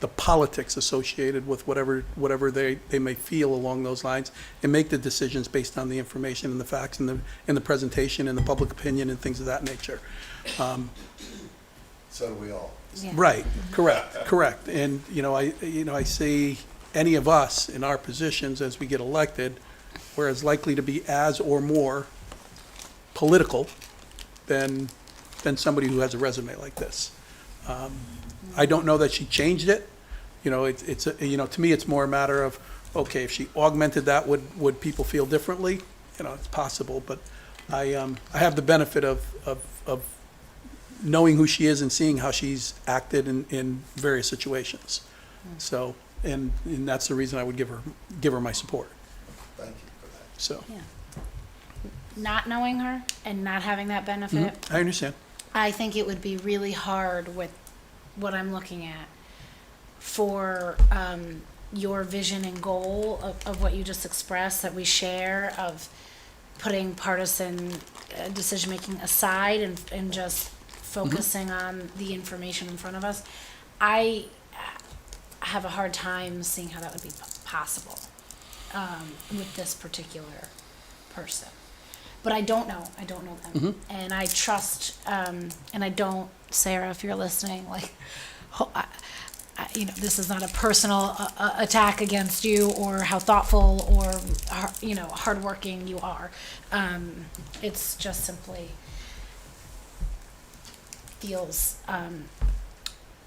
the politics associated with whatever they may feel along those lines, and make the decisions based on the information and the facts and the presentation and the public opinion and things of that nature. So do we all. Yeah. Right, correct. And, I see any of us in our positions as we get elected, we're as likely to be as or more political than somebody who has a resume like this. I don't know that she changed it. To me, it's more a matter of, okay, if she augmented that, would people feel differently? It's possible, but I have the benefit of knowing who she is and seeing how she's acted in various situations. So, and that's the reason I would give her my support. Thank you for that. So, Yeah. Not knowing her and not having that benefit, I understand. I think it would be really hard with what I'm looking at for your vision and goal of what you just expressed that we share, of putting partisan decision-making aside and just focusing on the information in front of us. I have a hard time seeing how that would be possible with this particular person. But I don't know them. And I trust, and I don't, Sarah, if you're listening, this is not a personal attack against you or how thoughtful or, hardworking you are. It's just simply feels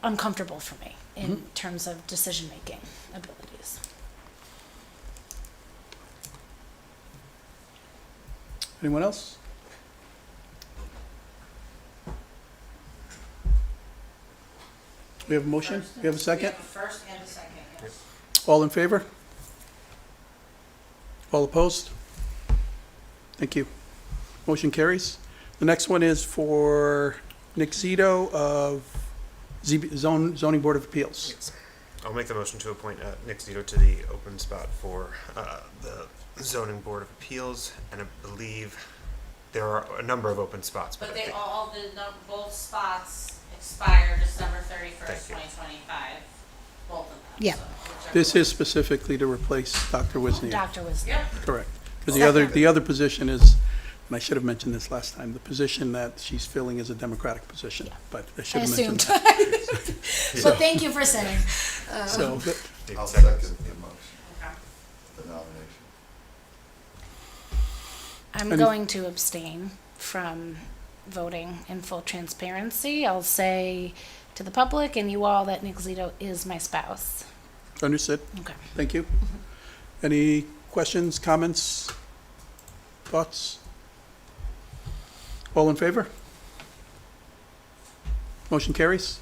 uncomfortable for me in terms of decision-making abilities. Anyone else? We have a motion? We have a second? First and a second, yes. All in favor? All opposed? Thank you. Motion carries. The next one is for Nick Zito of Zoning Board of Appeals. Yes. I'll make the motion to appoint Nick Zito to the open spot for the Zoning Board of Appeals, and I believe there are a number of open spots. But I they think- both spots expire December 31st, Thank you. 2025, both of them. Yeah. So whichever This one. is specifically to replace Dr. Wisniak. Dr. Wisniak. Yep. Correct. Because the other position is, and I should have mentioned this last time, the position that she's filling is a Democratic position, but I should I have mentioned assumed. that. But thank you for saying. So, I'll second the motion, Okay. the nomination. I'm Any- going to abstain from voting in full transparency. I'll say to the public and you all that Nick Zito is my spouse. understood. Okay. Thank you. Any questions, comments, thoughts? All in favor? Motion carries.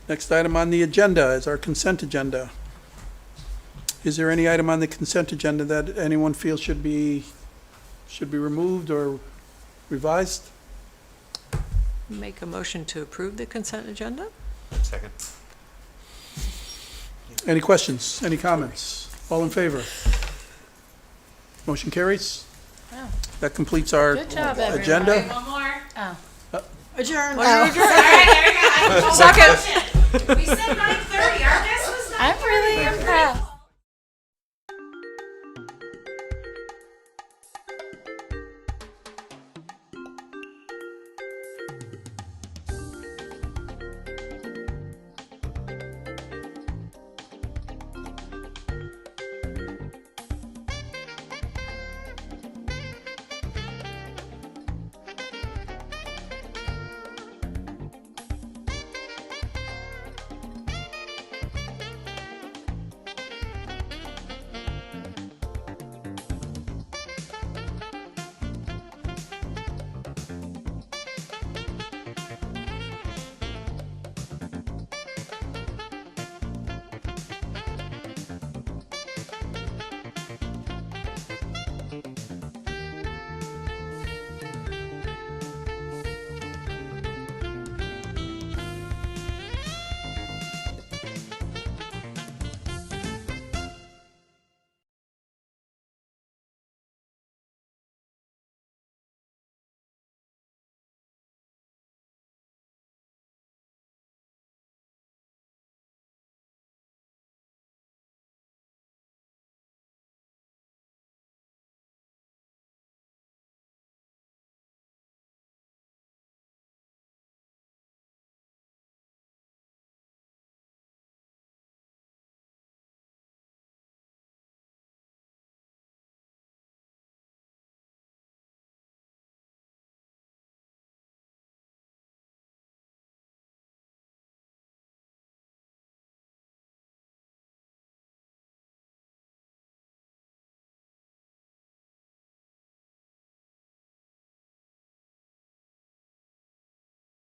Next item on the agenda is our consent agenda. Is there any item on the consent agenda that anyone feels should be removed or revised? Make a motion to approve the consent agenda? Second. Any questions, any comments? All in favor? Motion carries. Wow. That completes our Good job, everyone. agenda. Wait, one more. Oh. Adjourn. All right, there we go. I told Second. the motion. We said 9:30.